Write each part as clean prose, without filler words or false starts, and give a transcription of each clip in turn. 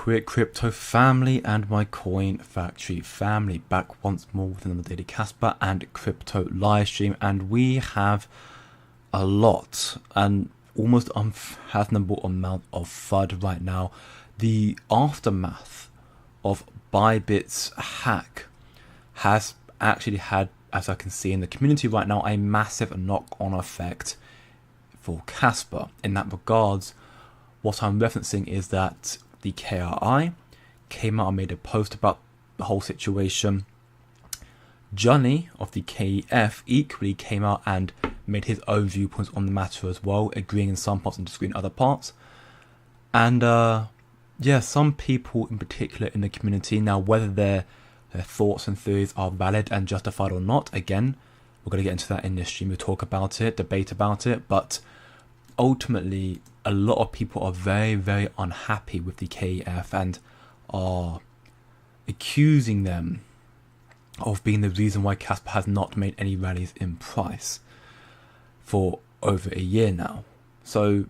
quick, crypto family and my coin factory family, back once more with another Daily Caspa and crypto live stream, and we have a lot and almost unfathomable amount of FUD right now. The aftermath of Bybit's hack has actually had, as I can see in the community right now, a massive knock-on effect for Caspa. In that regards, what I'm referencing is that the KRI came out and made a post about the whole situation. Johnny of the KEF equally came out and made his own viewpoints on the matter as well, agreeing in some parts and disagreeing in other parts. And yeah, some people in particular in the community, now whether their thoughts and theories are valid and justified or not, again, we're going to get into that in this stream. We'll talk about it, debate about it, but ultimately a lot of people are very, very unhappy with the KEF and are accusing them of being the reason why Caspa has not made any rallies in price for over a year now. So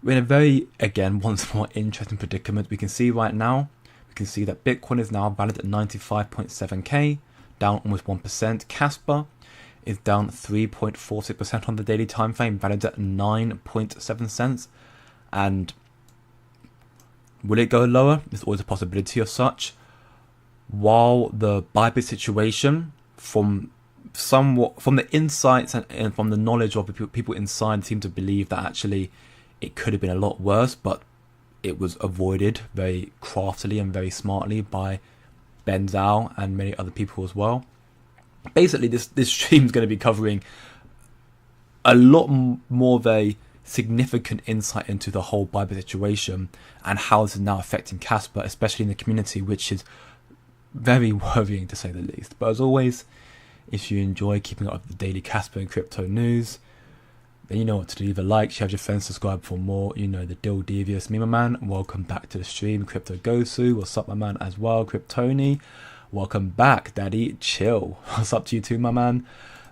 we're in a very, again, once more interesting predicament. We can see right now, we can see that Bitcoin is now valued at 95.7k, down almost 1%. Caspa is down 3.46% on the daily time frame, valued at 9.7 cents. And will it go lower? There's always a possibility of such. While the Bybit situation, from the insights and from the knowledge of the people inside, seem to believe that actually it could have been a lot worse, but it was avoided very craftily and very smartly by Ben Zhao and many other people as well. Basically, this stream is going to be covering a lot more of a significant insight into the whole Bybit situation and how this is now affecting Caspa, especially in the community, which is very worrying to say the least. But as always, if you enjoy keeping up with the daily Caspa and crypto news, then you know what to do. Leave a like, share with your friends, subscribe for more. You know the deal, devious. Me, my man, welcome back to the stream. Crypto Gosu, what's up, my man, as well. Kryptoni, welcome back. Daddy, chill. What's up to you too, my man?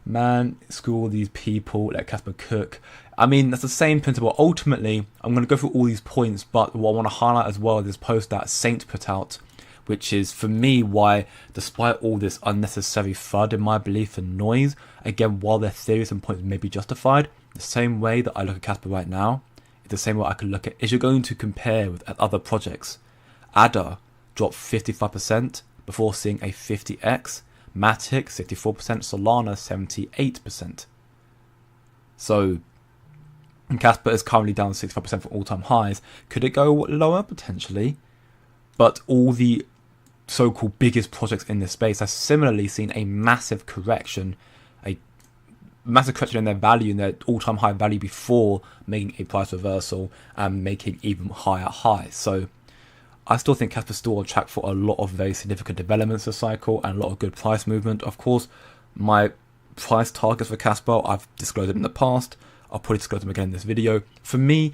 Man, screw all these people, let Caspa cook. I mean, that's the same principle. Ultimately, I'm going to go through all these points, but what I want to highlight as well is this post that Saint put out, which is, for me, why, despite all this unnecessary FUD, in my belief, and noise, again, while their theories and points may be justified, the same way that I look at Caspa right now, is the same way I could look at, is you're going to compare with other projects. ADA dropped 55% before seeing a 50x, Matic 64%, Solana 78%. So, and Caspa is currently down 65% from all-time highs. Could it go lower? Potentially. But all the so-called biggest projects in this space have similarly seen a massive correction in their value, in their all-time high value, before making a price reversal and making even higher highs. So I still think Caspa's still on track for a lot of very significant developments this cycle and a lot of good price movement. Of course, my price targets for Caspa, I've disclosed it in the past. I'll probably disclose them again in this video. For me,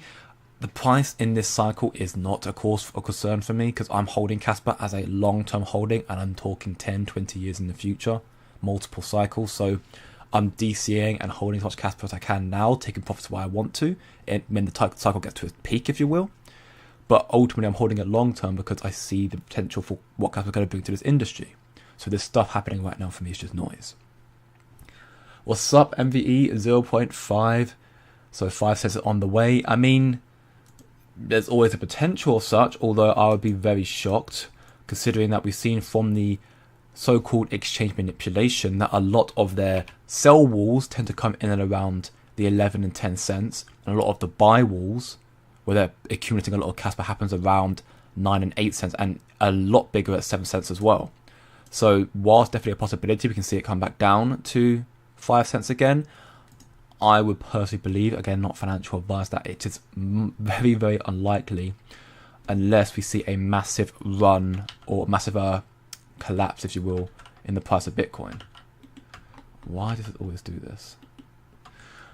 the price in this cycle is not a cause of concern for me, because I'm holding Caspa as a long-term holding, and I'm talking 10, 20 years in the future, multiple cycles. So I'm DCAing and holding as much Caspa as I can now, taking profits where I want to, and when the cycle gets to its peak, if you will. But ultimately, I'm holding it long-term because I see the potential for what Caspa is going to bring to this industry. So this stuff happening right now for me is just noise. What's up, MVE 0.5? So 5 cents on the way. I mean, there's always a potential of such, although I would be very shocked, considering that we've seen from the so-called exchange manipulation that a lot of their sell walls tend to come in and around the 11 and 10 cents, and a lot of the buy walls, where they're accumulating a lot of Caspa, happens around 9 and 8 cents, and a lot bigger at 7 cents as well. So whilst definitely a possibility, we can see it come back down to 5 cents again, I would personally believe, again, not financial advice, that it is very, very unlikely unless we see a massive run or massive collapse, if you will, in the price of Bitcoin. Why does it always do this?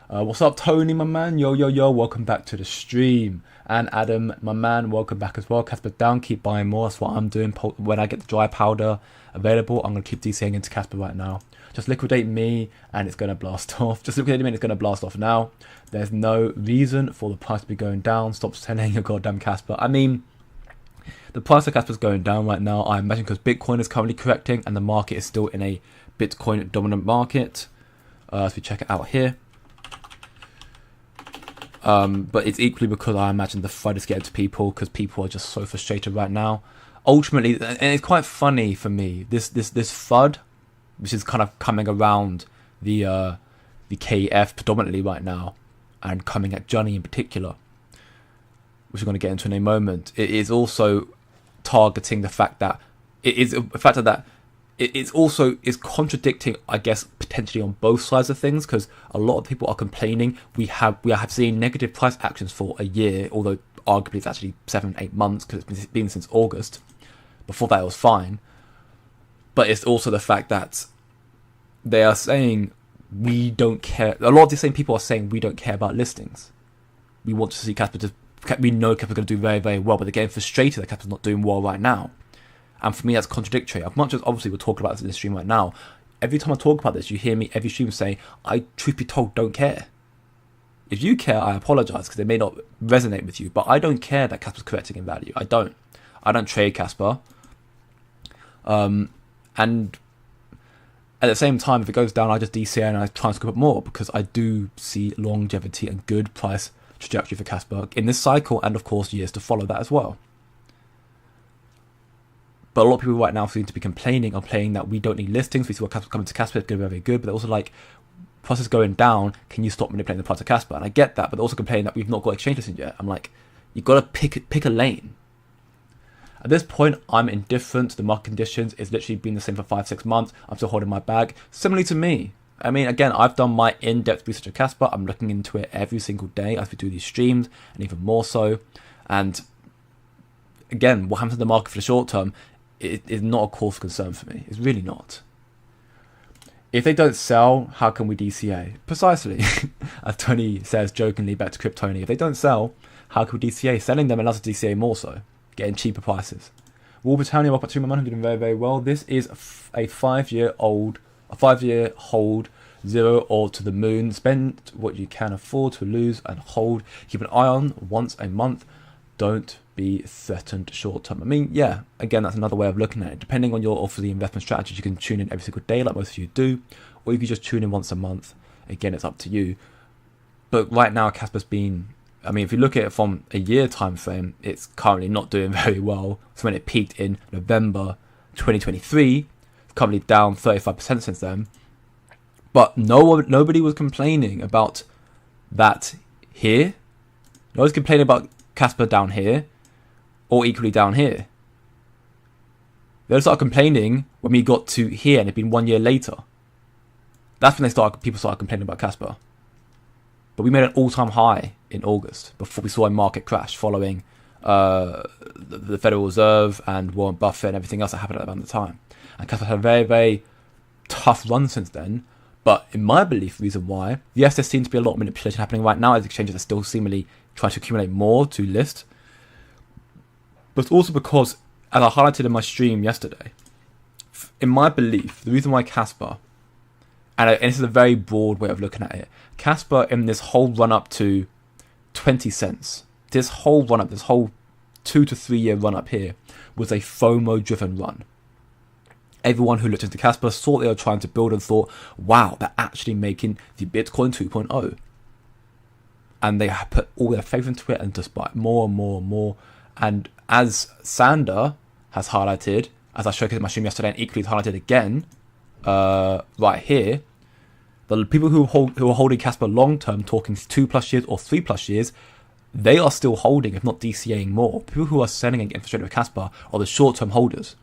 What's up, Tony, my man? Yo, yo, yo, welcome back to the stream. And Adam, my man, welcome back as well. Caspa down, keep buying more. That's what I'm doing. When I get the dry powder available, I'm going to keep DCing into Caspa right now. Just liquidate me and it's going to blast off. Just liquidate me and it's going to blast off now. There's no reason for the price to be going down. Stop selling your goddamn Caspa. I mean, The price of Kaspa is going down right now, I imagine, because Bitcoin is currently correcting and the market is still in a Bitcoin dominant market. As we check it out here. But it's equally because I imagine the FUD is getting to people, because people are just so frustrated right now. Ultimately, and it's quite funny for me, this FUD, which is kind of coming around the KF predominantly right now, and coming at Johnny in particular, which we're going to get into in a moment. It is also targeting the fact that it's also contradicting, I guess, potentially on both sides of things, because a lot of people are complaining. We have seen negative price actions for a year, although arguably it's actually 7-8 months, because it's been since August. Before that it was fine. But it's also the fact that they are saying we don't care. A lot of the same people are saying we don't care about listings. We want to see Kaspa we know Kaspa's going to do very, very well, but they're getting frustrated that Kaspa's not doing well right now. And for me, that's contradictory. As much as obviously we're talking about this in the stream right now, every time I talk about this, you hear me every stream say, I, truth be told, don't care. If you care, I apologise, because it may not resonate with you, but I don't care that Kaspa's correcting in value. I don't trade Kaspa. And at the same time, if it goes down, I just DCA and I try and scoop up more, because I do see longevity and good price trajectory for Kaspa in this cycle, and of course years to follow that as well. But a lot of people right now seem to be complaining that we don't need listings. We see what Kaspa coming to Kaspa, it's going to be very good, but they're also like, price is going down, can you stop manipulating the price of Kaspa? And I get that, but they're also complaining that we've not got exchange listings yet. I'm like, you've got to pick a lane. At this point, I'm indifferent to the market conditions. It's literally been the same for 5-6 months. I'm still holding my bag. Similarly to me. I mean, again, I've done my in-depth research of Kaspa. I'm looking into it every single day as we do these streams, and even more so. And again, what happens in the market for the short term, it is not a cause for concern for me. It's really not. If they don't sell, how can we DCA? Precisely. As Tony says jokingly back to Kryptoni, if they don't sell, how can we DCA? Selling them allows us to DCA more so. Getting cheaper prices. War Britannia, welcome to my man, doing very, very well. This is a 5-year hold, 0 or to the moon. Spend what you can afford to lose and hold. Keep an eye on once a month. Don't be threatened short term. I mean, yeah, again, that's another way of looking at it. Depending on your obviously investment strategy, you can tune in every single day like most of you do, or you can just tune in once a month. Again, it's up to you. But right now, Kaspa's been, I mean, if you look at it from a year time frame, it's currently not doing very well. So when it peaked in November 2023, it's currently down 35% since then. But nobody was complaining about that here. Nobody's complaining about Kaspa down here, or equally down here. They started complaining when we got to here, and it'd been 1 year later. That's when people started complaining about Kaspa. But we made an all-time high in August before we saw a market crash following the Federal Reserve and Warren Buffett and everything else that happened around the time. And Kaspa had a very, very tough run since then. But in my belief, the reason why, yes, there seems to be a lot of manipulation happening right now as exchanges are still seemingly trying to accumulate more to list. But it's also because, as I highlighted in my stream yesterday, in my belief, the reason why Kaspa, and this is a very broad way of looking at it, Kaspa in this whole run-up to 20 cents, this whole 2 to 3 year run-up here, was a FOMO-driven run. Everyone who looked into Kaspa saw what they were trying to build and thought, wow, they're actually making the Bitcoin 2.0. And they put all their faith into it and just buy more and more and more. And as Sander has highlighted, as I showcased in my stream yesterday and equally highlighted again, right here, the people who are holding Kaspa long term, talking 2+ years or 3+ years, they are still holding, if not DCAing more. People who are selling and getting frustrated with Kaspa are the short term holders.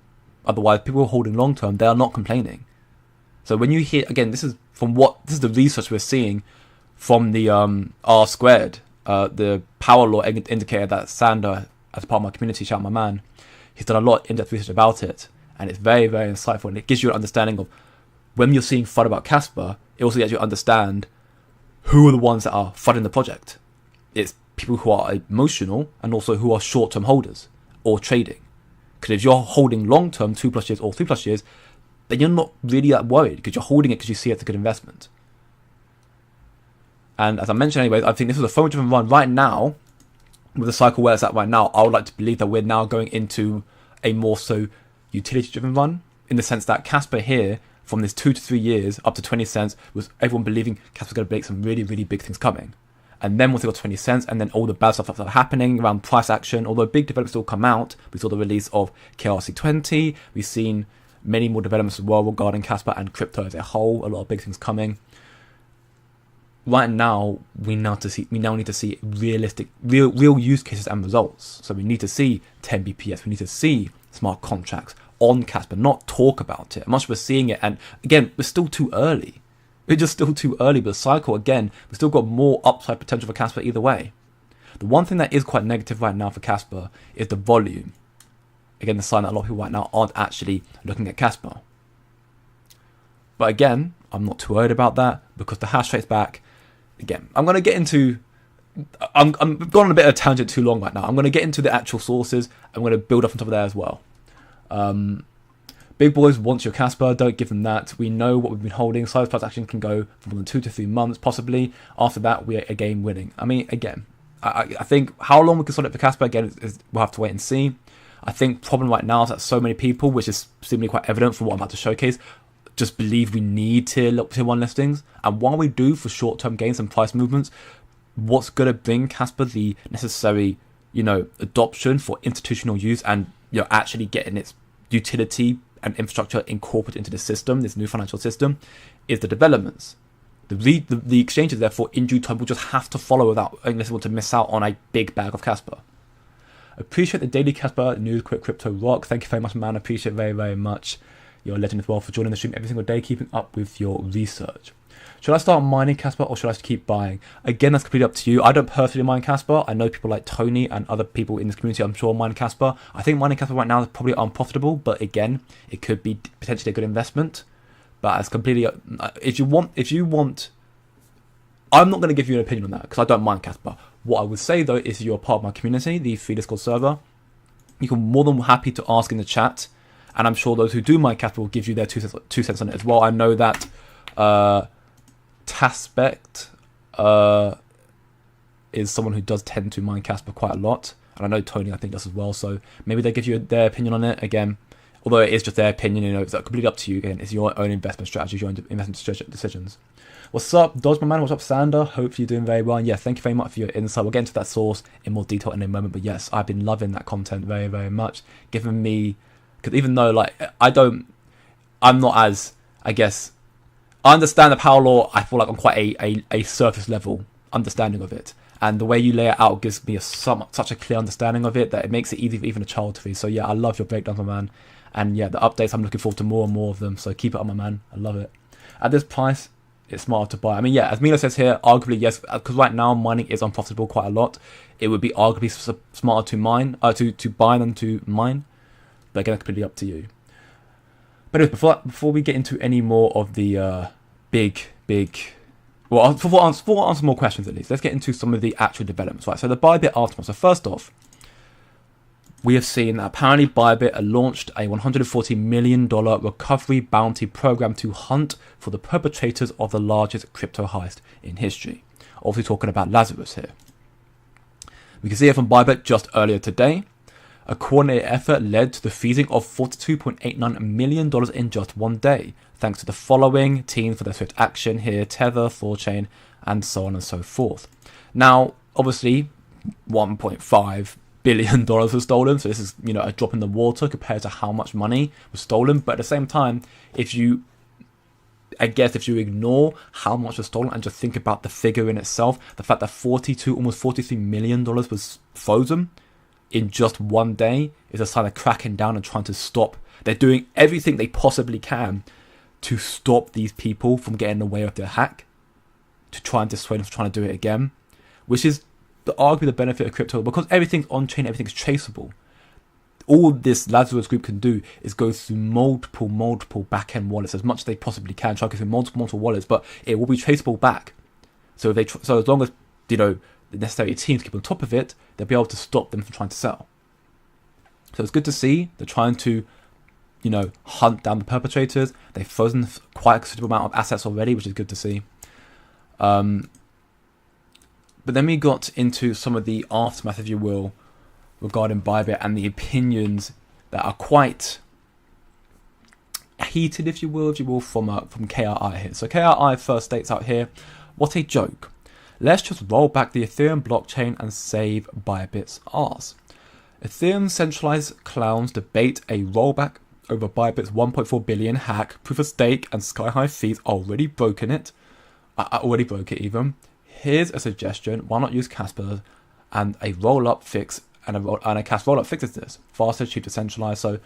Otherwise, people who are holding long term, they are not complaining. So when you hear, again, this is the research we're seeing from the R squared, the power law indicator that Sander, as part of my community, shout out my man, he's done a lot of in-depth research about it, and it's very, very insightful, and it gives you an understanding of when you're seeing FUD about Kaspa, it also lets you understand who are the ones that are FUDing the project. It's people who are emotional and also who are short-term holders or trading. Because if you're holding long-term, 2+ years or 3+ years, then you're not really that worried because you're holding it because you see it's a good investment. And as I mentioned anyways, I think this is a FOMO-driven run right now. with the cycle where it's at right now, I would like to believe that we're now going into a more so utility-driven run, in the sense that Kaspa here, from this 2 to 3 years up to 20 cents, was everyone believing Kaspa's going to make some really, really big things coming. And then once it got 20 cents, and then all the bad stuff that started happening around price action, although big developments still come out, we saw the release of KRC20, we've seen many more developments as well regarding Kaspa and crypto as a whole, a lot of big things coming. Right now, we now need to see realistic, real use cases and results. So we need to see 10 BPS, we need to see smart contracts on Kaspa, not talk about it. Much we're seeing it, and again, we're still too early. We're just still too early, but the cycle, again, we've still got more upside potential for Kaspa either way. The one thing that is quite negative right now for Kaspa is the volume. Again, the sign that a lot of people right now aren't actually looking at Kaspa. But again, I'm not too worried about that, because the hash rate's back. Again, I'm going to get into... I'm going on a bit of a tangent too long right now. I'm going to get into the actual sources. I'm going to build up on top of that as well. Big boys want your Kaspa, don't give them that. We know what we've been holding. Size plus action can go for more than 2 to 3 months, possibly. After that, we are again winning. I mean, again, I think how long we can solve it for Kaspa, again, we'll have to wait and see. I think problem right now is that so many people, which is seemingly quite evident from what I'm about to showcase, just believe we need tier 1 listings. And while we do for short-term gains and price movements, what's going to bring Kaspa the necessary, adoption for institutional use and, actually getting its utility and infrastructure incorporated into the system, this new financial system, is the developments. The exchanges, therefore, in due time will just have to follow without, unless we want to miss out on a big bag of Kaspa. Appreciate the daily Kaspa news, quick crypto rock. Thank you very much, man. Appreciate it very, very much. You're a legend as well for joining the stream every single day, keeping up with your research. Should I start mining Kaspa or should I keep buying? Again, that's completely up to you. I don't personally mine Kaspa. I know people like Tony and other people in this community, I'm sure, mine Kaspa. I think mining Kaspa right now is probably unprofitable, but again, it could be potentially a good investment. But it's completely... If you want... I'm not going to give you an opinion on that because I don't mine Kaspa. What I would say, though, is you're a part of my community, the free Discord server. You can more than happy to ask in the chat. And I'm sure those who do mine Kaspa will give you their 2 cents on it as well. I know that... Taspect is someone who does tend to mine Kaspa quite a lot, and I know Tony I think does as well, so maybe they give you their opinion on it. Again, although it is just their opinion, it's completely up to you. Again, it's your own investment strategy, your own investment decisions. What's up, Dodge, my man? What's up, Sander? Hopefully you're doing very well. And yeah, thank you very much for your insight. We'll get into that source in more detail in a moment, but yes, I've been loving that content very, very much, giving me, because even though I'm not as, I guess, I understand the power law. I feel like I'm quite a surface level understanding of it, and the way you lay it out gives me such a clear understanding of it that it makes it easy for even a child to read. So yeah, I love your breakdowns, my man, and yeah, the updates, I'm looking forward to more and more of them. So keep it up, my man. I love it. At this price, it's smarter to buy. I mean, yeah, as Milo says here, arguably yes, because right now mining is unprofitable quite a lot. It would be arguably smarter to mine, to buy than to mine. But again, it's completely up to you. But anyway, before we get into any more of the before I answer more questions at least, let's get into some of the actual developments. Right, so the Bybit aftermath. So first off, we have seen that apparently Bybit launched a $140 million recovery bounty program to hunt for the perpetrators of the largest crypto heist in history. Obviously talking about Lazarus here. We can see it from Bybit just earlier today. A coordinated effort led to the freezing of $42.89 million in just one day, thanks to the following teams for their swift action here: Tether, Thorchain, and so on and so forth. Now, obviously, $1.5 billion was stolen, so this is, a drop in the water compared to how much money was stolen. But at the same time, if you ignore how much was stolen and just think about the figure in itself, the fact that almost $43 million was frozen in just one day is a sign of cracking down and trying to stop. They're doing everything they possibly can to stop these people from getting away with their hack, to try and dissuade them from trying to do it again, which is arguably the benefit of crypto, because everything's on-chain, everything's traceable. All this Lazarus group can do is go through multiple back-end wallets as much as they possibly can, try to go through multiple wallets, but it will be traceable back. So so as long as, the necessary teams keep on top of it, they'll be able to stop them from trying to sell. So it's good to see they're trying to, hunt down the perpetrators. They've frozen quite a considerable amount of assets already, which is good to see. But then we got into some of the aftermath, if you will, regarding Bybit and the opinions that are quite heated, if you will, from KRI here. So KRI first states out here, what a joke. Let's just roll back the Ethereum blockchain and save Bybit's arse. Ethereum centralized clowns debate a rollback over Bybit's 1.4 billion hack, proof of stake, and sky-high fees. Already broken it. I already broke it even. Here's a suggestion. Why not use Casper and a roll-up fix and a Cas roll-up fixes this. Faster, cheap, decentralized. So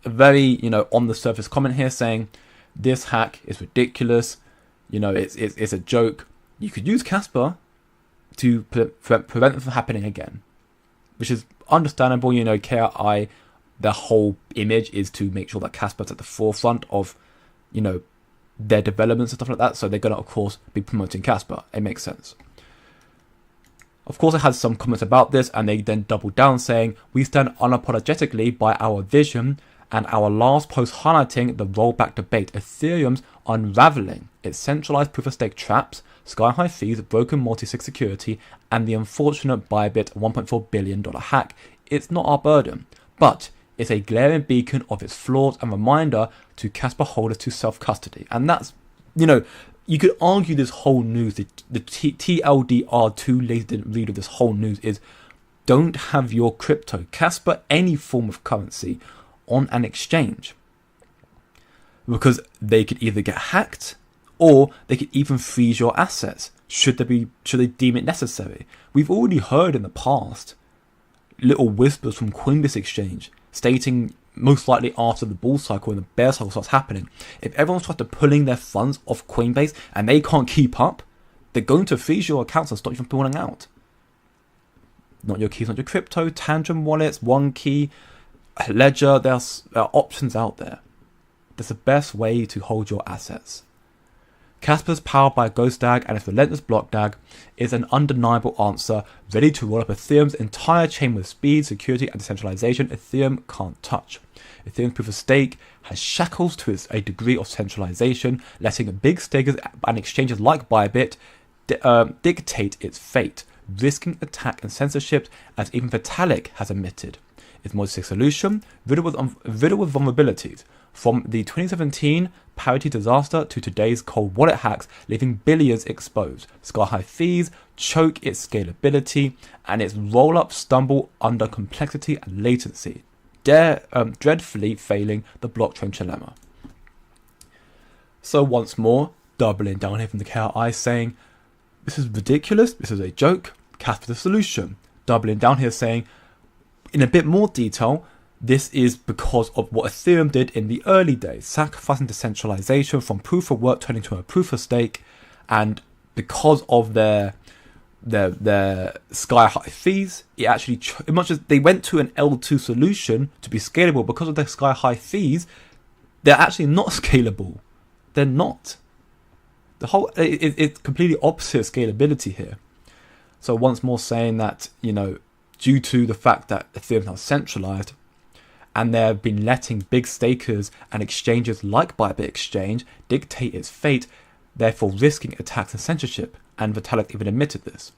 a very, on the surface comment here saying this hack is ridiculous. It's a joke. You could use Casper to prevent it from happening again, which is understandable. KRI, their whole image is to make sure that Casper's at the forefront of, their developments and stuff like that. So they're going to, of course, be promoting Casper. It makes sense. Of course, I had some comments about this, and they then doubled down saying, we stand unapologetically by our vision and our last post highlighting the rollback debate. Ethereum's unraveling its centralized proof-of-stake traps, sky-high fees, broken multi-sig security, and the unfortunate Bybit $1.4 billion hack. It's not our burden, but it's a glaring beacon of its flaws and reminder to Casper holders to self-custody. And that's, you could argue this whole news, the TLDR, too lazy to read of this whole news, is don't have your crypto, Casper, any form of currency on an exchange, because they could either get hacked or they could even freeze your assets should they deem it necessary. We've already heard in the past little whispers from Coinbase Exchange stating, most likely after the bull cycle and the bear cycle starts happening, if everyone starts pulling their funds off Coinbase and they can't keep up, they're going to freeze your accounts and stop you from pulling out. Not your keys, not your crypto, Tangent wallets, OneKey, Ledger, there are options out there. That's the best way to hold your assets. Casper's powered by Ghost DAG and its relentless block DAG is an undeniable answer, ready to roll up Ethereum's entire chain with speed, security, and decentralization Ethereum can't touch. Ethereum's proof of stake has shackles to a degree of centralization, letting big stakers and exchanges like Bybit dictate its fate, risking attack and censorship, as even Vitalik has admitted. Its multi-sig solution, riddled with vulnerabilities, from the 2017 parity disaster to today's cold wallet hacks, leaving billions exposed. Sky-high fees choke its scalability, and its roll-up stumble under complexity and latency, dreadfully failing the blockchain dilemma. So once more, doubling down here from the KRI, saying, this is ridiculous, this is a joke, Casper the solution. Doubling down here saying, in a bit more detail, this is because of what Ethereum did in the early days, sacrificing decentralization from proof of work turning to a proof of stake, and because of their sky high fees, it actually, as much as they went to an L2 solution to be scalable, because of their sky high fees, they're actually not scalable. They're not. The whole it's completely opposite scalability here. So once more saying that, due to the fact that Ethereum is now centralized, and they've been letting big stakers and exchanges like Bybit Exchange dictate its fate, therefore risking attacks and censorship, and Vitalik even admitted this.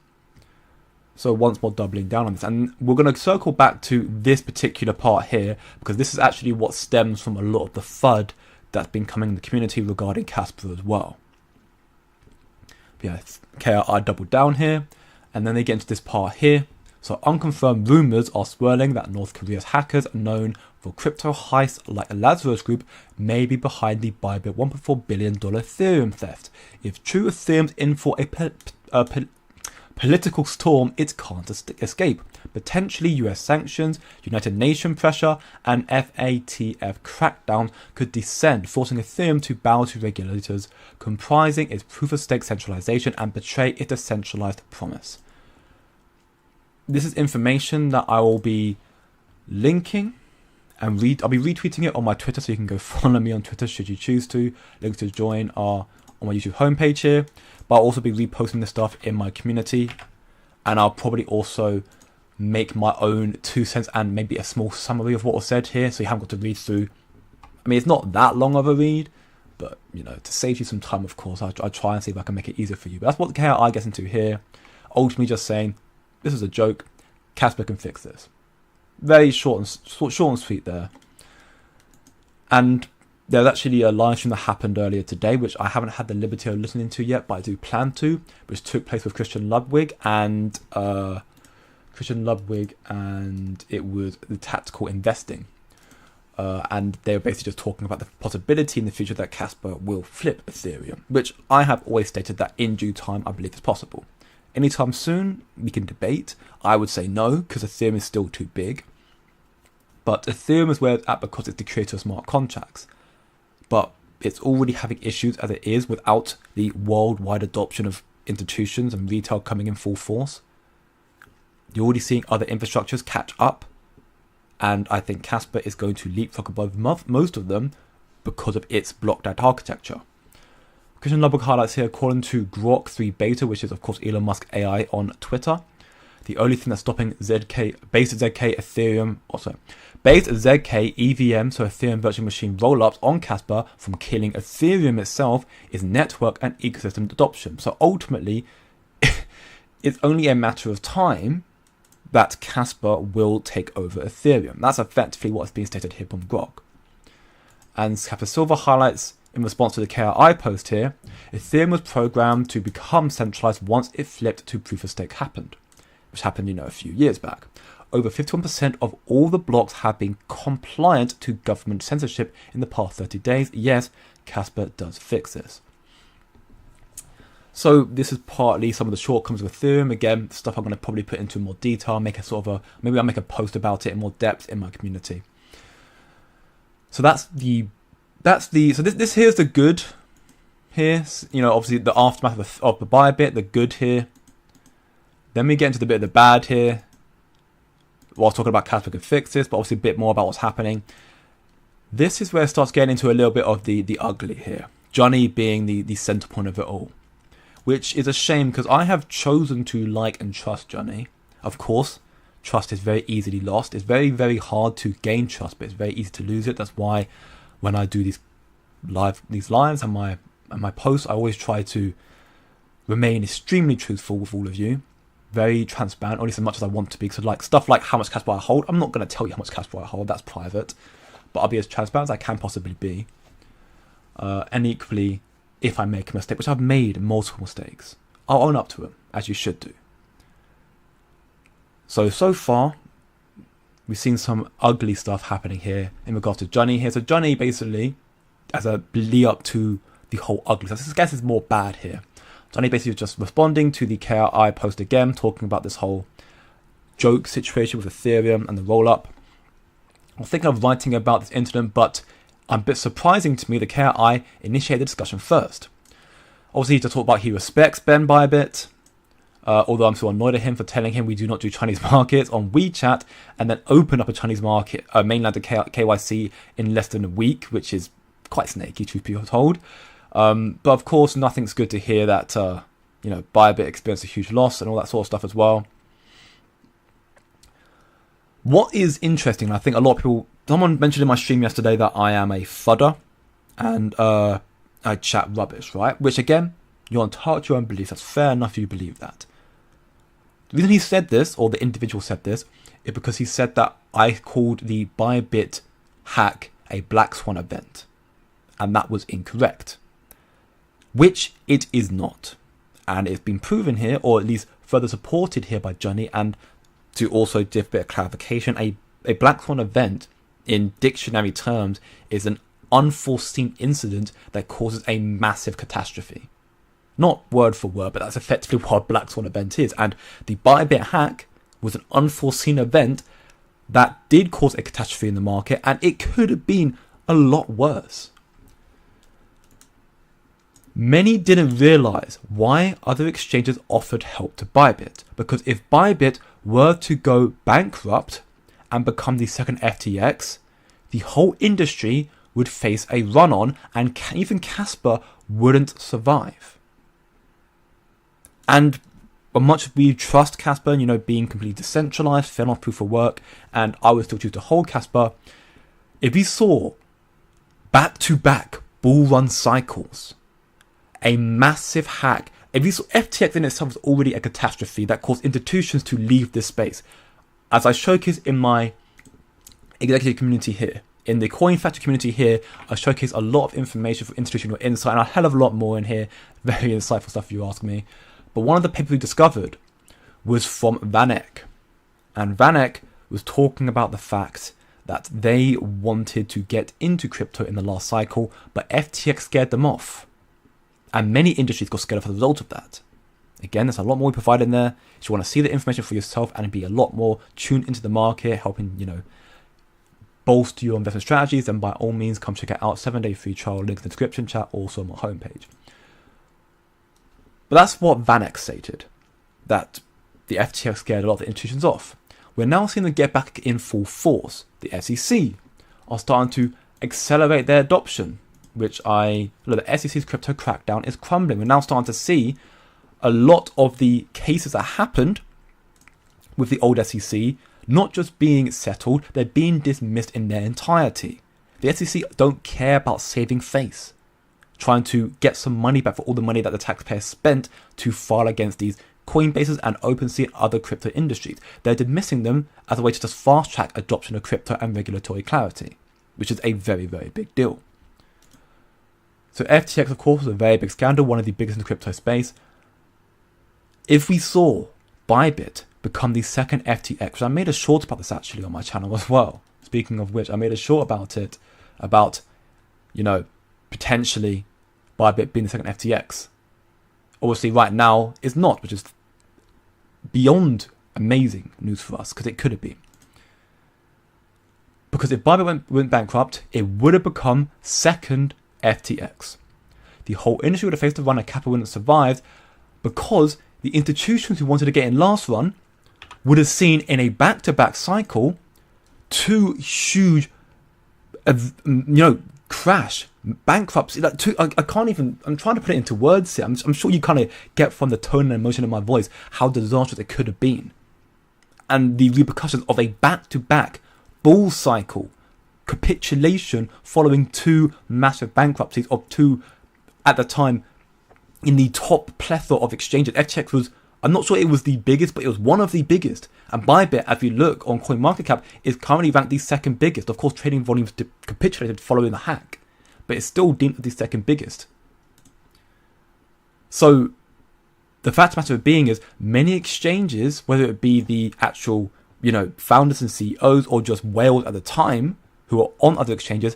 So once more doubling down on this, and we're going to circle back to this particular part here, because this is actually what stems from a lot of the FUD that's been coming in the community regarding Casper as well. But yeah, KRI doubled down here, and then they get into this part here. So unconfirmed rumours are swirling that North Korea's hackers known for crypto heists like Lazarus Group may be behind the Bybit $1.4 billion Ethereum theft. If true, Ethereum's in for a political storm it can't escape. Potentially US sanctions, United Nations pressure, and FATF crackdown could descend, forcing Ethereum to bow to regulators, comprising its proof-of-stake centralization and betray its decentralized promise. This is information that I will be linking and I'll be retweeting it on my Twitter, so you can go follow me on Twitter should you choose to. Links to join are on my YouTube homepage here, but I'll also be reposting this stuff in my community, and I'll probably also make my own 2 cents and maybe a small summary of what was said here, so you haven't got to read through. I mean, it's not that long of a read, but to save you some time, of course, I'll try and see if I can make it easier for you. But that's what the KRI gets into here. ultimately just saying, this is a joke, Kaspa can fix this. Very short and sweet there. And there's actually a live stream that happened earlier today, which I haven't had the liberty of listening to yet, but I do plan to, which took place with Christian Ludwig and it was the tactical investing. And they were basically just talking about the possibility in the future that Kaspa will flip Ethereum, which I have always stated that in due time I believe is possible. Anytime soon, we can debate. I would say no, because Ethereum is still too big. But Ethereum is where it's at because it's the creator of smart contracts. But it's already having issues as it is without the worldwide adoption of institutions and retail coming in full force. You're already seeing other infrastructures catch up. And I think Kaspa is going to leapfrog above most of them because of its blocked-out architecture. Christian Ludwig highlights here, according to Grok 3 Beta, which is of course Elon Musk AI on Twitter, the only thing that's stopping base ZK EVM, so Ethereum virtual machine rollups on Kaspa from killing Ethereum itself is network and ecosystem adoption. So ultimately, it's only a matter of time that Kaspa will take over Ethereum. That's effectively what's being stated here from Grok. And Kaspa Silver highlights, in response to the KRI post here, Ethereum was programmed to become centralized once it flipped to proof of stake happened, which happened, a few years back. Over 51% of all the blocks have been compliant to government censorship in the past 30 days. Yes, Kaspa does fix this. So this is partly some of the shortcomings of Ethereum. Again, stuff I'm going to probably put into more detail, maybe I'll make a post about it in more depth in my community. So this here's the good here. Obviously the aftermath of the Bybit, the good here. Then we get into the bit of the bad here. While talking about Kaspa can fix this, but obviously a bit more about what's happening. This is where it starts getting into a little bit of the ugly here. Johnny being the center point of it all. Which is a shame because I have chosen to like and trust Johnny. Of course, trust is very easily lost. It's very, very hard to gain trust, but it's very easy to lose it. That's why when I do these lives and my posts, I always try to remain extremely truthful with all of you. Very transparent, or at least as much as I want to be. So stuff like how much Kaspa I hold, I'm not going to tell you how much Kaspa I hold. That's private. But I'll be as transparent as I can possibly be. And equally, if I make a mistake, which I've made multiple mistakes, I'll own up to them, as you should do. So far, we've seen some ugly stuff happening here in regards to Johnny here. So Johnny basically, as a lead up to the whole ugly stuff, I guess it's more bad here. Johnny basically was just responding to the KRI post again, talking about this whole joke situation with Ethereum and the roll-up. I was thinking of writing about this incident, but a bit surprising to me, the KRI initiated the discussion first. Obviously, he just talked about he respects Ben Bybit, although I'm still annoyed at him for telling him we do not do Chinese markets on WeChat and then open up a Chinese market, mainland to KYC in less than a week, which is quite snaky, truth be told. But of course, nothing's good to hear that, Bybit experienced a huge loss and all that sort of stuff as well. What is interesting, I think a lot of people, someone mentioned in my stream yesterday that I am a fudder and I chat rubbish, right? Which again, you're entitled to your own beliefs. That's fair enough, you believe that. The reason he said this, or the individual said this, is because he said that I called the Bybit hack a black swan event. And that was incorrect. Which it is not. And it's been proven here, or at least further supported here by Johnny. And to also give a bit of clarification, a black swan event in dictionary terms is an unforeseen incident that causes a massive catastrophe. Not word for word, but that's effectively what a black swan event is. And the Bybit hack was an unforeseen event that did cause a catastrophe in the market, and it could have been a lot worse. Many didn't realize why other exchanges offered help to Bybit, because if Bybit were to go bankrupt and become the second FTX, the whole industry would face a run-on, and even Kaspa wouldn't survive. And much we trust Kaspa, being completely decentralized, fair enough proof of work, and I would still choose to hold Kaspa. If we saw back-to-back bull run cycles, a massive hack, If you saw FTX in itself was already a catastrophe that caused institutions to leave this space. As I showcase in my executive community here, in the Coin Factory community here, I showcase a lot of information for institutional insight and a hell of a lot more in here. Very insightful stuff if you ask me. But one of the papers we discovered was from Vanek. And Vanek was talking about the fact that they wanted to get into crypto in the last cycle, but FTX scared them off. And many industries got scared off as a result of that. Again, there's a lot more we provide in there. If you want to see the information for yourself and be a lot more tuned into the market, helping, bolster your investment strategies, then by all means come check it out. 7-day free trial, link in the description chat, also on my homepage. But that's what Vanek stated, that the FTX scared a lot of the institutions off. We're now seeing them get back in full force. The SEC are starting to accelerate their adoption, which the SEC's crypto crackdown is crumbling. We're now starting to see a lot of the cases that happened with the old SEC not just being settled, they're being dismissed in their entirety. The SEC don't care about saving face, trying to get some money back for all the money that the taxpayers spent to file against these Coinbases and OpenSea and other crypto industries. They're dismissing them as a way to just fast track adoption of crypto and regulatory clarity, which is a very, very big deal. So FTX, of course, was a very big scandal, one of the biggest in the crypto space. If we saw Bybit become the second FTX, which I made a short about this actually on my channel as well. Speaking of which, I made a short about it, about, potentially Bybit being the second FTX. Obviously right now it's not, which is beyond amazing news for us, because it could have been. Because if Bybit went bankrupt, it would have become second FTX. The whole industry would have faced a run, and capital wouldn't have survived, because the institutions who wanted to get in last run would have seen in a back-to-back cycle two huge, crash, bankruptcy. I can't even, I'm trying to put it into words here. I'm sure you kind of get from the tone and emotion in my voice how disastrous it could have been. And the repercussions of a back-to-back bull cycle, capitulation following two massive bankruptcies of two, at the time, in the top plethora of exchanges. FTX was, I'm not sure it was the biggest, but it was one of the biggest. And Bybit, as we look on CoinMarketCap, is currently ranked the second biggest. Of course, trading volumes capitulated following the hack, but it's still deemed the second biggest. So the fact of the matter being is, many exchanges, whether it be the actual, founders and CEOs or just whales at the time who are on other exchanges,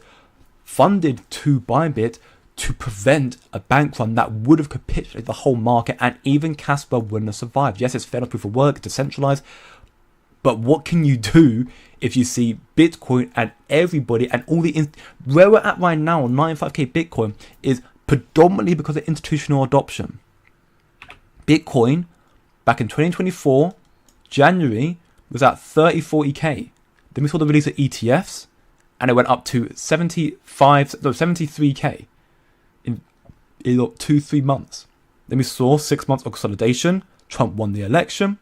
funded to Bybit to prevent a bank run that would have capitulated the whole market, and even Kaspa wouldn't have survived. Yes, it's fair enough proof of work, it's decentralized, but what can you do if you see Bitcoin and everybody and all the... where we're at right now on 95k Bitcoin is predominantly because of institutional adoption. Bitcoin, back in 2024, January, was at 40k. Then we saw the release of ETFs, and it went up to 73k. In 2-3 months. Then we saw 6 months of consolidation. Trump won the election,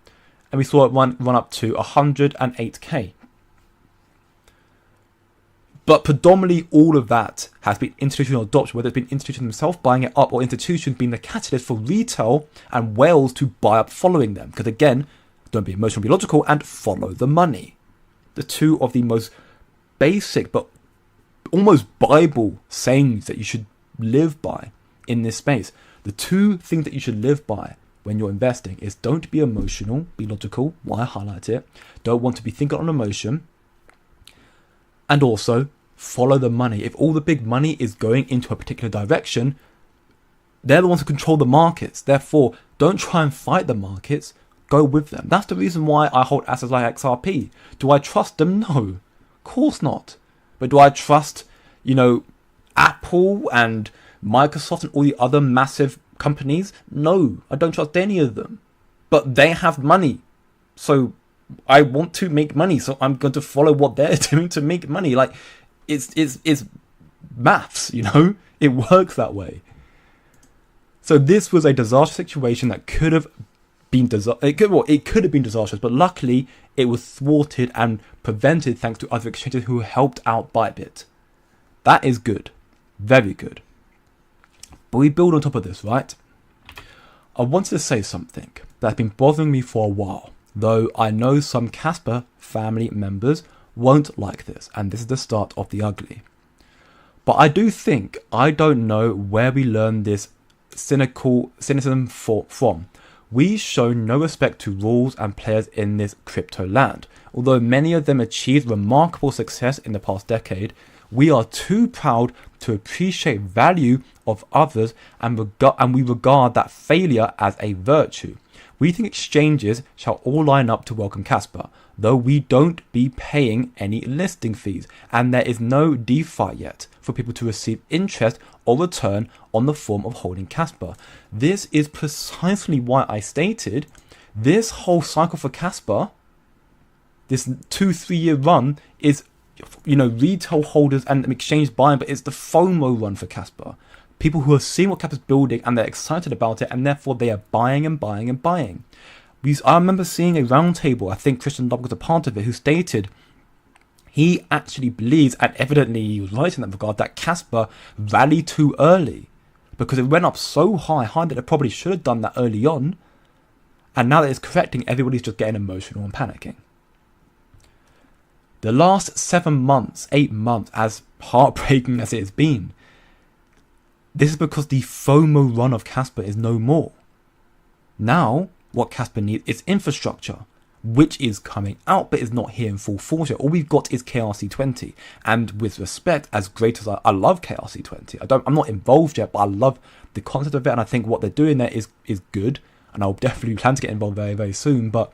and we saw it run up to 108k. But predominantly all of that has been institutional adoption, whether it's been institutions themselves buying it up or institutions being the catalyst for retail and whales to buy up following them. Because again, don't be emotional, be logical, and follow the money. The two of the most basic but almost Bible sayings that you should live by in this space. The two things that you should live by when you're investing is don't be emotional, be logical. Why I highlight it? Don't want to be thinking on emotion. And also follow the money. If all the big money is going into a particular direction, they're the ones who control the markets. Therefore, don't try and fight the markets. Go with them. That's the reason why I hold assets like XRP. Do I trust them? No, of course not. But do I trust, Apple and Microsoft and all the other massive companies? No, I don't trust any of them. But they have money. So I want to make money. So I'm going to follow what they're doing to make money. Like, it's maths, It works that way. So this was a disaster situation that could have been it could have been disastrous, but luckily it was thwarted and prevented thanks to other exchanges who helped out Bybit. That is good. Very good. But we build on top of this, right? I wanted to say something that's been bothering me for a while, though I know some Kaspa family members won't like this, and this is the start of the ugly. But I don't know where we learn this cynicism from. We show no respect to rules and players in this crypto land. Although many of them achieved remarkable success in the past decade, we are too proud to appreciate value of others and we regard that failure as a virtue. We think exchanges shall all line up to welcome Kaspa, though we don't be paying any listing fees, and there is no DeFi yet for people to receive interest or return on the form of holding Kaspa. This is precisely why I stated this whole cycle for Kaspa, this 2-3 year run, is retail holders and exchange buying, but it's the FOMO run for Kaspa. People who have seen what Kaspa's building and they're excited about it, and therefore they are buying and buying and buying. I remember seeing a roundtable, I think Christian Love was a part of it, who stated he actually believes, and evidently he was right in that regard, that Kaspa rallied too early because it went up so high that it probably should have done that early on, and now that it's correcting, everybody's just getting emotional and panicking. The last 8 months, as heartbreaking as it has been, this is because the FOMO run of Kaspa is no more. Now, what Kaspa needs is infrastructure, which is coming out but is not here in full force yet. All we've got is KRC20, and with respect, as great as I love KRC20, I'm not involved yet, but I love the concept of it, and I think what they're doing there is good, and I'll definitely plan to get involved very, very soon. But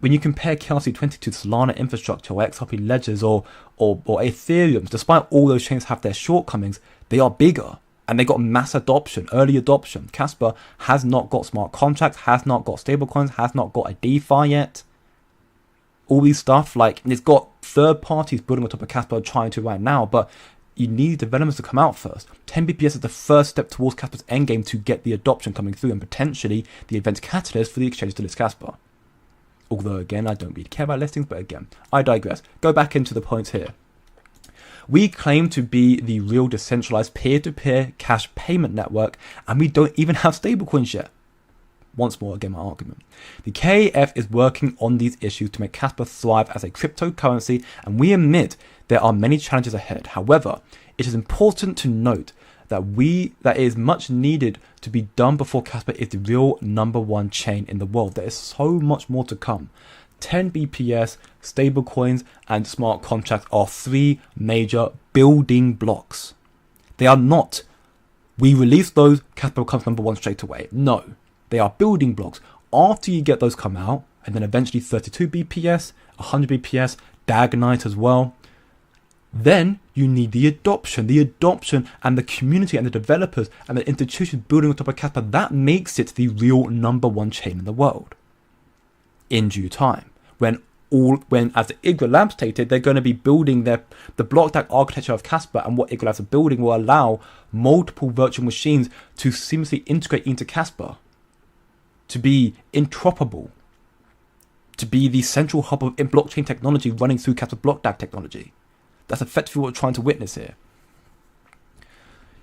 when you compare KRC20 to Solana infrastructure or XRP ledgers or Ethereum, despite all those chains have their shortcomings, they are bigger and they got mass adoption, early adoption. Kaspa has not got smart contracts, has not got stablecoins, has not got a DeFi yet. All these stuff, it's got third parties building on top of Kaspa trying to right now, but you need developments to come out first. 10 BPS is the first step towards Kaspa's endgame to get the adoption coming through and potentially the event catalyst for the exchange to list Kaspa. Although, again, I don't really care about listings, but again, I digress. Go back into the points here. We claim to be the real decentralized peer-to-peer cash payment network, and we don't even have stablecoins yet. Once more, again, my argument. The KF is working on these issues to make Kaspa thrive as a cryptocurrency, and we admit there are many challenges ahead. However, it is important to note that is much needed to be done before Kaspa is the real #1 chain in the world. There is so much more to come. 10 BPS, stablecoins, and smart contracts are 3 major building blocks. They are not, we release those, Kaspa becomes #1 straight away. No, they are building blocks. After you get those come out, and then eventually 32 BPS, 100 BPS, Dagonite as well, then you need the adoption and the community and the developers and the institutions building on top of Kaspa. That makes it the real #1 chain in the world. In due time, when as the Igra Lab stated, they're going to be building the block stack architecture of Kaspa, and what Igra Labs are building will allow multiple virtual machines to seamlessly integrate into Kaspa, to be interoperable, to be the central hub of blockchain technology running through Kaspa block stack technology. That's effectively what we're trying to witness here.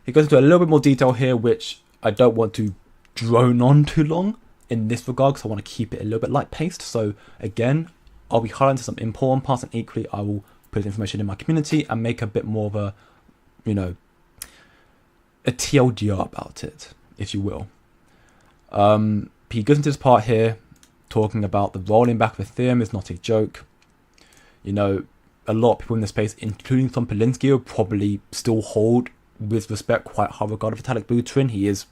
It goes into a little bit more detail here, which I don't want to drone on too long in this regard, because I want to keep it a little bit light-paced. So again, I'll be highlighting some important parts, and equally I will put information in my community and make a bit more of a TLDR about it, if you will. He goes into this part here, talking about the rolling back of Ethereum is not a joke. A lot of people in the space, including Tom Polinsky, will probably still hold, with respect, quite high regard of Vitalik Buterin. He is,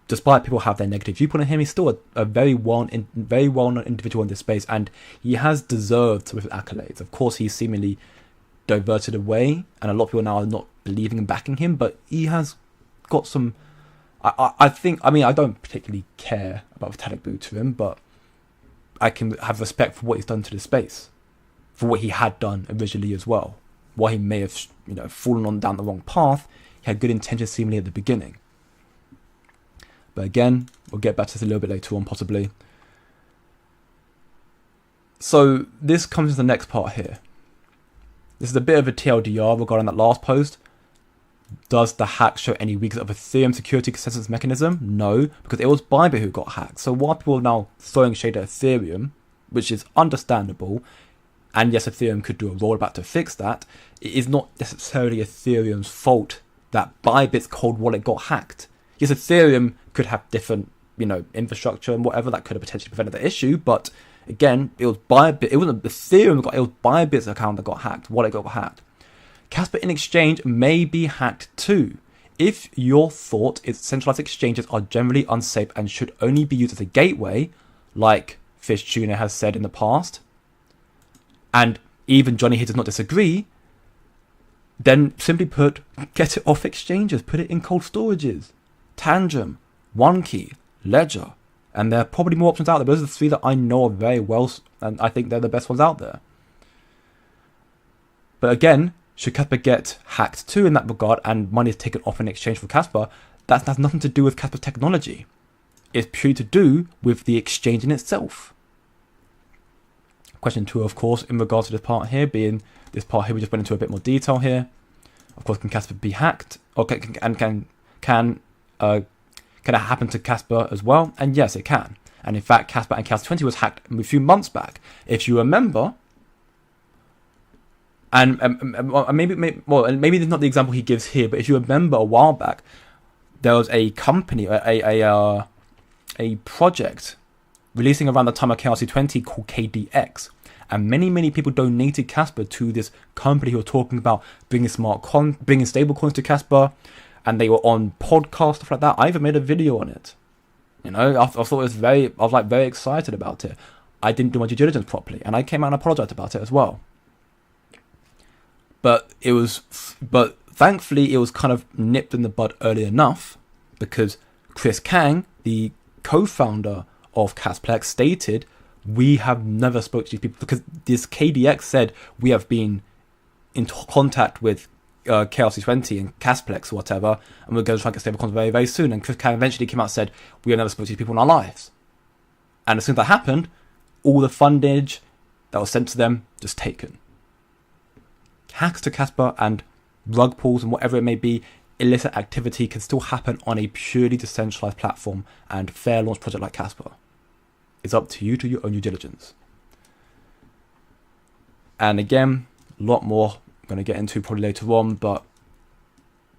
despite people have their negative viewpoint on him, he's still a very well-known individual in this space, and he has deserved some of his accolades. Of course, he's seemingly diverted away, and a lot of people now are not believing and backing him, but he has got some... I don't particularly care about Vitalik Buterin, but I can have respect for what he's done to the space, for what he had done originally as well. While he may have, fallen on down the wrong path, he had good intentions seemingly at the beginning. But again, we'll get back to this a little bit later on, possibly. So this comes to the next part here. This is a bit of a TLDR regarding that last post. Does the hack show any weakness of Ethereum security consensus mechanism? No, because it was Bybit who got hacked. So while people are now throwing shade at Ethereum, which is understandable, and yes, Ethereum could do a rollback to fix that, it is not necessarily Ethereum's fault that Bybit's cold wallet got hacked. Yes, Ethereum could have different, infrastructure and whatever that could have potentially prevented the issue, but again, it was Bybit. It wasn't Ethereum it was Bybit's account that got hacked. Wallet got hacked. Casper in exchange may be hacked too. If your thought is centralized exchanges are generally unsafe and should only be used as a gateway, like Fish Tuna has said in the past, and even Johnny here does not disagree, then simply put, get it off exchanges, put it in cold storages. Tangent, OneKey, Ledger, and there are probably more options out there. Those are the three that I know of very well, and I think they're the best ones out there. But again, should Casper get hacked too in that regard and money is taken off in exchange for Casper, that has nothing to do with Casper's technology. It's purely to do with the exchange in itself. Question 2, of course, in regards to this part here, we just went into a bit more detail here. Of course, can Casper be hacked? Or can it happen to Casper as well? And yes, it can. And in fact, Casper and Chaos 20 was hacked a few months back. If you remember, and maybe this is not the example he gives here, but if you remember a while back, there was a company, a project releasing around the time of KRC 20 called KDX, and many people donated Casper to this company who were talking about bringing stable coins to Casper, and they were on podcasts, stuff like that. I even made a video on it. I thought it was very excited about it. I didn't do my due diligence properly, and I came out and apologized about it as well. But thankfully it was kind of nipped in the bud early enough, because Chris Kang, the co-founder of Casplex, stated, we have never spoke to these people, because this KDX said we have been in contact with KRC20 and Casplex or whatever, and we're going to try and get stablecoins very, very soon. And Chris Kang eventually came out and said, we have never spoken to these people in our lives. And as soon as that happened, all the fundage that was sent to them just taken. Hacks to Casper and rug pulls and whatever it may be, illicit activity can still happen on a purely decentralized platform and fair launch project like Casper. It's up to you to your own due diligence. And again, a lot more I'm going to get into probably later on, but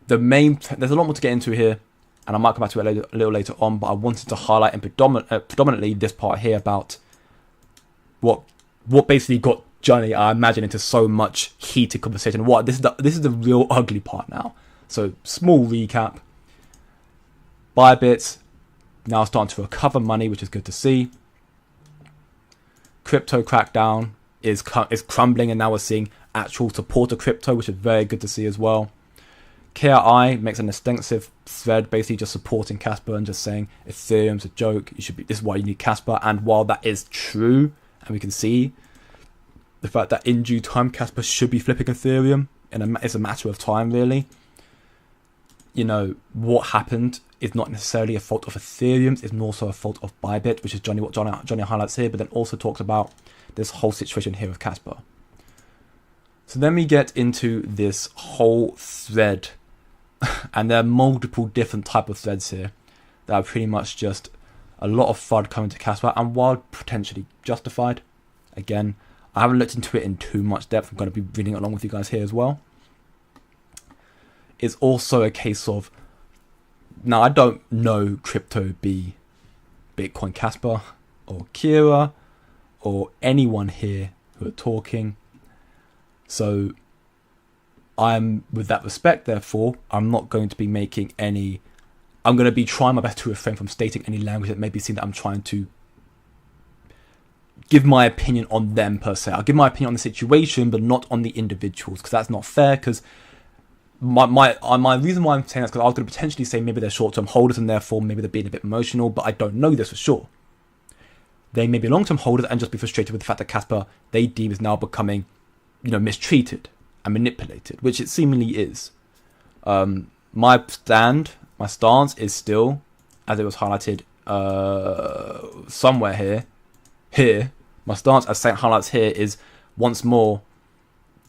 there's a lot more to get into here, and I might come back to it a little later on, but I wanted to highlight predominantly this part here about what basically got Johnny, I imagine, into so much heated conversation. This is the real ugly part now. So, small recap. Bybit now starting to recover money, which is good to see. Crypto crackdown is crumbling, and now we're seeing actual support of crypto, which is very good to see as well. KRI makes an extensive thread basically just supporting Casper and just saying Ethereum's a joke. This is why you need Casper. And while that is true, and we can see the fact that in due time Casper should be flipping Ethereum, and it's a matter of time really. What happened is not necessarily a fault of Ethereum, it's more so a fault of Bybit, which is what Johnny highlights here, but then also talks about this whole situation here with Casper. So then we get into this whole thread, and there are multiple different type of threads here that are pretty much just a lot of FUD coming to Casper, and while potentially justified, again, I haven't looked into it in too much depth. I'm going to be reading along with you guys here as well. It's also a case of, now I don't know Crypto B, Bitcoin Casper, or Kira, or anyone here who are talking. So I'm, with that respect, therefore, I'm not going to be making any, I'm going to be trying my best to refrain from stating any language that may be seen that I'm trying to give my opinion on them per se. I'll give my opinion on the situation, but not on the individuals, because that's not fair. Because my reason why I'm saying that's because I was going to potentially say maybe they're short-term holders and therefore maybe they're being a bit emotional, but I don't know this for sure. They may be long-term holders and just be frustrated with the fact that Casper they deem is now becoming, mistreated and manipulated, which it seemingly is. My stance is still, as it was highlighted somewhere here. My stance, as Saint highlights here, is once more,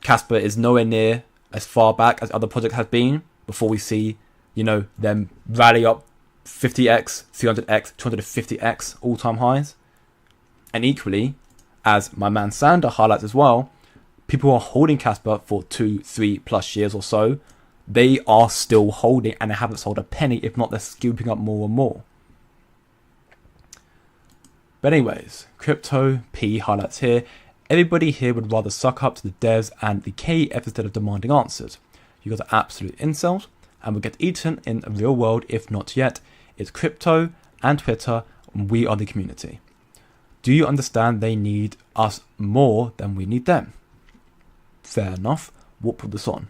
Casper is nowhere near as far back as other projects have been. before we see, them rally up 50x, 300x, 250x all-time highs. And equally, as my man Sander highlights as well, people who are holding Kaspa for 2-3 plus years or so, they are still holding and they haven't sold a penny. If not, they're scooping up more and more. But anyways, Crypto P highlights here, everybody here would rather suck up to the devs and the KEF instead of demanding answers. You guys are absolute incels and will get eaten in the real world if not yet. It's crypto and Twitter, and we are the community. Do you understand they need us more than we need them? Fair enough. We'll put this on.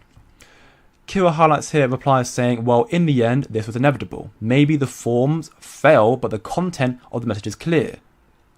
Kira highlights here replies saying, well, in the end, this was inevitable. Maybe the forms fail, but the content of the message is clear.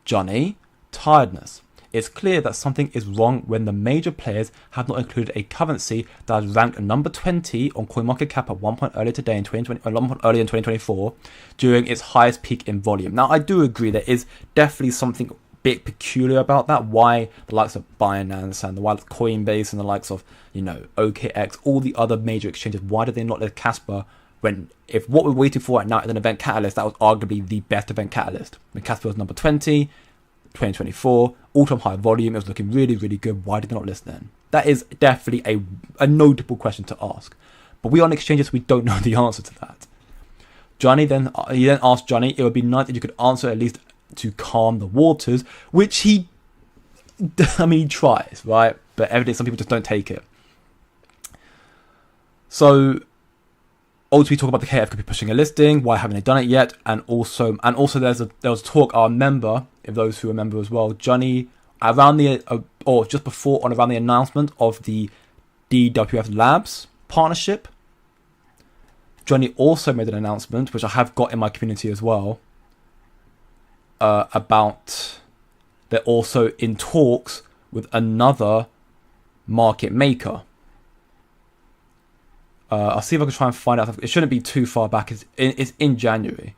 Johnny, tiredness. It's clear that something is wrong when the major players have not included a currency that is ranked number 20 on CoinMarketCap at one point earlier today in 2024 during its highest peak in volume. Now, I do agree there is definitely something a bit peculiar about that. Why the likes of Binance and the likes of Coinbase and the likes of, OKX, all the other major exchanges, why did they not let Kaspa when, if what we're waiting for right now is an event catalyst, that was arguably the best event catalyst. When Kaspa was number 20, 2024, all-time high volume, it was looking really, really good. Why did they not list then? That is definitely a notable question to ask. But we on exchanges, we don't know the answer to that. He then asked Johnny, it would be nice if you could answer at least to calm the waters, which he tries, right? But evidently some people just don't take it. So also we talk about the KF could be pushing a listing, why haven't they done it yet? And also there was talk, I remember, if those who remember as well, Johnny, around the announcement of the DWF Labs partnership, Johnny also made an announcement, which I have got in my community as well, about they're also in talks with another market maker. I'll see if I can try and find out. It shouldn't be too far back. It's in January.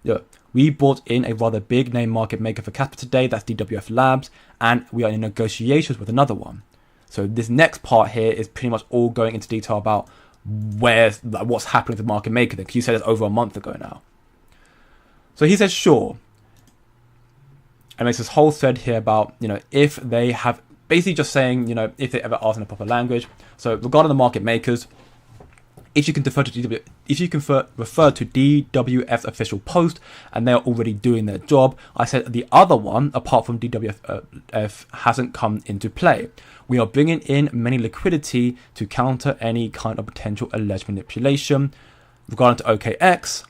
Yeah, we brought in a rather big name market maker for Kaspa today. That's DWF Labs, and we are in negotiations with another one. So this next part here is pretty much all going into detail about what's happening with the market maker. Because you said it's over a month ago now. So he says sure, and makes this whole thread here about if they have. Basically just saying, if they ever ask in a proper language. So regarding the market makers, if you can refer to DWF's official post and they're already doing their job, I said the other one, apart from DWF, hasn't come into play. We are bringing in many liquidity to counter any kind of potential alleged manipulation. Regarding to OKX,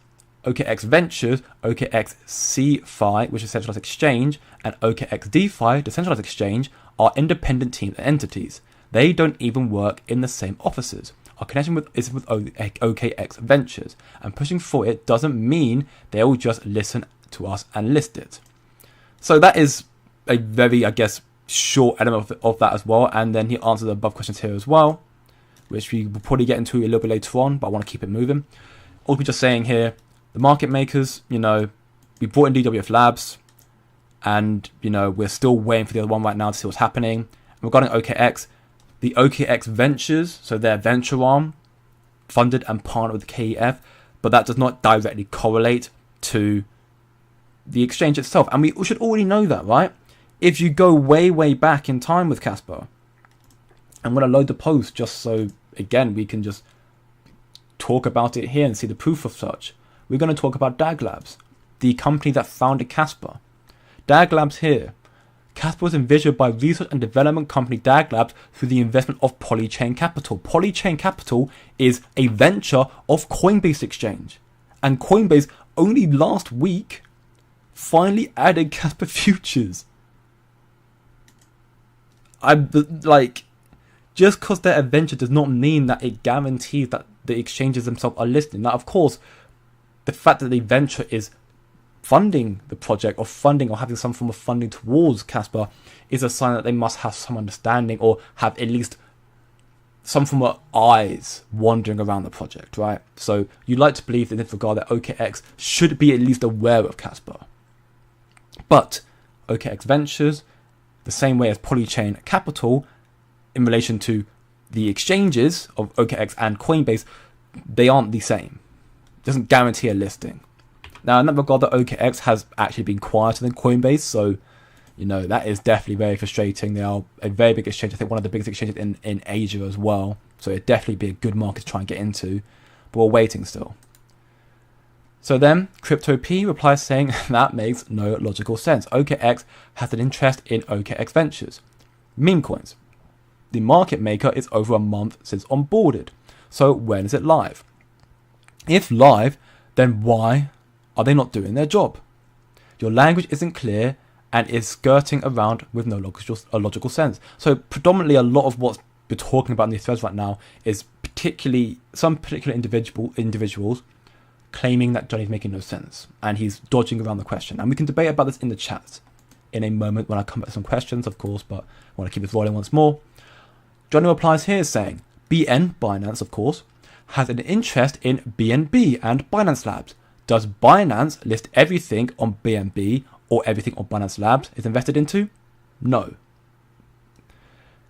OKX Ventures, OKX CFi, which is centralized exchange, and OKX DeFi, decentralized exchange, are independent teams and entities. They don't even work in the same offices. Our connection is with OKX Ventures, and pushing for it doesn't mean they will just listen to us and list it. So that is a very, short element of that as well. And then he answered the above questions here as well, which we will probably get into a little bit later on, but I want to keep it moving. Also just saying here, the market makers, we brought in DWF Labs, and we're still waiting for the other one right now to see what's happening. And regarding OKX, the OKX Ventures, so their venture arm, funded and partnered with KEF, but that does not directly correlate to the exchange itself. And we should already know that, right? If you go way, way back in time with Kaspa, I'm going to load the post just so, again, we can just talk about it here and see the proof of such. We're going to talk about DAG Labs, the company that founded Kaspa. DAG Labs here. Kaspa was envisioned by research and development company DAG Labs through the investment of Polychain Capital. Polychain Capital is a venture of Coinbase Exchange. And Coinbase only last week finally added Kaspa futures. Just because they're a venture does not mean that it guarantees that the exchanges themselves are listed. Now, of course, the fact that the venture is funding the project or having some form of funding towards Kaspa is a sign that they must have some understanding or have at least some form of eyes wandering around the project, right? So you'd like to believe in this regard that OKX should be at least aware of Kaspa. But OKX Ventures, the same way as Polychain Capital, in relation to the exchanges of OKX and Coinbase, they aren't the same. It doesn't guarantee a listing. Now, in that regard, the OKX has actually been quieter than Coinbase, so, you know, that is definitely very frustrating. They are a very big exchange. I think one of the biggest exchanges in Asia as well. So it'd definitely be a good market to try and get into. But we're waiting still. So then, Crypto P replies saying, that makes no logical sense. OKX has an interest in OKX Ventures. Meme coins. The market maker is over a month since onboarded. So when is it live? If live, then why are they not doing their job? Your language isn't clear and is skirting around with no logical sense. So predominantly a lot of what we're talking about in these threads right now is some particular individuals claiming that Johnny's making no sense and he's dodging around the question. And we can debate about this in the chat in a moment when I come back to some questions, of course, but I want to keep this rolling once more. Johnny replies here saying, BN, Binance, of course, has an interest in BNB and Binance Labs. Does Binance list everything on BNB or everything on Binance Labs is invested into? No.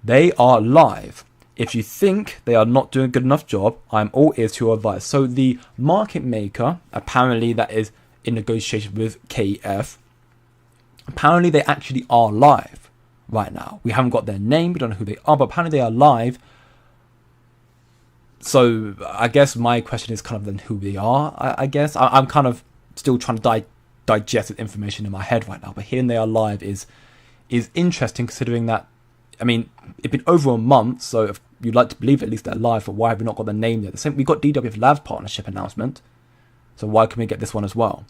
They are live. If you think they are not doing a good enough job, I'm all ears to your advice. So the market maker, apparently that is in negotiation with KF, apparently they actually are live right now. We haven't got their name, we don't know who they are, but apparently they are live. So I guess my question is kind of then who they are, I guess. I'm kind of still trying to digest the information in my head right now, but hearing they are live is interesting considering that, I mean, it's been over a month, so if you'd like to believe at least they're live, but why have we not got the name yet? We got DWF Labs partnership announcement, so why can we get this one as well?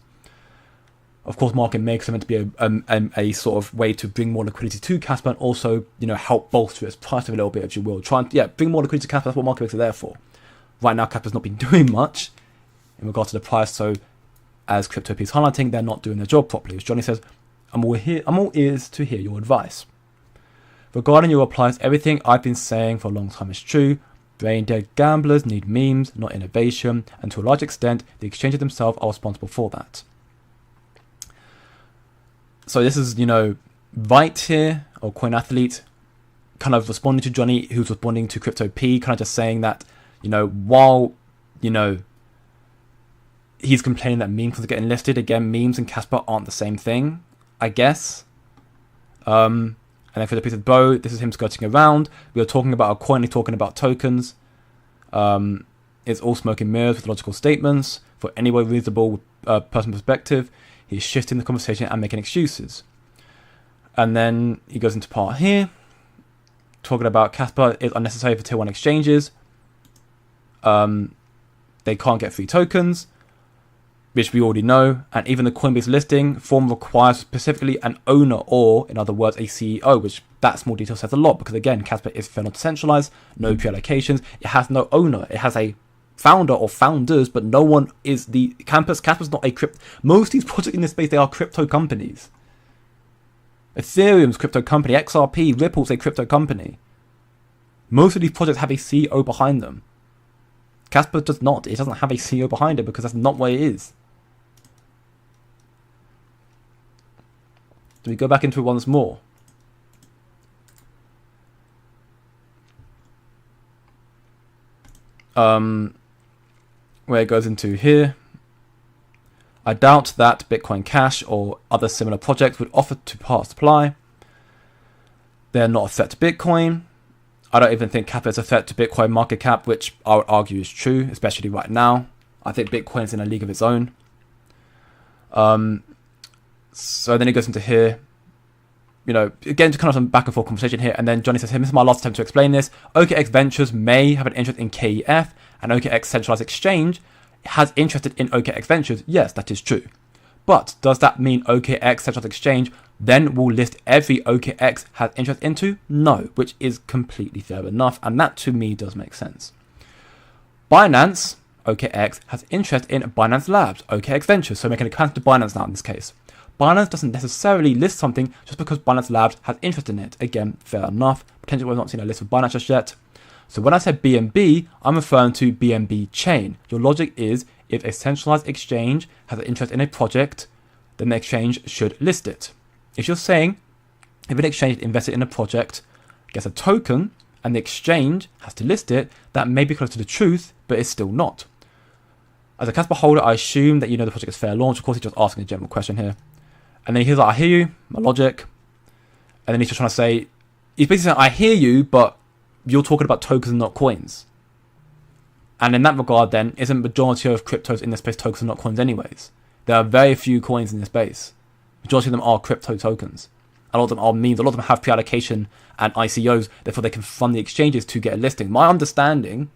Of course, market makers are meant to be a sort of way to bring more liquidity to Kaspa and also, you know, help bolster its price a little bit, if you will. Try and, bring more liquidity to Kaspa. That's what market makers are there for. Right now, Kaspa's not been doing much in regard to the price, so as Crypto P is highlighting, they're not doing their job properly. As Johnny says, I'm all ears to hear your advice. Regarding your replies, everything I've been saying for a long time is true. Brain-dead gamblers need memes, not innovation, and to a large extent, the exchanges themselves are responsible for that. So this is, you know, Byte here, or Coin Athlete, kind of responding to Johnny, who's responding to Crypto P, kind of just saying that, you know, while, you know, he's complaining that meme coins are getting listed, again, memes and Kaspa aren't the same thing, I guess. And then Crypto P said, Bo, this is him skirting around. We are talking about a coin, he's talking about tokens. It's all smoke and mirrors with logical statements. For any way reasonable person perspective, he's shifting the conversation and making excuses. And then he goes into part here, talking about Kaspa is unnecessary for tier 1 exchanges. They can't get free tokens, which we already know. And even the Coinbase listing form requires specifically an owner or, in other words, a CEO, which that small detail says a lot because, again, Kaspa is fair not decentralized, no pre-allocations. It has no owner. It has a founder or founders, but no one is the campus. Kaspa's not a crypto. Most of these projects in this space, they are crypto companies. Ethereum's crypto company, XRP, Ripple's a crypto company. Most of these projects have a CEO behind them. Kaspa does not. It doesn't have a CEO behind it because that's not what it is. Do we go back into it once more? Where it goes into here. I doubt that Bitcoin Cash or other similar projects would offer to part supply. They're not a threat to Bitcoin. I don't even think Kaspa is a threat to Bitcoin market cap, which I would argue is true, especially right now. I think Bitcoin's in a league of its own. So then it goes into here. You know, again, just kind of some back and forth conversation here. And then Johnny says, hey, this is my last attempt to explain this. OKX Ventures may have an interest in KEF, and OKX Centralized Exchange has interested in OKX Ventures. Yes, that is true. But does that mean OKX Centralized Exchange then will list every OKX has interest into? No, which is completely fair enough. And that to me does make sense. Binance, OKX, has interest in Binance Labs, OKX Ventures. So making a connection to Binance now in this case. Binance doesn't necessarily list something just because Binance Labs has interest in it. Again, fair enough. Potentially we've not seen a list of Binance just yet. So when I said BNB, I'm referring to BNB chain. Your logic is if a centralized exchange has an interest in a project, then the exchange should list it. If you're saying if an exchange invested in a project, gets a token, and the exchange has to list it, that may be close to the truth, but it's still not. As a Kaspa holder, I assume that you know the project is fair launch. Of course, he's just asking a general question here. And then he's like, I hear you, my logic. And then he's just trying to say, he's basically saying, I hear you, but you're talking about tokens and not coins. And in that regard, then, isn't the majority of cryptos in this space tokens and not coins anyways? There are very few coins in this space. Majority of them are crypto tokens. A lot of them are memes. A lot of them have pre-allocation and ICOs. Therefore, they can fund the exchanges to get a listing. My understanding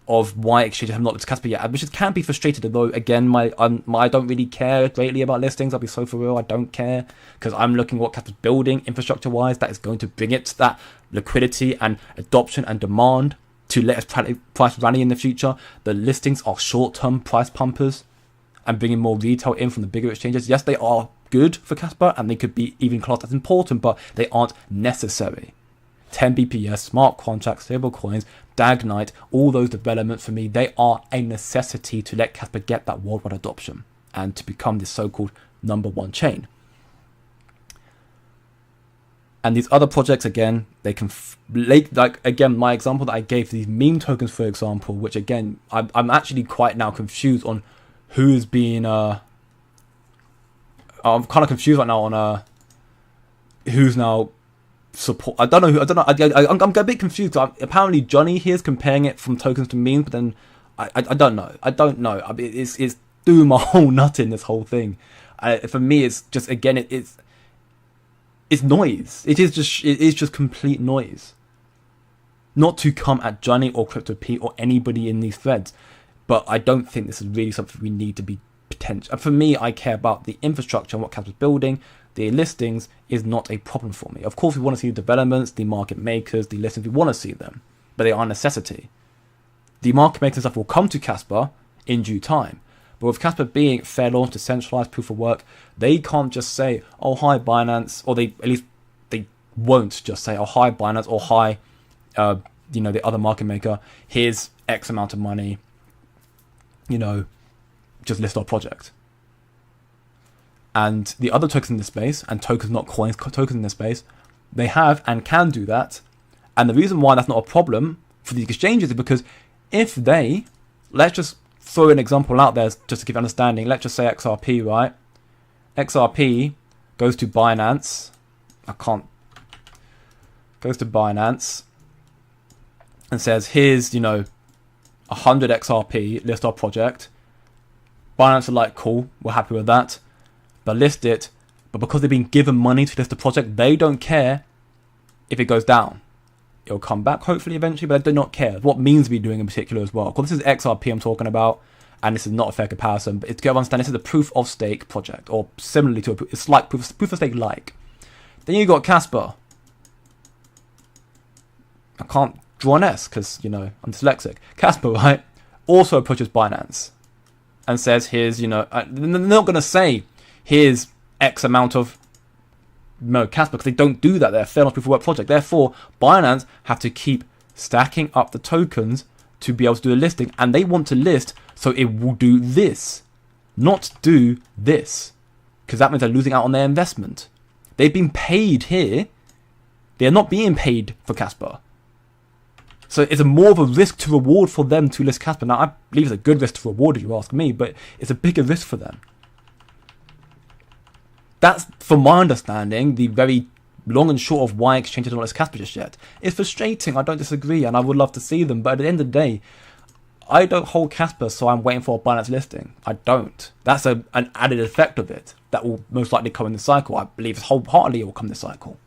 of why exchanges have not listed Kaspa yet, which can be frustrated, although again, I don't really care greatly about listings. I'll be so for real, I don't care, because I'm looking at what Kaspa's building infrastructure wise that is going to bring it that liquidity and adoption and demand to let its price rally in the future. The listings are short-term price pumpers and bringing more retail in from the bigger exchanges. Yes, they are good for Kaspa and they could be even classed as important, but they aren't necessary. 10 BPS, smart contracts, stable coins, Dagnite, all those developments for me, they are a necessity to let Kaspa get that worldwide adoption and to become this so-called #1 chain. And these other projects, again, they can, like again, my example that I gave for these meme tokens, for example, which again, I'm actually quite now confused on who's being, I'm kind of confused right now on who's now support. I'm a bit confused. Apparently Johnny here is comparing it from tokens to memes, but then I don't know. I mean, it's doing my whole nut in this whole thing. For me, it's just, again, it's noise. It is just complete noise. Not to come at Johnny or Crypto Pete or anybody in these threads, but I don't think this is really something we need to be potential. For me, I care about the infrastructure and what Kaspa's building. The listings is not a problem for me. Of course, we want to see the developments, the market makers, the listings. We want to see them, but they are a necessity. The market makers stuff will come to Kaspa in due time. But with Kaspa being fair launch, decentralized, proof of work, they can't just say, oh, hi, Binance, or they won't just say, oh, hi, Binance, or hi, the other market maker, here's X amount of money, just list our project. And the other tokens in this space, and tokens not coins, tokens in this space, they have and can do that. And the reason why that's not a problem for these exchanges is because if they, let's just throw an example out there just to give understanding. Let's just say XRP, right? XRP goes to Binance. Goes to Binance and says, here's, 100 XRP, list our project. Binance are like, cool, we're happy with that. But list it. But because they've been given money to list the project, they don't care if it goes down. It'll come back hopefully eventually, but they do not care. What means we doing in particular as well. Of course, this is XRP I'm talking about, and this is not a fair comparison, but it's to understand this is a proof of stake project, or similarly to it's like proof of stake like. Then you got Kaspa. I can't draw an S because, I'm dyslexic. Kaspa, right, also approaches Binance and says, here's, they're not going to say, here's X amount of Kaspa, because they don't do that. They're a fair enough proof of work project. Therefore, Binance have to keep stacking up the tokens to be able to do a listing, and they want to list so it will do this, not do this, because that means they're losing out on their investment. They've been paid here. They're not being paid for Kaspa. So it's more of a risk to reward for them to list Kaspa. Now, I believe it's a good risk to reward if you ask me, but it's a bigger risk for them. That's, from my understanding, the very long and short of why exchanges don't list Kaspa just yet. It's frustrating, I don't disagree, and I would love to see them, but at the end of the day, I don't hold Kaspa, so I'm waiting for a Binance listing. I don't. That's an added effect of it that will most likely come in this cycle. I believe wholeheartedly it will come this cycle.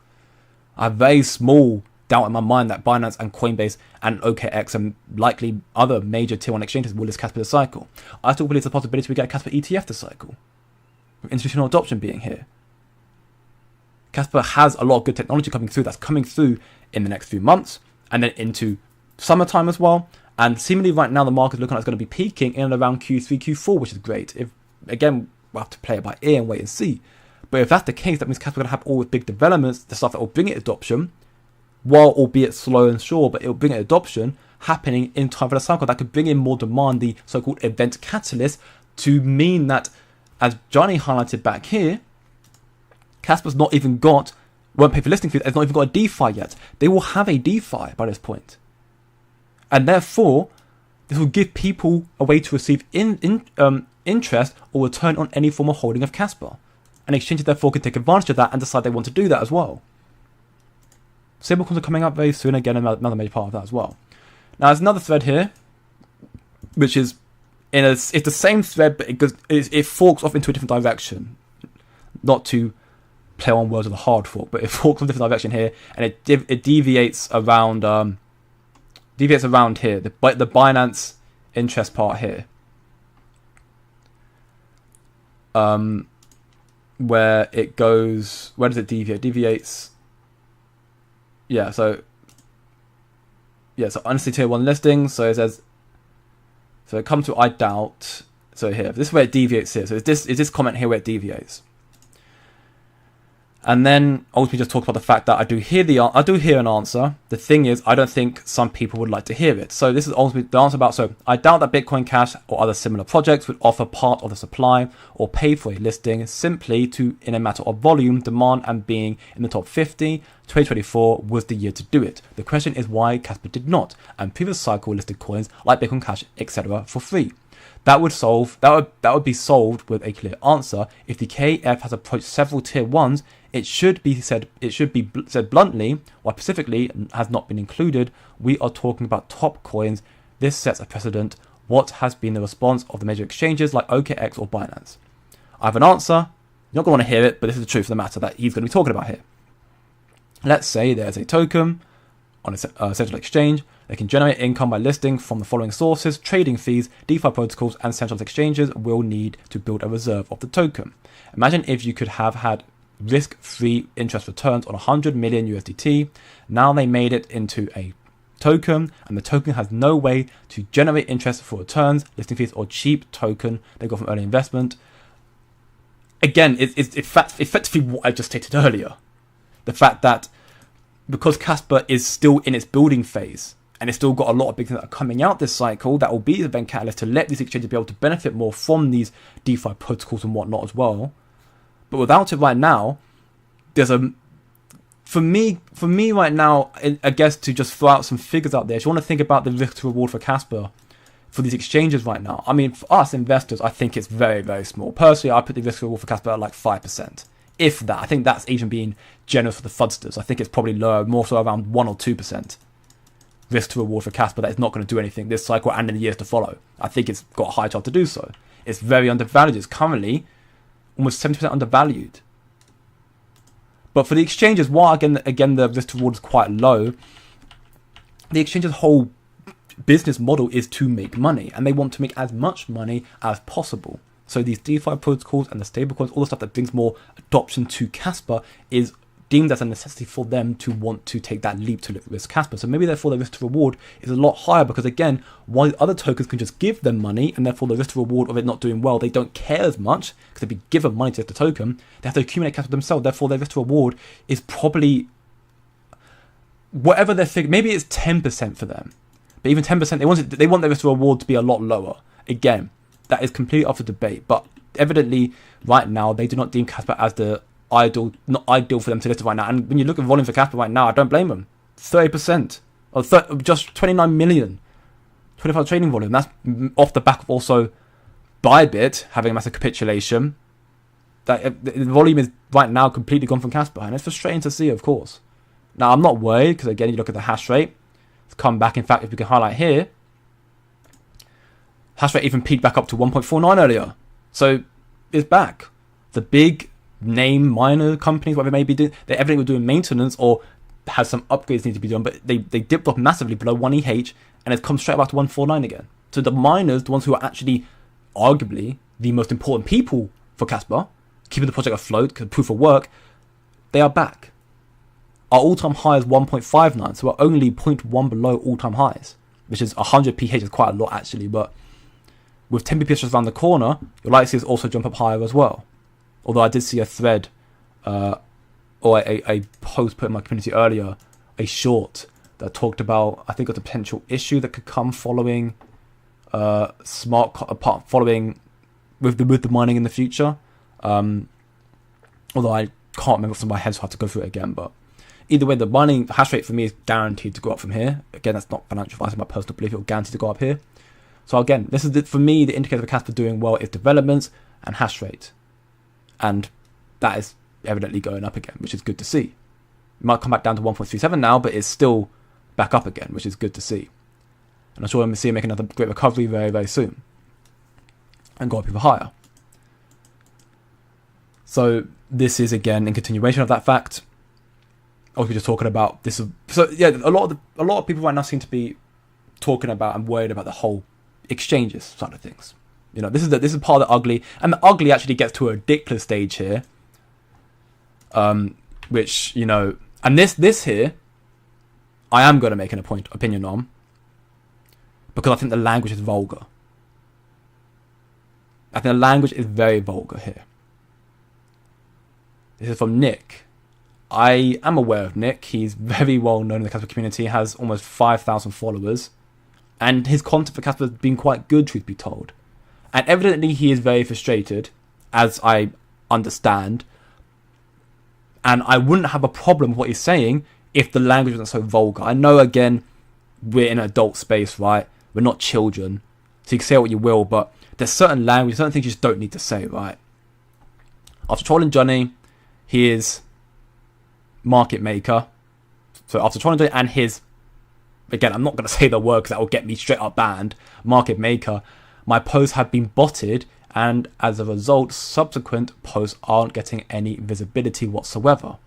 I have very small doubt in my mind that Binance and Coinbase and OKX and likely other major tier 1 exchanges will list Kaspa this cycle. I still believe there's a possibility we get a Kaspa ETF this cycle, with institutional adoption being here. Kaspa has a lot of good technology coming through that's coming through in the next few months and then into summertime as well. And seemingly right now the market's looking like it's going to be peaking in and around Q3, Q4, which is great. If again, we'll have to play it by ear and wait and see. But if that's the case, that means Kaspa's going to have all the big developments, the stuff that will bring it adoption, while albeit slow and sure, but it'll bring it adoption happening in time for the cycle. That could bring in more demand, the so-called event catalyst, to mean that, as Johnny highlighted back here, Kaspa's not even got won't pay for listing fees. It's not even got a DeFi yet. They will have a DeFi by this point. And therefore, this will give people a way to receive interest or return on any form of holding of Kaspa. And exchanges therefore can take advantage of that and decide they want to do that as well. Stablecoins are coming up very soon, again, another major part of that as well. Now, there's another thread here, which is it's the same thread, but it forks off into a different direction. Not to play on words of the hard fork, but it forks in a different direction here, and it deviates around here, the Binance interest part here, where it goes. Where does it deviate? It deviates. So honestly, tier 1 listing. So it says. So it comes to I doubt. So here, this is where it deviates here. So it's this comment here where it deviates. And then ultimately just talk about the fact that I do hear an answer. The thing is, I don't think some people would like to hear it. So this is ultimately the answer about, so I doubt that Bitcoin Cash or other similar projects would offer part of the supply or pay for a listing simply in a matter of volume, demand, and being in the top 50. 2024 was the year to do it. The question is why Kaspa did not, and previous cycle listed coins like Bitcoin Cash, etc. for free. That would be solved with a clear answer. If the KF has approached several tier 1s, it should be said bluntly, while specifically has not been included. We are talking about top coins. This sets a precedent. What has been the response of the major exchanges like OKX or Binance? I have an answer. You're not going to want to hear it, but this is the truth of the matter that he's going to be talking about here. Let's say there's a token on a central exchange. They can generate income by listing from the following sources: trading fees, DeFi protocols, and centralized exchanges will need to build a reserve of the token. Imagine if you could have had risk-free interest returns on 100 million USDT. Now they made it into a token, and the token has no way to generate interest for returns, listing fees, or cheap token they got from early investment. Again, it's effectively what I just stated earlier. The fact that because Kaspa is still in its building phase, and it's still got a lot of big things that are coming out this cycle, that will be the event catalyst to let these exchanges be able to benefit more from these DeFi protocols and whatnot as well. But without it right now, for me right now, I guess to just throw out some figures out there, if you want to think about the risk to reward for Kaspa for these exchanges right now, I mean, for us investors, I think it's very, very small. Personally, I put the risk to reward for Kaspa at like 5%. If that. I think that's even being generous for the fudsters. I think it's probably lower, more so around 1 or 2% risk to reward for Kaspa that is not going to do anything this cycle and in the years to follow. I think it's got a high chance to do so. It's very undervalued. It's currently almost 70% undervalued. But for the exchanges, while again the risk to reward is quite low, the exchange's whole business model is to make money, and they want to make as much money as possible. So these DeFi protocols and the stablecoins, all the stuff that brings more adoption to Kaspa, is deemed as a necessity for them to want to take that leap to risk Kaspa. So maybe therefore the risk to reward is a lot higher, because again, while other tokens can just give them money, and therefore the risk to reward of it not doing well, they don't care as much because they'd be given money to get the token. They have to accumulate Kaspa themselves. Therefore their risk to reward is probably whatever their figure. Maybe it's 10% for them, but even 10%, they want their risk to reward to be a lot lower. Again, that is completely up for debate, but evidently right now they do not deem Kaspa as not ideal for them to list right now. And when you look at volume for Kaspa right now, I don't blame them. 30%, or just 29 million, 25 trading volume. That's off the back of also Bybit having a massive capitulation. That the volume is right now completely gone from Kaspa, and it's frustrating to see, of course. Now I'm not worried, because again, you look at the hash rate, it's come back. In fact, if we can highlight here, hash rate even peaked back up to 1.49 earlier. So it's back. The big name miner companies, whatever they may be doing, they evidently were doing maintenance or has some upgrades need to be done, but they dipped off massively below 1 EH, and it's come straight back to 149 again. So the miners, the ones who are actually arguably the most important people for Kaspa, keeping the project afloat, proof of work, they are back. Our all-time high is 1.59, so we're only 0.1 below all-time highs, which is 100 PH, is quite a lot actually, but with 10 BPS just around the corner, you'll likely see us also jump up higher as well. Although I did see a thread, or a post put in my community earlier, a short that talked about, I think, a potential issue that could come following following with the mining in the future. Although can't remember off the top of my head, so I have to go through it again. But either way, the hash rate for me is guaranteed to go up from here. Again, that's not financial advice, my personal belief. It'll guarantee to go up here. So again, this is for me, the indicator of Kaspa doing well is developments and hash rate. And that is evidently going up again, which is good to see. It might come back down to 1.37 now, but it's still back up again, which is good to see. And I'm sure I'm going to see it make another great recovery very, very soon. And go up even higher. So this is again in continuation of that fact. Obviously, just talking about this. So yeah, a lot of people right now seem to be talking about and worried about the whole exchanges side of things. You know, this is part of the ugly, and the ugly actually gets to a ridiculous stage here. Which, you know, and this here, I am going to make an opinion on, because I think the language is vulgar. I think the language is very vulgar here. This is from Nick. I am aware of Nick. He's very well known in the Kaspa community. He has almost 5,000 followers. And his content for Kaspa has been quite good, truth be told. And evidently he is very frustrated, as I understand. And I wouldn't have a problem with what he's saying if the language wasn't so vulgar. I know, again, we're in an adult space, right? We're not children. So you can say what you will, but there's certain language, certain things you just don't need to say, right? After trolling Johnny, he is market maker. So after trolling Johnny and his, again, I'm not going to say the word because that will get me straight up banned, market maker, my posts have been botted, and as a result, subsequent posts aren't getting any visibility whatsoever.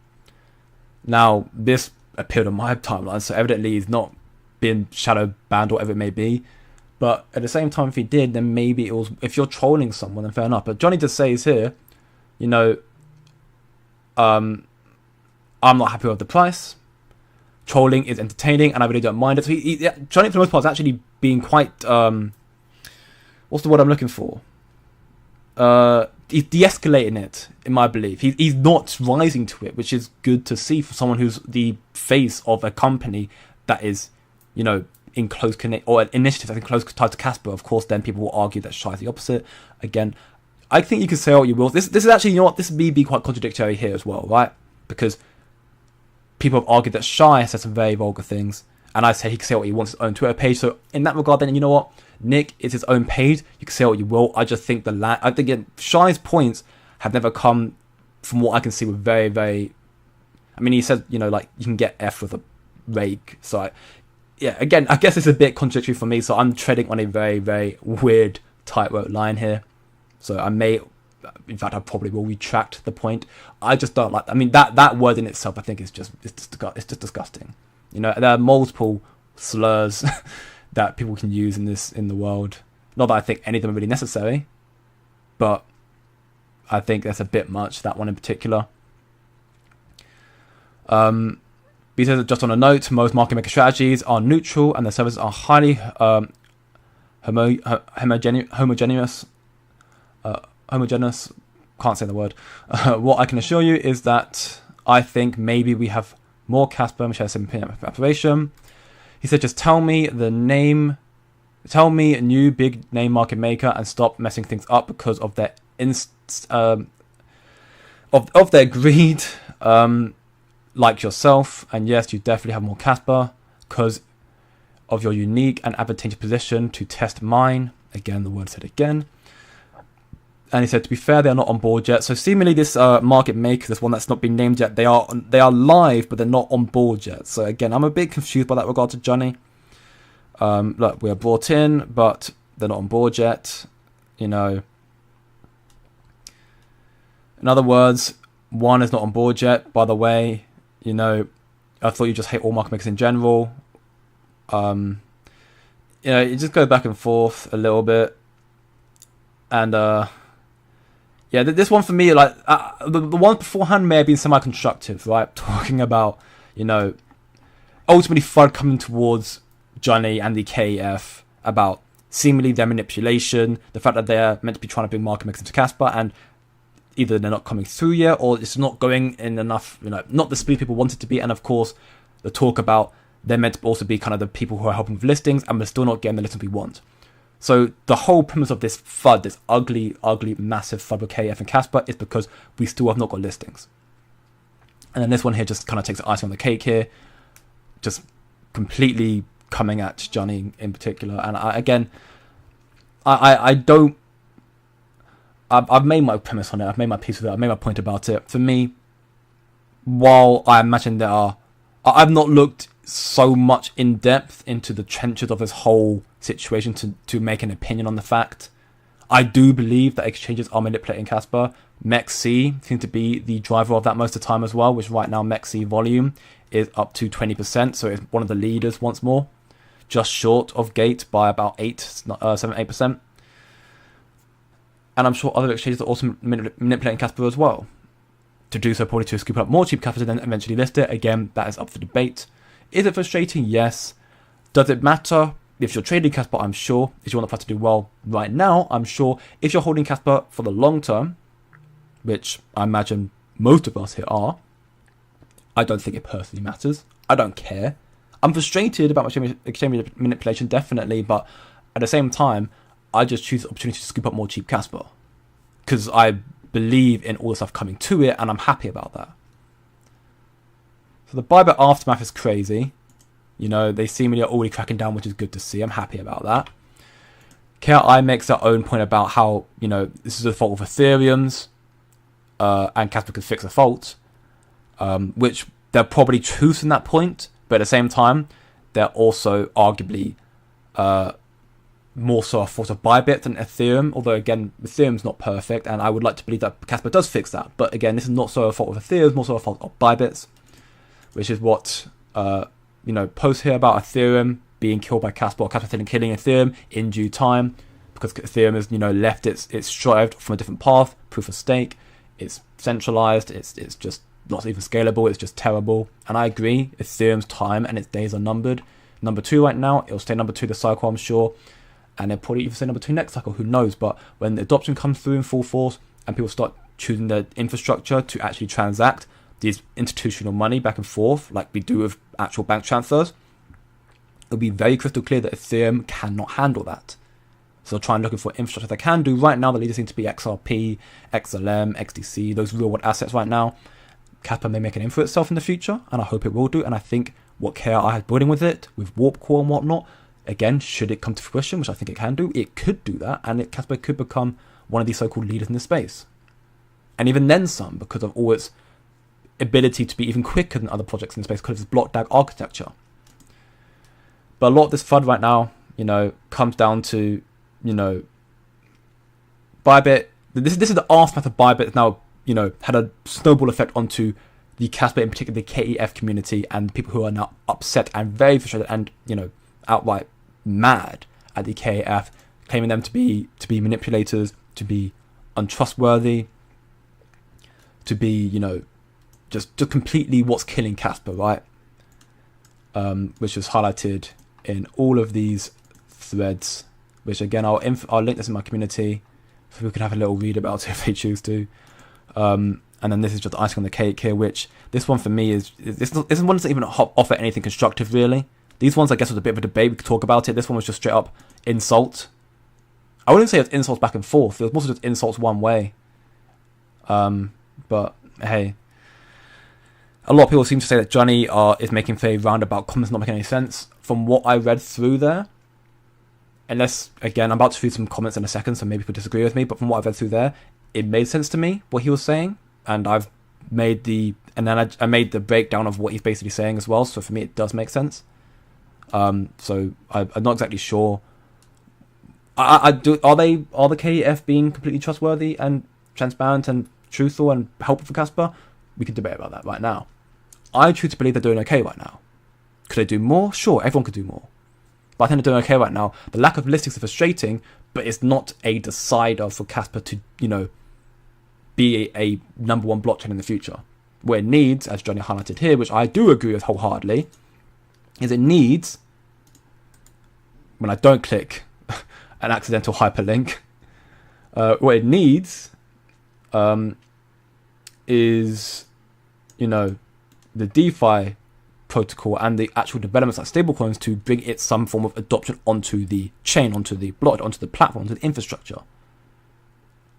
Now, this appeared on my timeline, so evidently he's not been shadow banned or whatever it may be. But at the same time, if he did, then maybe it was, if you're trolling someone, then fair enough. But Johnny just says here, you know, I'm not happy with the price. Trolling is entertaining, and I really don't mind it. So Johnny, for the most part, is actually being quite, what's the word I'm looking for? He's de-escalating it, in my belief. He's not rising to it, which is good to see for someone who's the face of a company that is, you know, in close connect, or an initiative that's in close tied to Kaspa. Of course, then people will argue that Shy is the opposite. Again, I think you can say what you will. This is actually, you know what, this may be quite contradictory here as well, right? Because people have argued that Shy has said some very vulgar things, and I say he can say what he wants on his own Twitter page. So in that regard, then, you know what, Nick, it's his own page. You can say what you will. I just think Shy's points have never come, from what I can see, with very, very. I mean, he says, you know, like, you can get F with a rake. So yeah, again, I guess it's a bit contradictory for me. So I'm treading on a very, very weird tightrope line here. So I may, in fact, I probably will retract the point. I just don't like. I mean, that word in itself, I think, is just it's just disgusting. You know, there are multiple slurs that people can use in the world. Not that I think any of them are really necessary, but I think that's a bit much, that one in particular. He says, just on a note, most market maker strategies are neutral and the services are highly homogeneous. Can't say the word. What I can assure you is that I think maybe we have more Kaspa, which has some preparation. He said, just tell me a new big name market maker and stop messing things up because of their of their greed, like yourself. And yes, you definitely have more Kaspa because of your unique and advantageous position to test mine. Again, the word said again. And he said, to be fair, they are not on board yet. So seemingly this market maker, this one that's not been named yet, they are live, but they're not on board yet. So again, I'm a bit confused by that regard to Johnny. Look, we are brought in, but they're not on board yet. You know. In other words, one is not on board yet. By the way, you know, I thought you just hate all market makers in general. You know, you just go back and forth a little bit. And yeah, this one for me, like the one beforehand may have been semi-constructive, right? Talking about, you know, ultimately FUD coming towards Johnny and the KF about seemingly their manipulation, the fact that they're meant to be trying to bring market makers into Kaspa, and either they're not coming through yet, or it's not going in enough, you know, not the speed people want it to be. And of course, the talk about they're meant to also be kind of the people who are helping with listings, and we're still not getting the listings we want. So the whole premise of this FUD, this ugly, massive FUD with KF and Kaspa, is because we still have not got listings. And then this one here just kind of takes the icing on the cake here, just completely coming at Johnny in particular. And I've made my premise on it. I've made my piece with it. I've made my point about it. For me, while I imagine I've not looked so much in depth into the trenches of this whole situation to make an opinion on the fact. I do believe that exchanges are manipulating Kaspa. MEXC seems to be the driver of that most of the time as well, which right now MEXC volume is up to 20%, so it's one of the leaders once more, just short of Gate by about 7-8%. And I'm sure other exchanges are also manipulating Kaspa as well. To do so probably to scoop up more cheap capital and then eventually list it. Again, that is up for debate. Is it frustrating? Yes. Does it matter? If you're trading Kaspa, I'm sure. If you want the price to do well right now, I'm sure. If you're holding Kaspa for the long term, which I imagine most of us here are, I don't think it personally matters. I don't care. I'm frustrated about exchange manipulation, definitely, but at the same time, I just choose the opportunity to scoop up more cheap Kaspa because I believe in all the stuff coming to it, and I'm happy about that. So the Bybit aftermath is crazy. You know, they seemingly are already cracking down, which is good to see. I'm happy about that. KRI makes their own point about how, you know, this is the fault of Ethereum's, and Kaspa could fix the fault, which they're probably truth in that point, but at the same time, they're also arguably more so a fault of Bybit than Ethereum, although again, Ethereum's not perfect, and I would like to believe that Kaspa does fix that, but again, this is not so a fault of Ethereum, it's more so a fault of Bybit's, which is what, you know, posts here about Ethereum being killed by Kaspa, or Kaspa killing Ethereum in due time, because Ethereum has, you know, left its strived from a different path, proof of stake, it's centralized, it's just not even scalable, it's just terrible, and I agree, Ethereum's time and its days are numbered. Number 2 right now, it'll stay number 2 this cycle, I'm sure, and they'll probably even say number 2 next cycle, who knows, but when the adoption comes through in full force, and people start choosing the infrastructure to actually transact these institutional money back and forth, like we do with actual bank transfers, it'll be very crystal clear that Ethereum cannot handle that. So try and looking for infrastructure that can do. Right now, the leaders seem to be XRP, XLM, XDC, those real world assets right now. Kaspa may make a name for itself in the future, and I hope it will do. And I think what KRI has building with it, with Warp Core and whatnot, again, should it come to fruition, which I think it can do, it could do that, and Kaspa could become one of these so-called leaders in the space. And even then some, because of all its ability to be even quicker than other projects in the space, because of its block DAG architecture. But a lot of this FUD right now, you know, comes down to, you know, Bybit. This is the aftermath of Bybit now, you know, had a snowball effect onto the Kaspa, in particular the KEF community, and people who are now upset and very frustrated and, you know, outright mad at the KEF, claiming them to be manipulators, to be untrustworthy, to be, you know, just completely what's killing Kaspa, right? Which is highlighted in all of these threads, which again, I'll link this in my community so people can have a little read about it if they choose to. And then this is just icing on the cake here, which this one for me is this one doesn't even offer anything constructive really. These ones I guess was a bit of a debate, we could talk about it. This one was just straight up insult. I wouldn't say it's insults back and forth, it was mostly just insults one way. But hey, a lot of people seem to say that Johnny is making very roundabout comments, not making any sense. From what I read through there, unless, again, I'm about to read some comments in a second, so maybe people disagree with me, but from what I've read through there, it made sense to me, what he was saying, and I made the breakdown of what he's basically saying as well, so for me it does make sense. So I'm not exactly sure. Are the KEF being completely trustworthy and transparent and truthful and helpful for Kaspa? We can debate about that right now. I choose to believe they're doing okay right now. Could they do more? Sure, everyone could do more. But I think they're doing okay right now. The lack of listings is frustrating, but it's not a decider for Kaspa to, you know, be a number one blockchain in the future. What it needs, as Johnny highlighted here, which I do agree with wholeheartedly, is it needs, when I don't click an accidental hyperlink, what it needs is, you know, the DeFi protocol and the actual developments like stablecoins to bring it some form of adoption onto the chain, onto the block, onto the platform, onto the infrastructure.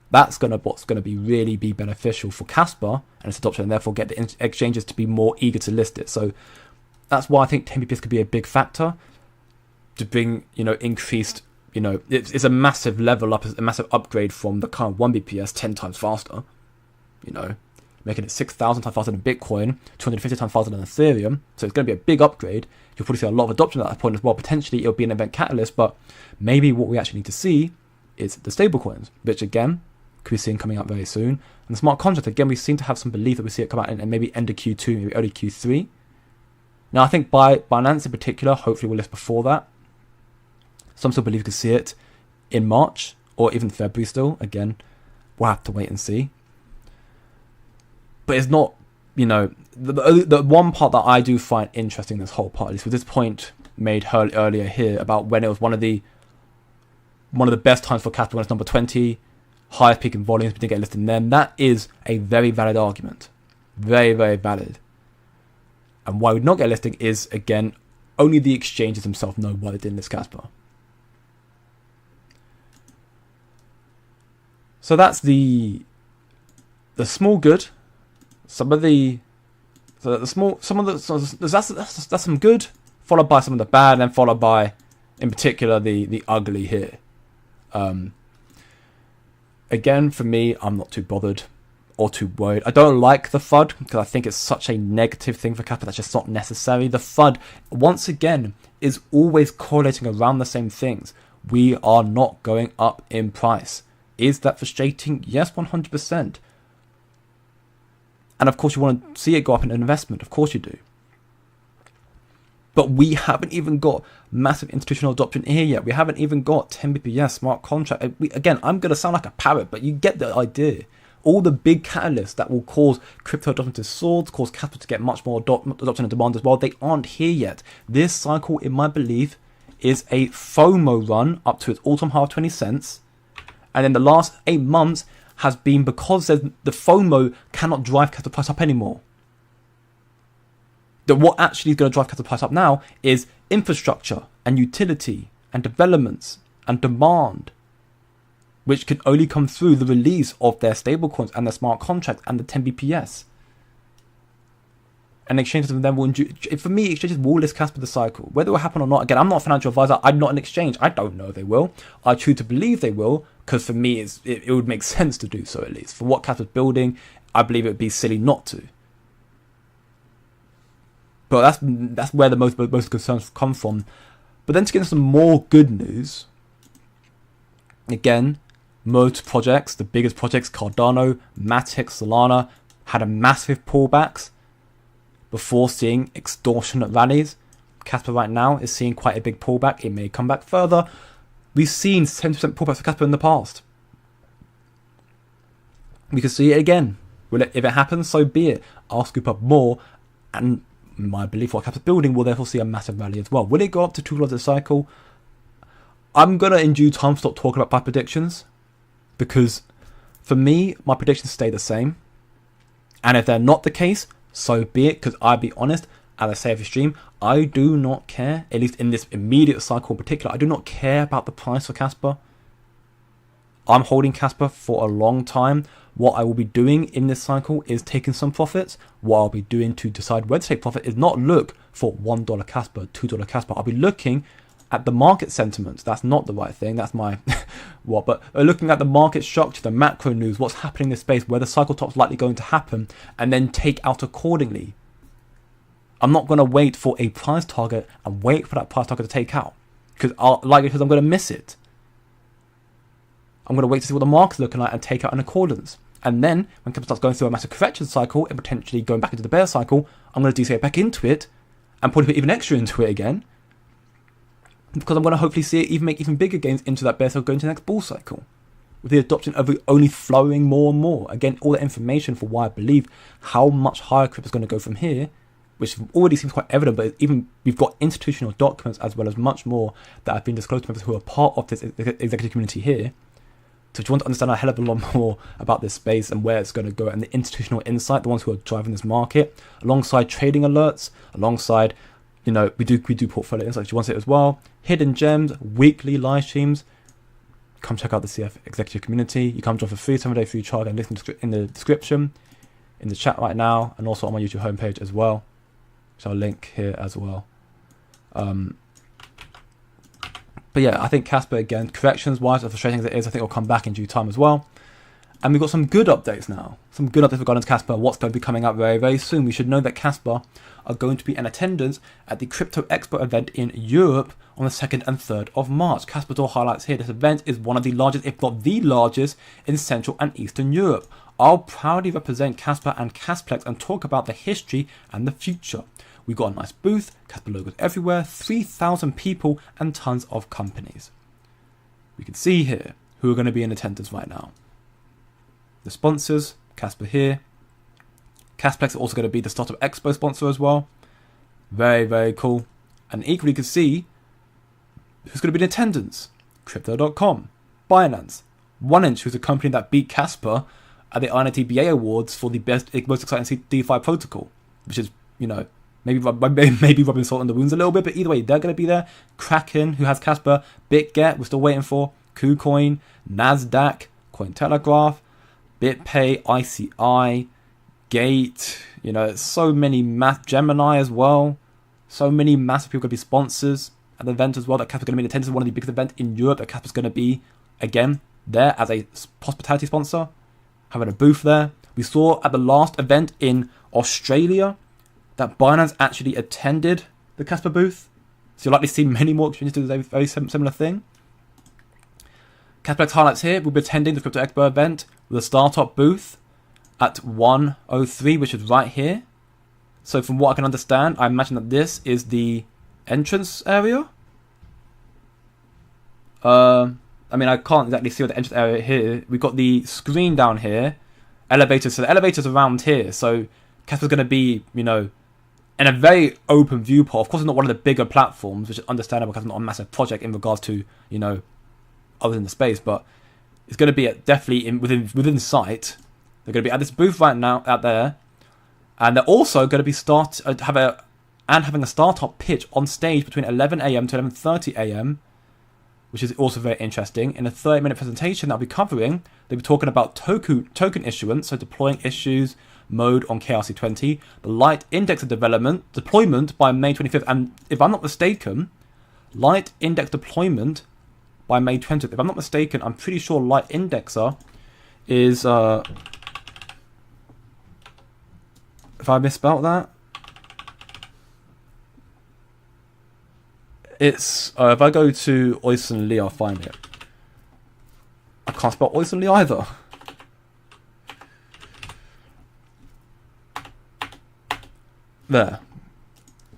That's what's gonna be really beneficial for Kaspa and its adoption, and therefore get the exchanges to be more eager to list it. So that's why I think 10 bps could be a big factor to bring, increased, it's a massive level up, a massive upgrade from the current 1 bps 10 times faster, making it 6,000 times faster than Bitcoin, 250 times faster than Ethereum. So it's going to be a big upgrade. You'll probably see a lot of adoption at that point as well. Potentially it'll be an event catalyst, but maybe what we actually need to see is the stablecoins, which again, could be seen coming out very soon. And the smart contract, again, we seem to have some belief that we see it come out in maybe end of Q2, maybe early Q3. Now, I think Binance in particular, hopefully will list before that. Some still believe we could see it in March or even February still. Again, we'll have to wait and see. But it's not, the one part that I do find interesting in this whole part, at least with this point made earlier here about when it was one of the best times for Kaspa when it's number 20, highest peak in volumes, we didn't get listed in them. That is a very valid argument. Very, very valid. And why we not get a listing is, again, only the exchanges themselves know why they didn't list Kaspa. So that's the small good. That's some good, followed by some of the bad, and then followed by, in particular, the ugly here. Again, for me, I'm not too bothered or too worried. I don't like the FUD because I think it's such a negative thing for Kaspa that's just not necessary. The FUD, once again, is always correlating around the same things. We are not going up in price. Is that frustrating? Yes, 100%. And of course you want to see it go up in investment. Of course you do. But we haven't even got massive institutional adoption here yet. We haven't even got 10 bps smart contract. Again, I'm going to sound like a parrot, but you get the idea. All the big catalysts that will cause crypto adoption to soar, cause capital to get much more adoption and demand as well, they aren't here yet. This cycle, in my belief, is a FOMO run up to its all-time high of 20 cents. And in the last 8 months has been because the FOMO cannot drive capital price up anymore. What actually is going to drive capital price up now is infrastructure and utility and developments and demand, which can only come through the release of their stablecoins and their smart contracts and the 10 bps. And exchanges then will, for me, exchanges will list Kaspa the cycle. Whether it will happen or not, again, I'm not a financial advisor. I'm not an exchange. I don't know if they will. I choose to believe they will, because for me, it would make sense to do so at least. For what Kaspa's building, I believe it would be silly not to. But that's where the most concerns come from. But then to get into some more good news, again, most projects, the biggest projects, Cardano, Matic, Solana, had a massive pullbacks before seeing extortionate rallies. Kaspa right now is seeing quite a big pullback. It may come back further. We've seen 70% pullbacks for Kaspa in the past. We can see it again. If it happens, so be it. I'll scoop up more, and my belief what Kaspa's building will therefore see a massive rally as well. Will it go up to $2 a cycle? I'm going to, in due time, stop talking about my predictions, because for me, my predictions stay the same. And if they're not the case, so be it, because I'll be honest, as I say every stream, I do not care, at least in this immediate cycle in particular, I do not care about the price for Kaspa. I'm holding Kaspa for a long time. What I will be doing in this cycle is taking some profits. What I'll be doing to decide whether to take profit is not look for $1 Kaspa, $2 Kaspa. I'll be looking at the market sentiments. That's not the right thing. That's my but looking at the market structure, the macro news, what's happening in this space, where the cycle top's likely going to happen, and then take out accordingly. I'm not going to wait for a price target and wait for that price target to take out, because I'm going to miss it. I'm going to wait to see what the market's looking like and take out in accordance. And then when Kaspa starts going through a massive correction cycle and potentially going back into the bear cycle, I'm going to DCA back into it and probably put even extra into it again, because I'm going to hopefully see it make even bigger gains into that bear cycle going to the next bull cycle, with the adoption of it only flowing more and more. Again, all the information for why I believe how much higher crypto is going to go from here, which already seems quite evident, but even we've got institutional documents as well as much more that have been disclosed to members who are part of this executive community here. So if you want to understand a hell of a lot more about this space and where it's going to go, and the institutional insight, the ones who are driving this market, alongside trading alerts, alongside, we do portfolio insights if you want it as well, hidden gems, weekly live streams, come check out the CF executive community. You come join for free, 7-day free trial, and link in the description, in the chat right now, and also on my YouTube homepage as well, which I'll link here as well. But yeah, I think Kaspa, again, corrections-wise, as frustrating as it is, I think it'll come back in due time as well. And we've got some good updates now. Some good updates regarding Kaspa, what's going to be coming out very, very soon. We should know that Kaspa are going to be in attendance at the Crypto Expo event in Europe on the 2nd and 3rd of March. Kaspa Door highlights here, this event is one of the largest, if not the largest, in Central and Eastern Europe. I'll proudly represent Kaspa and Kasplex and talk about the history and the future. We've got a nice booth, Kaspa logos everywhere, 3,000 people and tons of companies. We can see here who are going to be in attendance right now. The sponsors, Kaspa here. Kasplex are also going to be the Startup Expo sponsor as well. Very, very cool. And equally you can see who's going to be in attendance. Crypto.com, Binance, 1inch, who's a company that beat Kaspa at the INTBA Awards for the most exciting DeFi protocol, which is, you know, maybe rubbing salt in the wounds a little bit, but either way, they're going to be there. Kraken, who has Kaspa, BitGet, we're still waiting for, KuCoin, Nasdaq, Cointelegraph, BitPay, ICI, Gate, you know, so many Gemini as well. So many massive people going to be sponsors at the event as well. That Kaspa's going to be in attendance at one of the biggest events in Europe. That Kaspa's going to be, again, there as a hospitality sponsor, having a booth there. We saw at the last event in Australia that Binance actually attended the Kaspa booth. So you'll likely see many more exchanges do a very similar thing. Kasplex highlights here, we'll be attending the Crypto Expo event with a startup booth at 103, which is right here. So from what I can understand, I imagine that this is the entrance area. I mean, I can't exactly see what the entrance area here. We've got the screen down here, elevators. So the elevators around here. So Kaspa's going to be, you know, in a very open viewport. Of course, it's not one of the bigger platforms, which is understandable because it's not a massive project in regards to, you know, other than the space, but it's going to be definitely within sight. They're going to be at this booth right now out there, and they're also going to be having a startup pitch on stage between 11 a.m. to 11:30 a.m., which is also very interesting. In a 30-minute presentation that I'll be covering, they'll be talking about token issuance, so deploying issues mode on KRC20, the Light Index of deployment by May 25th, and if I'm not mistaken, Light Index deployment by May 20th. If I'm not mistaken, I'm pretty sure Light Indexer is, if I misspelled that, it's, if I go to Oyster Lee, I'll find it. I can't spell Oyster Lee either. There.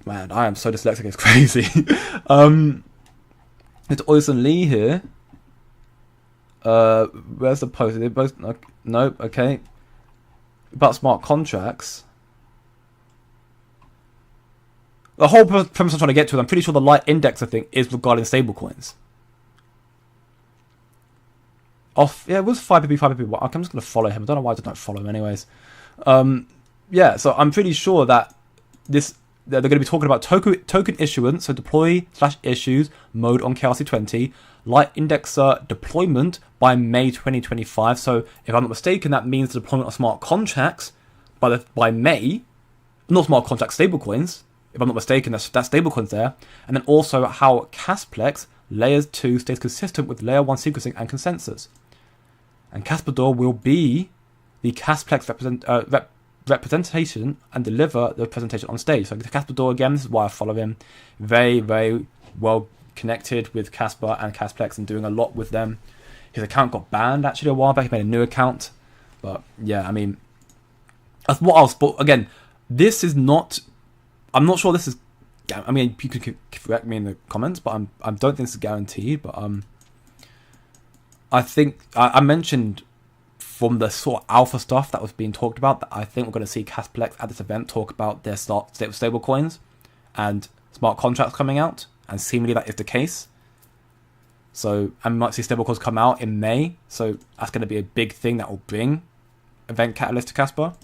Man, I am so dyslexic, it's crazy. It's Oyster Lee here. Where's the post? Are they both? No, okay. About smart contracts. The whole premise I'm trying to get to, I'm pretty sure the Light Index, I think, is regarding stablecoins. Yeah, it was 5pp. I'm just going to follow him. I don't know why I don't follow him anyways. Yeah, so I'm pretty sure that they're going to be talking about token issuance, so deploy/issues mode on KRC20, Light Indexer deployment by May 2025. So if I'm not mistaken, that means the deployment of smart contracts by May, not smart contracts, stablecoins. If I'm not mistaken, that's stablecoins there. And then also how Kasplex Layer 2 stays consistent with Layer 1 sequencing and consensus. And Kaspa Door will be the Kasplex representation and deliver the presentation on stage. So Kaspa Door, again, this is why I follow him. Very, very well connected with Kaspa and Kasplex and doing a lot with them. His account got banned actually a while back. He made a new account. But yeah, I mean, that's what I was... Again, this is not... I'm not sure this is... I mean, you can correct me in the comments, but I don't think this is guaranteed. But I think... I mentioned from the sort of alpha stuff that was being talked about, that I think we're going to see Kasplex at this event talk about their stable coins and smart contracts coming out, and seemingly that is the case. So I might see stablecoins come out in May, so that's going to be a big thing that will bring event catalyst to Kaspa.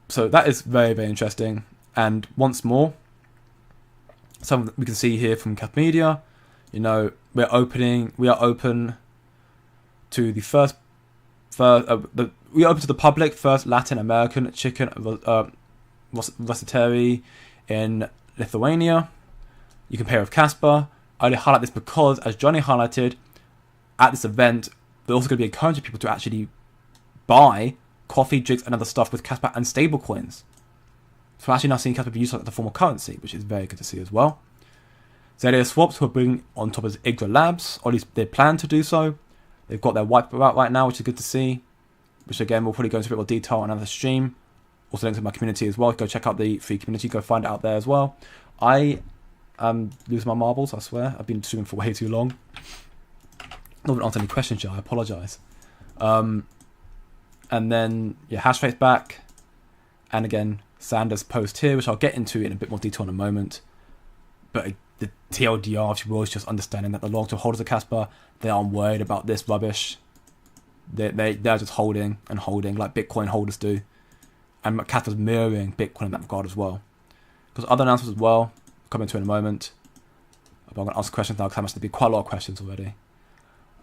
So that is very, very interesting. And once more, something we can see here from Cap Media, You know, we are open to the we are open to the public first Latin American chicken rosticeri in Lithuania. You can pay with Kaspa. I only highlight this because, as Johnny highlighted, at this event, we're also going to be encouraging people to actually buy coffee, drinks, and other stuff with Kaspa and stable coins. So we're actually now seeing Kaspa be used as a form of currency, which is very good to see as well. Zelia Swaps, who are bringing on top of Yggdra Labs, or at least they plan to do so. They've got their white paper out right now, which is good to see. Which again, we'll probably go into a bit more detail on another stream. Also links to my community as well. Go check out the free community. Go find it out there as well. I am losing my marbles, I swear. I've been streaming for way too long. Not even answer any questions yet. I apologise. And then, yeah, hash rate's back. And again, Sanders' post here, which I'll get into in a bit more detail in a moment. But the TLDR, if you will, is just understanding that the long-term holders of Kaspa, they aren't worried about this rubbish. They're just holding and holding like Bitcoin holders do. And Kaspa's mirroring Bitcoin in that regard as well. Because other announcements as well, I'll come into in a moment. But I'm going to ask questions now because there must be quite a lot of questions already.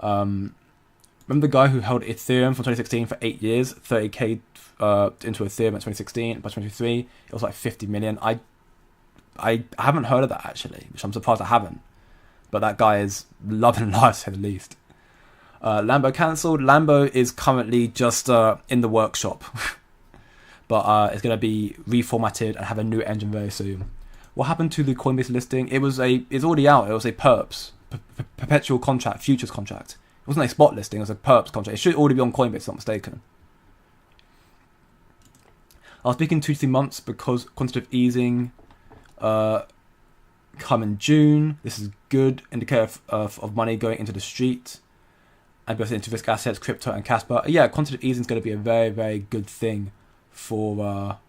Remember the guy who held Ethereum from 2016 for 8 years, 30k into Ethereum in 2016, by 2023, it was like 50 million. I haven't heard of that actually, which I'm surprised I haven't. But that guy is loving life, to say the least. Lambo cancelled. Lambo is currently just in the workshop. But it's going to be reformatted and have a new engine very soon. What happened to the Coinbase listing? It's already out. It was a perps, perpetual contract, futures contract. It wasn't a spot listing, it was a perps contract. It should already be on Coinbase, if I'm not mistaken. I was speaking 2 to 3 months because quantitative easing come in June. This is good indicator of money going into the street and both into risk assets, crypto and Kaspa. Yeah, quantitative easing is going to be a very, very good thing for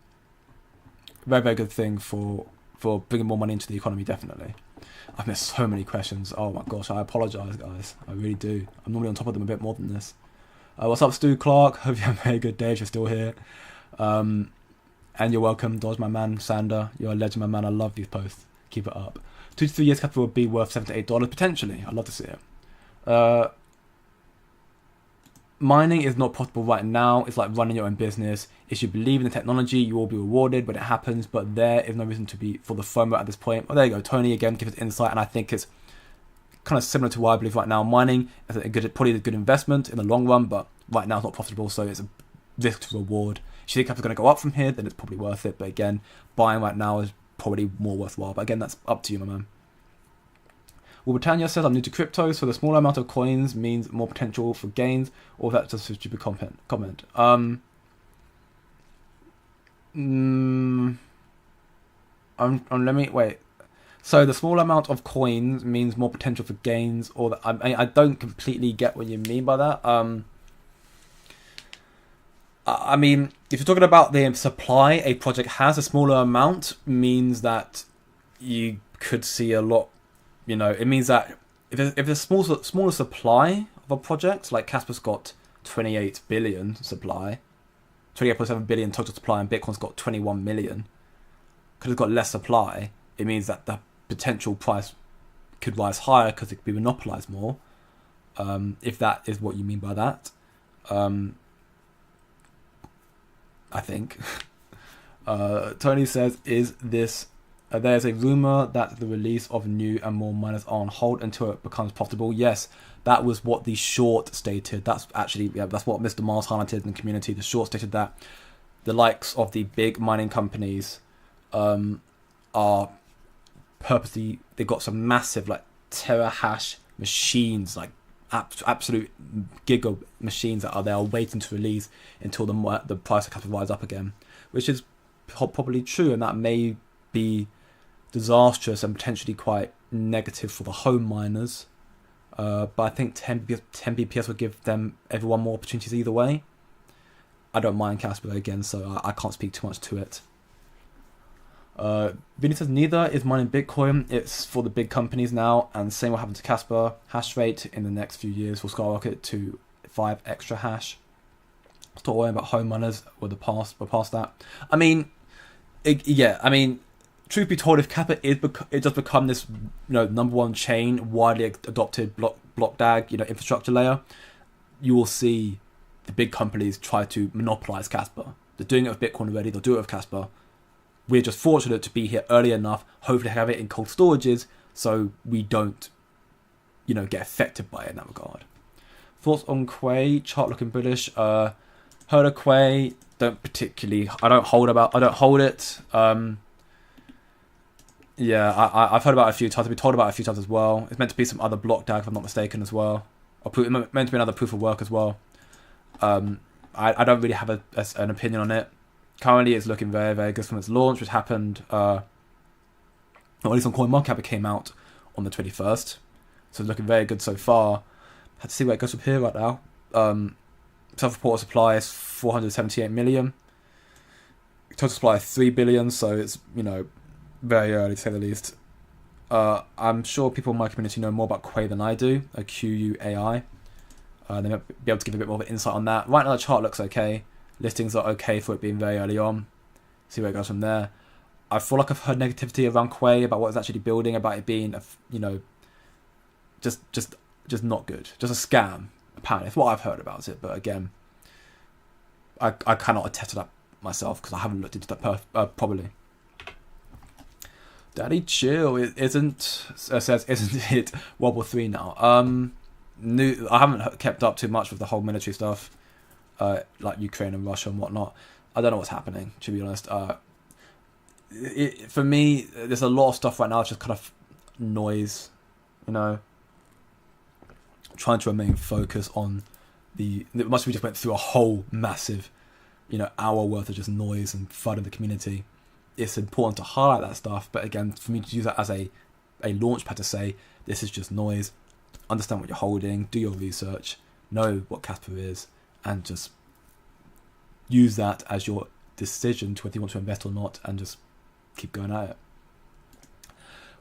bringing more money into the economy, definitely. I've missed so many questions. Oh my gosh, I apologise, guys. I really do. I'm normally on top of them a bit more than this. What's up, Stu Clark? Hope you have a very good day if you're still here. And you're welcome, Dodge, my man, Sander. You're a legend, my man. I love these posts. Keep it up. 2 to 3 years capital will be worth $7 to $8, potentially. I'd love to see it. Mining is not profitable right now. It's like running your own business. If you believe in the technology, you will be rewarded when it happens, but there is no reason to be for the FOMO at this point. Oh, there you go. Tony again gives us insight, and I think it's kind of similar to what I believe right now. Mining is probably a good investment in the long run, but right now it's not profitable, so it's a risk to reward. If you think capital's going to go up from here, then it's probably worth it. But again, buying right now is probably more worthwhile. But again, that's up to you, my man. Well, Britannia says, I'm new to crypto, so the smaller amount of coins means more potential for gains, or that's just a stupid comment. Let me wait. So the smaller amount of coins means more potential for gains, or that, I don't completely get what you mean by that. I mean, if you're talking about the supply a project has, a smaller amount means that you could see a lot. You know, it means that if there's a smaller supply of a project, like Kaspa's got 28 billion supply, 28.7 billion total supply, and Bitcoin's got 21 million, because it's got less supply, it means that the potential price could rise higher because it could be monopolized more, if that is what you mean by that. I think. Tony says, is this... there's a rumour that the release of new and more miners are on hold until it becomes profitable. Yes, that was what the short stated. That's actually, that's what Mr. Mars highlighted in the community. The short stated that the likes of the big mining companies are purposely, they've got some massive like terahash machines, like absolute giga machines that are there waiting to release until the price of capital rise up again, which is probably true, and that may be disastrous and potentially quite negative for the home miners, but I think 10 BPS would give everyone more opportunities either way. I don't mind Kaspa again, so I can't speak too much to it. Vinny says, neither is mining Bitcoin, it's for the big companies now, and same will happen to Kaspa. Hash rate in the next few years will skyrocket to 5 extra hash. Stop worrying about home miners, we're past that. I mean, truth be told, if Kappa it does become this, number one chain, widely adopted block DAG, infrastructure layer, you will see the big companies try to monopolize Casper. They're doing it with Bitcoin already. They'll do it with Casper. We're just fortunate to be here early enough. Hopefully, have it in cold storages so we don't, get affected by it in that regard. Thoughts on Quay? Chart looking bullish. Heard of Quay? Don't particularly. I don't hold it. Yeah, I've heard about it a few times. I've been told about it a few times as well. It's meant to be some other block DAG, if I'm not mistaken, as well. Or meant to be another proof of work as well. I don't really have an opinion on it. Currently, it's looking very, very good from its launch, which happened, or at least on CoinMarketCap, it came out on the 21st. So it's looking very good so far. Had to see where it goes from here right now. Self-reported supply is 478 million. Total supply is 3 billion, so it's, very early to say the least. I'm sure people in my community know more about Quay than I do, QUAI. They might be able to give a bit more of an insight on that. Right now the chart looks okay. Listings are okay for it being very early on. See where it goes from there. I feel like I've heard negativity around Quay about what it's actually building, about it being, just not good. Just a scam, apparently. It's what I've heard about it. But again, I cannot attest to that myself because I haven't looked into that properly. Daddy chill, isn't it Wobble 3 now? I haven't kept up too much with the whole military stuff, like Ukraine and Russia and whatnot. I don't know what's happening, to be honest. For me, there's a lot of stuff right now that's just kind of noise, trying to remain focused on we just went through a whole massive, hour worth of just noise and FUD in the community. It's important to highlight that stuff, but again, for me to use that as a launch pad to say, this is just noise, understand what you're holding, do your research, know what Casper is, and just use that as your decision to whether you want to invest or not, and just keep going at it.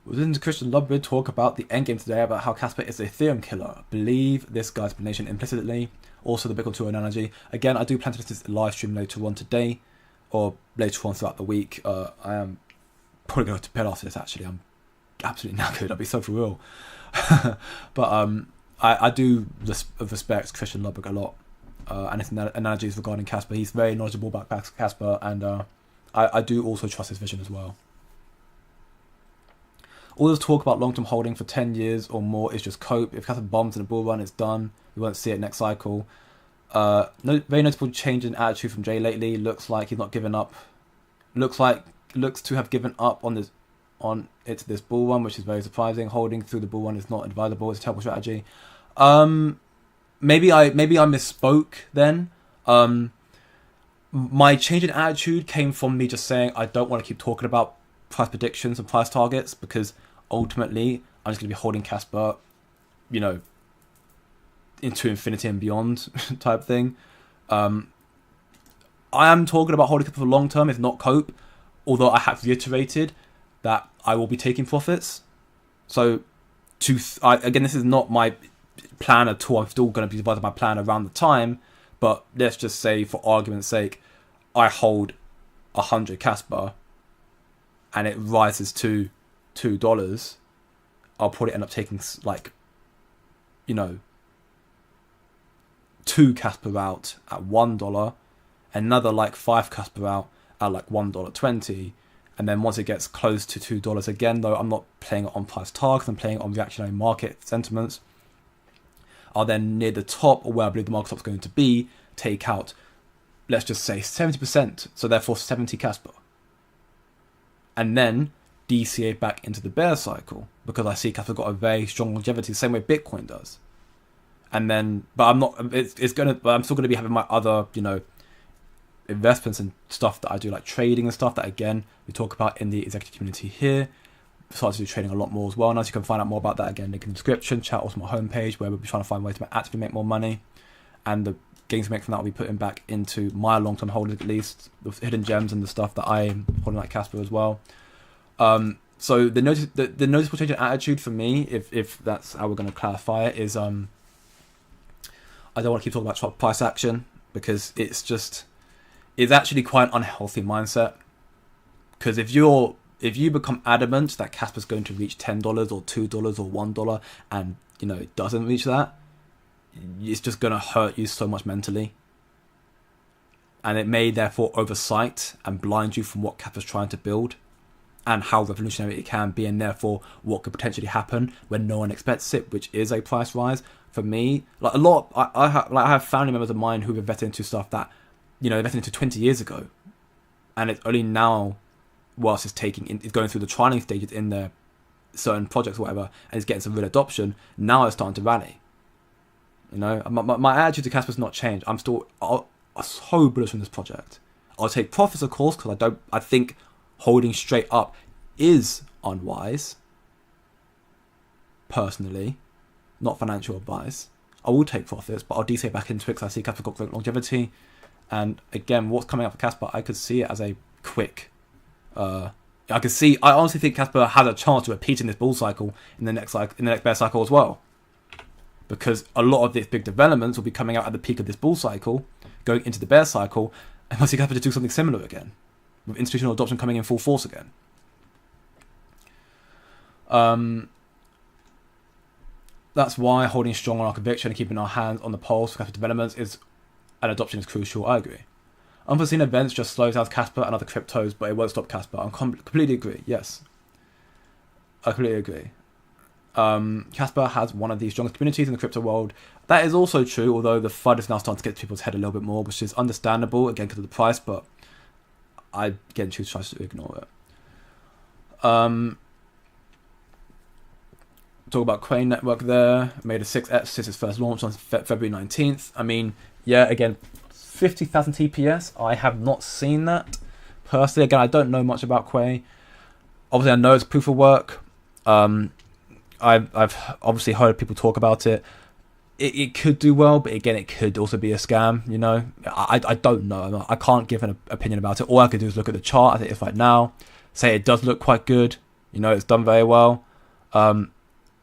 Within the Christian Ludwig talk about the endgame today, about how Casper is the Ethereum killer. I believe this guy's explanation implicitly. Also the Bitcoin 2 analogy. Again, I do plan to do this live stream later on today, or later on throughout the week. I am probably going to bed after this, actually. I'm absolutely knackered. I'll be so for real. But I do respect Christian Ludwig a lot. And his analogies regarding Casper. He's very knowledgeable about Casper, and I do also trust his vision as well. All this talk about long-term holding for 10 years or more is just cope. If Casper bombs in a bull run, it's done. We won't see it next cycle. Very notable change in attitude from Jay lately. Looks like he's not given up. Looks to have given up on this bull run, which is very surprising. Holding through the bull run is not advisable. It's a terrible strategy. Maybe I misspoke then. My change in attitude came from me just saying I don't want to keep talking about price predictions and price targets, because ultimately I'm just going to be holding Casper, into infinity and beyond type thing. I am talking about holding Casper for long term, if not cope, although I have reiterated that I will be taking profits. So again, this is not my plan at all. I'm still going to be dividing my plan around the time, but let's just say, for argument's sake, I hold 100 Casper and it rises to $2. I'll probably end up taking two Casper out at $1, another 5 Casper out at $1.20, and then once it gets close to $2 again, though I'm not playing it on price targets, I'm playing it on reactionary market sentiments, I'll then near the top, or where I believe the market top's going to be, take out, let's just say 70%, so therefore 70 Casper, and then DCA back into the bear cycle, because I see Casper got a very strong longevity, the same way Bitcoin does. And then, but I'm not. But I'm still gonna be having my other, investments and stuff that I do, like trading and stuff that, again, we talk about in the executive community here. Started to do trading a lot more as well. Now, so you can find out more about that, again, link in the description. Check out also my homepage, where we'll be trying to find ways to actively make more money, and the gains we make from that will be putting back into my long-term holdings, at least the hidden gems and the stuff that I'm holding, like Casper as well. So the noticeable change in attitude for me, if that's how we're going to clarify it, is I don't want to keep talking about price action, because it's actually quite an unhealthy mindset. Because if you're if you become adamant that Caspa's going to reach $10 or $2 or $1 and, you know, it doesn't reach that, it's just going to hurt you so much mentally. And it may therefore oversight and blind you from what Caspa's trying to build and how revolutionary it can be, and therefore what could potentially happen when no one expects it, which is a price rise. For me, like a lot, I have family members of mine who've invested into stuff that, you know, invested into 20 years ago, and it's only now, whilst it's going through the trialing stages in their certain projects or whatever, and it's getting some real adoption, now it's starting to rally. You know, my attitude to Caspa's not changed. I'm still so bullish on this project. I'll take profits, of course, because I think holding straight up is unwise. Personally, not financial advice. I will take profits, but I'll DC back into it because I see Caspa's got great longevity. And again, what's coming up for Caspa, I could see it as a quick. I honestly think Caspa has a chance of repeating this bull cycle in the next bear cycle as well, because a lot of these big developments will be coming out at the peak of this bull cycle, going into the bear cycle, and I see Caspa to do something similar again, with institutional adoption coming in full force again. That's why holding strong on our conviction and keeping our hands on the pulse for Caspa developments and adoption is crucial. I agree. Unforeseen events just slows down Caspa and other cryptos, but it won't stop Caspa. I completely agree. Yes, I completely agree. Caspa has one of the strongest communities in the crypto world. That is also true, although the FUD is now starting to get to people's head a little bit more, which is understandable, again, because of the price, but I, again, choose to ignore it. Talk about Crane Network there. Made a 6x since its first launch on February 19th. I mean, yeah, again, 50,000 TPS. I have not seen that. Personally, again, I don't know much about Quay. Obviously, I know it's proof of work. I've obviously heard people talk about it. It could do well, but again, it could also be a scam, you know. I don't know. I can't give an opinion about it. All I could do is look at the chart as it is right now, say it does look quite good. You know, it's done very well.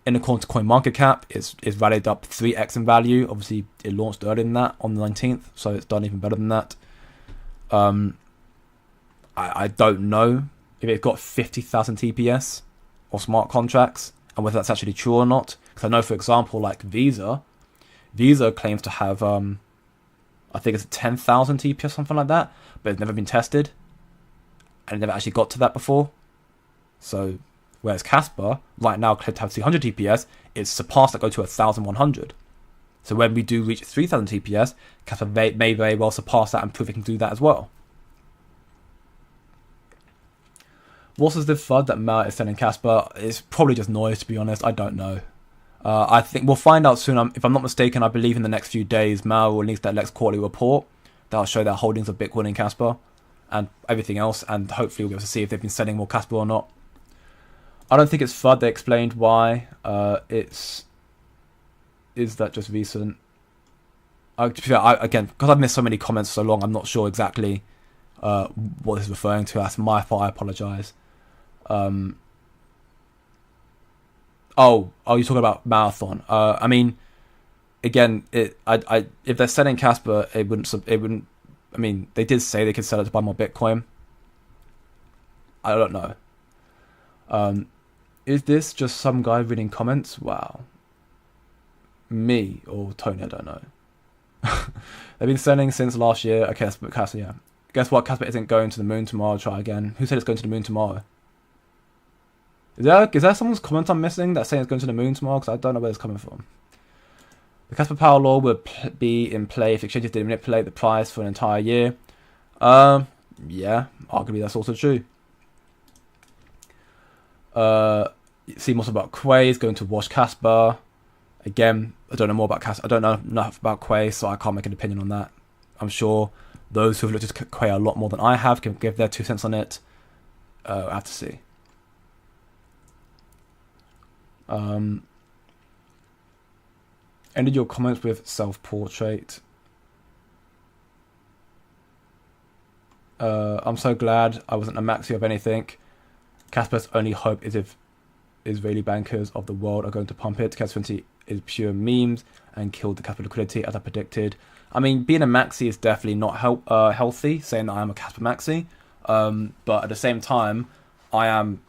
In accordance to CoinMarketCap, it's rallied up 3x in value. Obviously, it launched earlier than that on the 19th, so it's done even better than that. I don't know if it got 50,000 TPS or smart contracts, and whether that's actually true or not. Because I know, for example, like Visa claims to have, I think it's 10,000 TPS, something like that, but it's never been tested, and it never actually got to that before. So, whereas Caspa, right now, claims to have 300 TPS, it's surpassed that, go to 1,100. So when we do reach 3,000 TPS, Caspa may very well surpass that and prove it can do that as well. What is the FUD that Mao is selling Caspa? It's probably just noise, to be honest. I don't know. I think we'll find out soon. If I'm not mistaken, I believe in the next few days, Mao will release that next quarterly report that'll show their holdings of Bitcoin in Caspa and everything else, and hopefully we'll be able to see if they've been selling more Caspa or not. I don't think it's FUD. They explained why. Is that just recent? Again, because I've missed so many comments for so long, I'm not sure exactly what this is referring to. That's my fault. I apologise. Oh, you're talking about Marathon. I mean, again, if they're selling Caspa, it wouldn't. I mean, they did say they could sell it to buy more Bitcoin. I don't know. Is this just some guy reading comments? Wow. Me or Tony, I don't know. They've been selling since last year. Okay, Caspa, yeah. Guess what? Caspa isn't going to the moon tomorrow. Try again. Who said it's going to the moon tomorrow? Is there someone's comment I'm missing that's saying it's going to the moon tomorrow? Because I don't know where it's coming from. The Caspa Power Law would be in play if exchanges did manipulate the price for an entire year. Yeah, arguably that's also true. See more about Quay is going to wash Caspa. Again, I don't know more about Caspa. I don't know enough about Quay, so I can't make an opinion on that. I'm sure those who have looked at Quay a lot more than I have can give their 2 cents on it. I have to see. Ended your comments with self-portrait. I'm so glad I wasn't a maxi of anything. Caspa's only hope is if Israeli bankers of the world are going to pump it. Kef Fud is pure memes and killed the Caspa liquidity as I predicted. I mean, being a maxi is definitely not healthy, saying that I am a Caspa maxi. But at the same time, I am,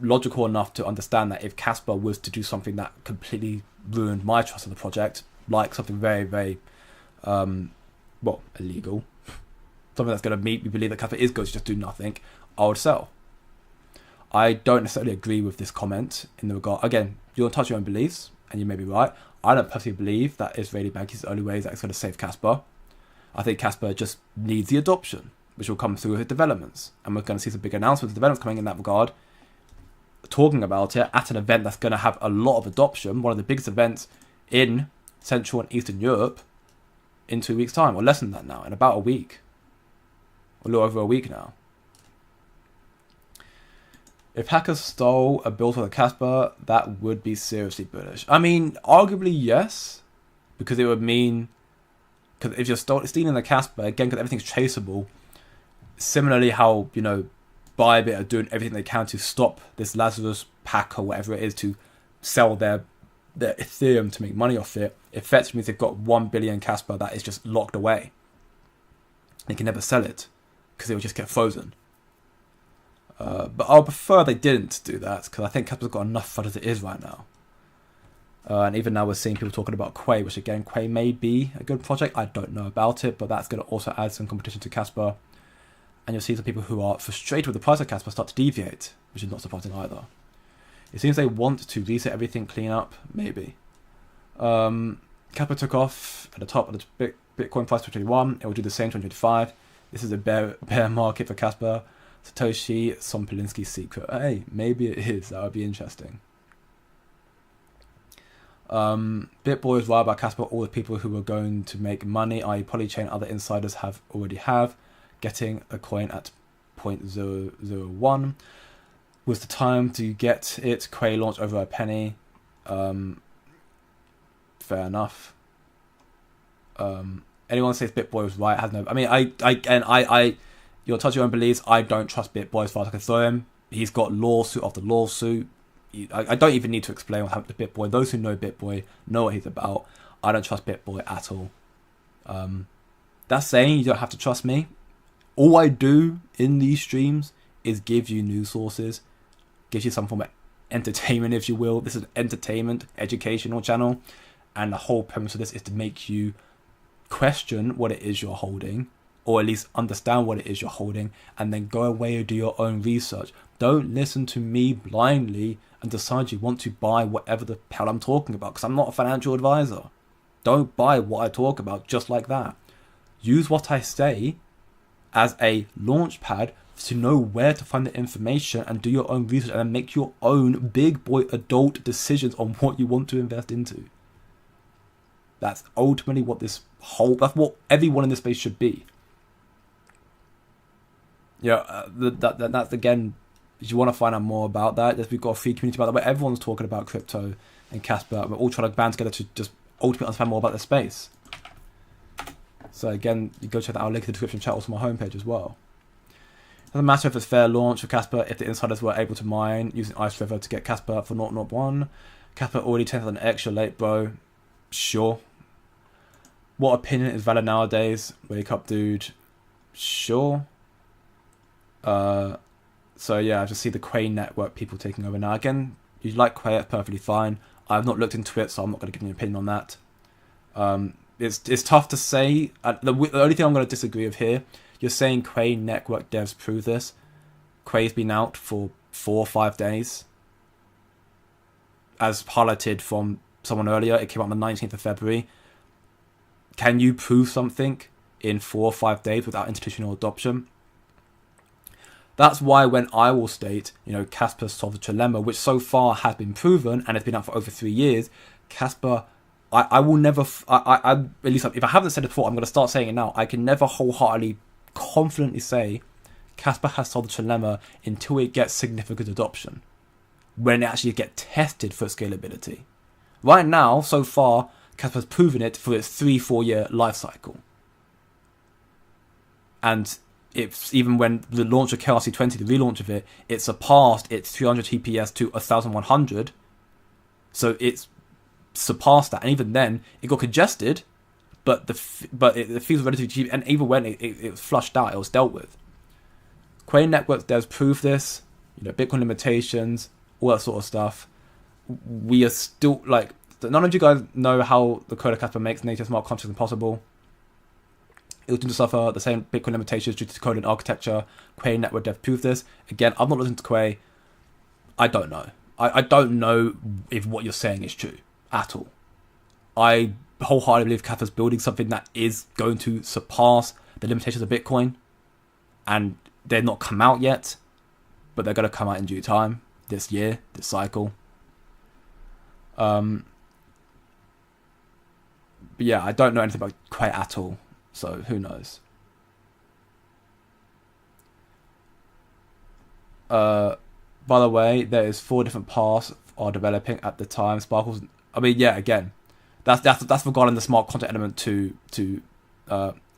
logical enough to understand that if Kaspa was to do something that completely ruined my trust in the project, like something very, very, illegal, something that's going to make me believe that Kaspa is going to just do nothing, I would sell. I don't necessarily agree with this comment in the regard. Again, you're in touch with your own beliefs, and you may be right. I don't personally believe that Israeli banking is the only way that it's going to save Kaspa. I think Kaspa just needs the adoption, which will come through with developments. And we're going to see some big announcements, developments coming in that regard, talking about it at an event that's going to have a lot of adoption, one of the biggest events in Central and Eastern Europe in 2 weeks' time, or less than that now, in about a week. A little over a week now. If hackers stole a build for the Kaspa, that would be seriously bullish. I mean, arguably yes, because it would mean, because if you're stealing the Kaspa, again, because everything's traceable, similarly how, Bybit are doing everything they can to stop this Lazarus pack or whatever it is to sell their Ethereum to make money off it, effectively means they've got 1 billion Kaspa that is just locked away. They can never sell it, because it will just get frozen. But I'll prefer they didn't do that, because I think Kaspa's got enough FUD as it is right now. And even now we're seeing people talking about Quay, which again, Quay may be a good project. I don't know about it, but that's going to also add some competition to Kaspa. And you'll see some people who are frustrated with the price of Kaspa start to deviate, which is not surprising either. It seems they want to reset everything, clean up, maybe. Kaspa took off at the top of the Bitcoin price 2021. It will do the same 2025. This is a bear market for Kaspa. Satoshi Sompolinsky's secret. Hey, maybe it is. That would be interesting. Bitboy is right about Kaspa. All the people who are going to make money, i.e. Polychain, other insiders already have. Getting a coin at 0.001 was the time to get it. Quay launched over a penny. Fair enough. Anyone says Bitboy was right has no. I mean, I you'll touch your own beliefs. I don't trust Bitboy as far as I can throw him. He's got lawsuit after lawsuit. I don't even need to explain what happened to Bitboy. Those who know Bitboy know what he's about. I don't trust Bitboy at all. That's saying you don't have to trust me. All I do in these streams is give you news sources, gives you some form of entertainment, if you will. This is an entertainment, educational channel, and the whole premise of this is to make you question what it is you're holding, or at least understand what it is you're holding, and then go away and do your own research. Don't listen to me blindly and decide you want to buy whatever the hell I'm talking about, because I'm not a financial advisor. Don't buy what I talk about just like that. Use what I say as a launch pad to know where to find the information and do your own research and then make your own big boy adult decisions on what you want to invest into. That's ultimately what that's what everyone in this space should be. That's again, if you want to find out more about that, we've got a free community about that where everyone's talking about crypto and Kaspa. We're all trying to band together to just ultimately understand more about the space. So again, you go check that out, link in the description chat, also my homepage as well. It doesn't matter if it's fair launch for Kaspa, if the insiders were able to mine using Ice River to get Kaspa for 0.01. Kaspa already 10,000 extra late, bro. Sure. What opinion is valid nowadays? Wake up, dude. Sure. So yeah, I just see the Quay network people taking over now. Again, you like Quay, it's perfectly fine. I've not looked into it, so I'm not going to give you an opinion on that. It's tough to say. The only thing I'm going to disagree with here, you're saying Quay network devs prove this. Quay's been out for 4 or 5 days. As highlighted from someone earlier, it came out on the 19th of February. Can you prove something in 4 or 5 days without institutional adoption? That's why when I will state, Kaspa solved the trilemma, which so far has been proven and it's been out for over 3 years, Kaspa, I will never, at least if I haven't said it before, I'm going to start saying it now. I can never wholeheartedly, confidently say Kaspa has solved the trilemma until it gets significant adoption, when it actually gets tested for scalability. Right now, so far, Kaspa has proven it for its 3-4 year life cycle. And it's even when the launch of KRC20, the relaunch of it, it surpassed its 300 TPS to 1100. So it's surpassed that, and even then it got congested, but the fees were relatively cheap, and even when it was flushed out, it was dealt with. Quay Networks devs prove this. Bitcoin limitations, all that sort of stuff. We are still like, none of you guys know how the code of Kaspa makes native smart contracts impossible. It will tend to suffer the same Bitcoin limitations due to code and architecture. Quay network dev proved this. Again, I'm not listening to Quay. I don't know. I don't know if what you're saying is true at all. I wholeheartedly believe Kaspa's building something that is going to surpass the limitations of Bitcoin, and they've not come out yet, but they're going to come out in due time this year, this cycle. But yeah, I don't know anything about Quay at all, so who knows. By the way, there is 4 different paths are developing at the time. Sparkles. I mean, yeah. Again, that's regarding the smart contract element to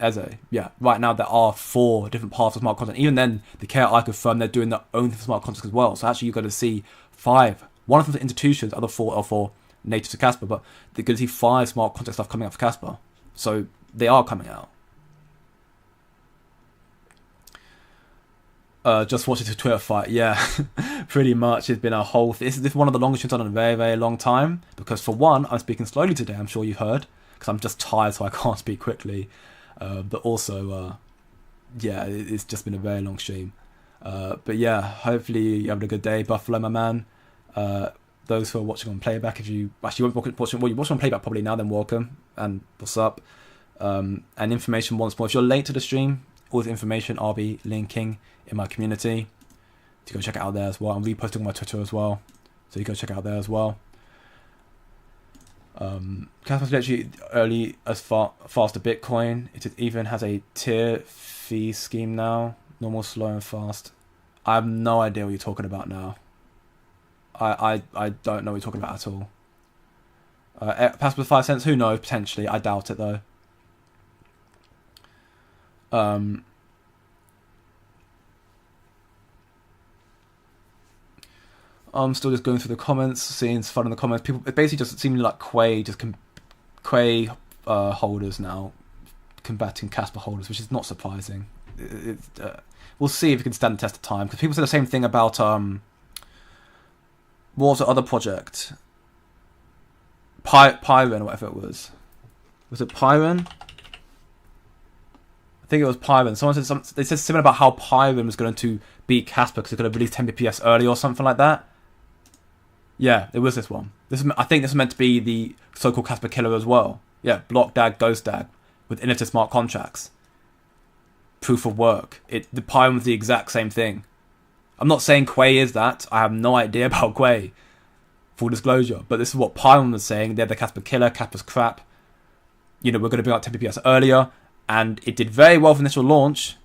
Eze. Yeah. Right now there are 4 different paths of smart contract. Even then, the KI confirmed they're doing their own smart contracts as well. So actually, you're going to see 5. One of them for institutions. Other 4 are for native to Kaspa. But they're going to see 5 smart contract stuff coming out for Kaspa. So they are coming out. Just watching the Twitter fight, yeah, pretty much. It's been a whole. This is one of the longest streams I've done in a very, very long time. Because for one, I'm speaking slowly today. I'm sure you heard, because I'm just tired, so I can't speak quickly. But also, yeah, it's just been a very long stream. But yeah, hopefully you're having a good day, Buffalo, my man. Those who are watching on playback, if you actually you're watching on playback probably now, then welcome and what's up. And information once more. If you're late to the stream, all the information I'll be linking in my community, to go check it out there as well. I'm reposting on my Twitter as well, so you go check it out there as well. Kaspa's literally early as fast to Bitcoin. It even has a tier fee scheme now. Normal, slow, and fast. I have no idea what you're talking about now. I don't know what you're talking about at all. Pass with 5 cents. Who knows? Potentially. I doubt it though. I'm still just going through the comments, seeing fun in the comments. People, it basically just seems like Quay holders now combating Kaspa holders, which is not surprising. We'll see if it can stand the test of time, because people say the same thing about what was the other project? Pyron or whatever it was. Was it Pyron? I think it was Pyron. Someone said they said something about how Pyron was going to beat Kaspa because it could have released 10 bps early or something like that. Yeah, it was this one. I think this was meant to be the so-called Kaspa killer as well. Yeah, block DAG, ghost DAG with innovative smart contracts. Proof of work. The Pyron was the exact same thing. I'm not saying Quay is that. I have no idea about Quay. Full disclosure. But this is what Pyron was saying. They're the Kaspa killer. Kaspa's crap. We're going to bring out 10 bps earlier. And it did very well for initial launch.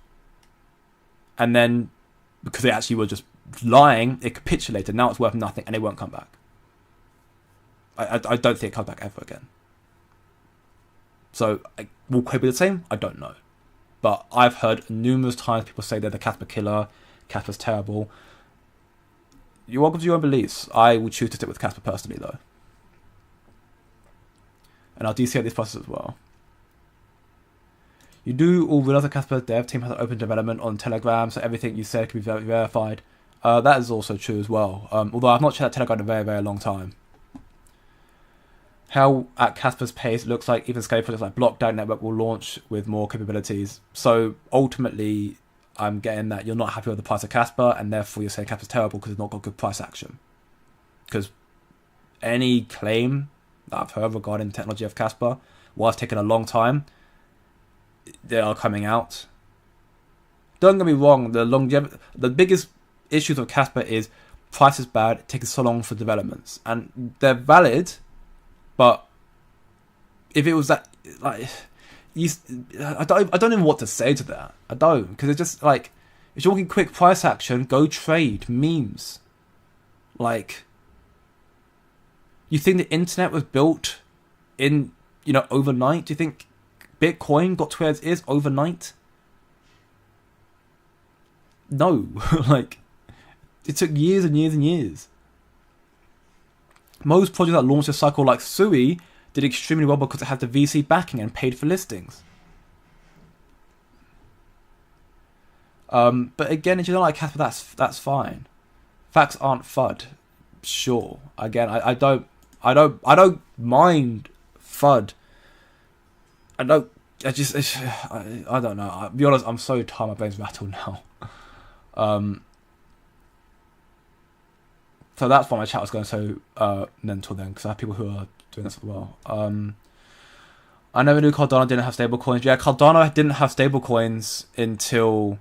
And then, because they actually were just lying, it capitulated. Now it's worth nothing, and it won't come back. I don't think it comes back ever again. So, will Quay be the same? I don't know. But I've heard numerous times people say they're the Kaspa killer, Kaspa's terrible. You're welcome to your own beliefs. I will choose to stick with Kaspa personally, though. And I'll DCate this process as well. You do all realize that Kaspa dev team has an open development on Telegram, so everything you said can be verified. That is also true as well. Although I've not checked Telegram in a very, very long time. How at Kaspa's pace, it looks like even scale projects like Blockdown Network will launch with more capabilities. So ultimately, I'm getting that you're not happy with the price of Kaspa, and therefore you're saying Kaspa's terrible because it's not got good price action. Because any claim that I've heard regarding the technology of Kaspa, while it's taken a long time, they are coming out. Don't get me wrong, the biggest issues of Kaspa is price is bad, it takes so long for developments, and they're valid. But if it was that, like, I don't know what to say to that. I don't, because it's just like, if you're looking quick price action, go trade memes. Like, you think the internet was built in overnight? Do you think Bitcoin got to where it is overnight? No, like, it took years and years and years. Most projects that launched a cycle like Sui did extremely well because it had the VC backing and paid for listings. But again, if you don't like Kaspa, that's fine. Facts aren't FUD. Sure. Again, I don't mind FUD. I don't know. I'll be honest, I'm so tired, my brain's rattled now. So that's why my chat was going so mental then, because I have people who are doing this as well. I never knew Cardano didn't have stablecoins. Yeah, Cardano didn't have stablecoins until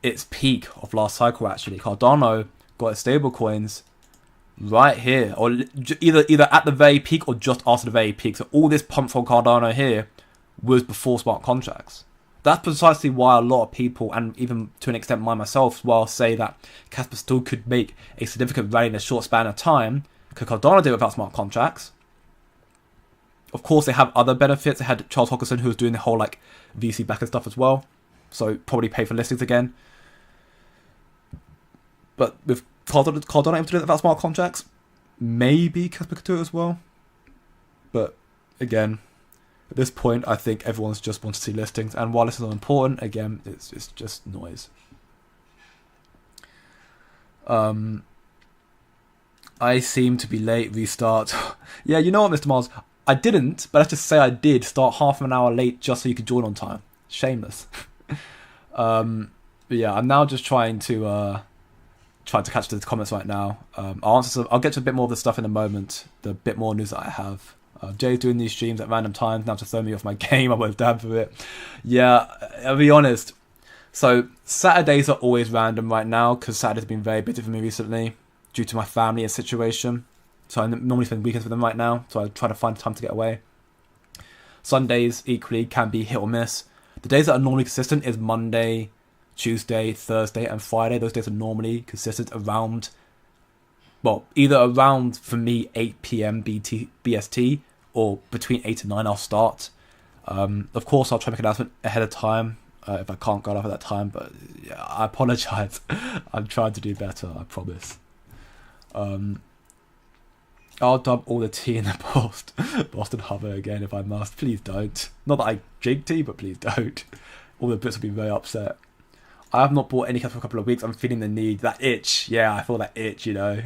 its peak of last cycle, actually. Cardano got its stablecoins right here, or either at the very peak or just after the very peak. So all this pump from Cardano here was before smart contracts. That's precisely why a lot of people, and even to an extent myself, will say that Kaspa still could make a significant rally in a short span of time, because Cardano did it without smart contracts. Of course, they have other benefits. They had Charles Hockerson, who was doing the whole like VC back and stuff as well, so probably pay for listings again. But with Cardano able to do it without smart contracts, maybe Kaspa could do it as well. But again, at this point, I think everyone's just wants to see listings, and while listings are important, again, it's just noise. I seem to be late. Restart. Yeah, you know what, Mr. Miles? I didn't, but let's just say I did start half an hour late just so you could join on time. Shameless. But yeah, I'm now just trying to catch the comments right now. I'll get to a bit more of the stuff in a moment. The bit more news that I have. Jay's doing these streams at random times now to throw me off my game. I won't damn for it. Yeah, I'll be honest. So Saturdays are always random right now because Saturday's been very busy for me recently due to my family and situation. So I normally spend weekends with them right now. So I try to find time to get away. Sundays equally can be hit or miss. The days that are normally consistent is Monday, Tuesday, Thursday, and Friday. Those days are normally consistent around, well, either around, for me, 8 p.m. BST, or between 8 and 9 I'll start. Of course, I'll try to make an announcement ahead of time if I can't go off at that time, but yeah, I apologise. I'm trying to do better, I promise. I'll dump all the tea in the Boston Harbor again if I must. Please don't. Not that I drink tea, but please don't. All the Brits will be very upset. I have not bought any Kef for a couple of weeks. I'm feeling the need. That itch. Yeah, I feel that itch, you know.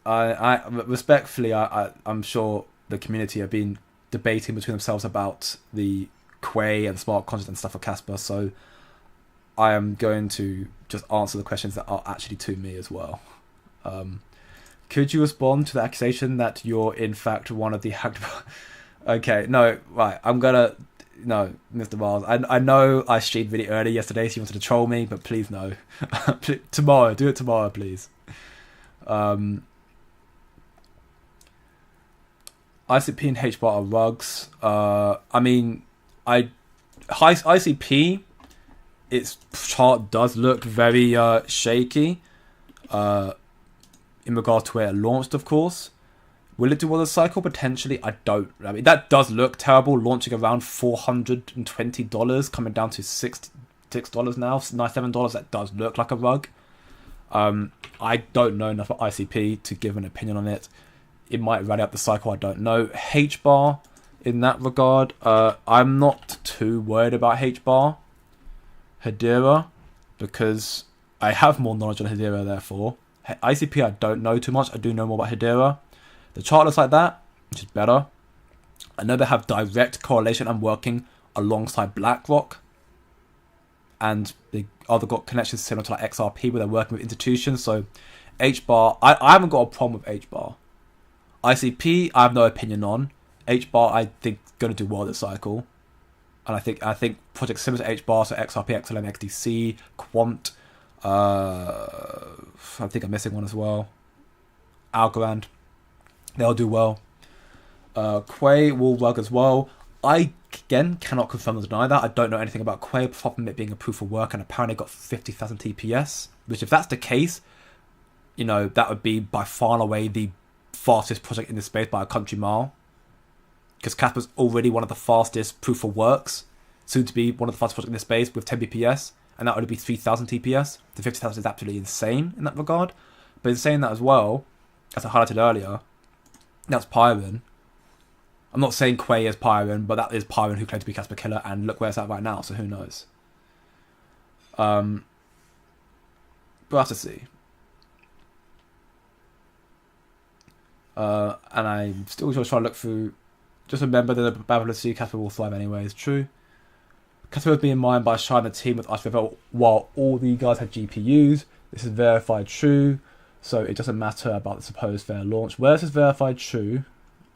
I respectfully, I'm sure the community have been debating between themselves about the Quay and smart contract and stuff for Kaspa, so I am going to just answer the questions that are actually to me as well. Could you respond to the accusation that you're in fact one of the hacked... Okay, no, right, no, Mr. Miles, I know I streamed really early yesterday, so you wanted to troll me, but please no. Tomorrow, do it tomorrow, please. ICP and HBAR are rugs. I mean, ICP, its chart does look very shaky in regard to where it launched, of course. Will it do well this cycle? Potentially, I don't. I mean, that does look terrible, launching around $420, coming down to $6 now, $97. That does look like a rug. I don't know enough about ICP to give an opinion on it. It might rally up the cycle, I don't know. HBAR, in that regard, I'm not too worried about HBAR. Hedera, because I have more knowledge on Hedera, therefore. ICP, I don't know too much. I do know more about Hedera. The chart looks like that, which is better. I know they have direct correlation and working alongside BlackRock. And they either got connections similar to like XRP where they're working with institutions. So HBAR, I haven't got a problem with HBAR. ICP, I have no opinion on. HBAR, I think, going to do well this cycle. And I think projects similar to HBAR, so XRP, XLM, XDC, Quant, I think I'm missing one as well. Algorand, they'll do well. Quay will rug as well. I, again, cannot confirm or deny that. I don't know anything about Quay, apart from it being a proof of work, and apparently got 50,000 TPS, which if that's the case, you know, that would be by far and away the fastest project in the space by a country mile. Because Kaspa's already one of the fastest proof of works, soon to be one of the fastest projects in the space with 10 BPS, and that would be 3,000 TPS. The 50,000 is absolutely insane in that regard. But in saying that as well, as I highlighted earlier, that's Pyron. I'm not saying Quay is Pyron, but that is Pyron who claimed to be Kaspa Killer, and look where it's at right now, so who knows. We'll have to see. And I'm still just trying to look through. Just remember that the probability Casper will thrive anyway is true. Casper was being mined by Shine, a team with us while all the guys had GPUs. This is verified true, so it doesn't matter about the supposed fair launch. Where is this verified true?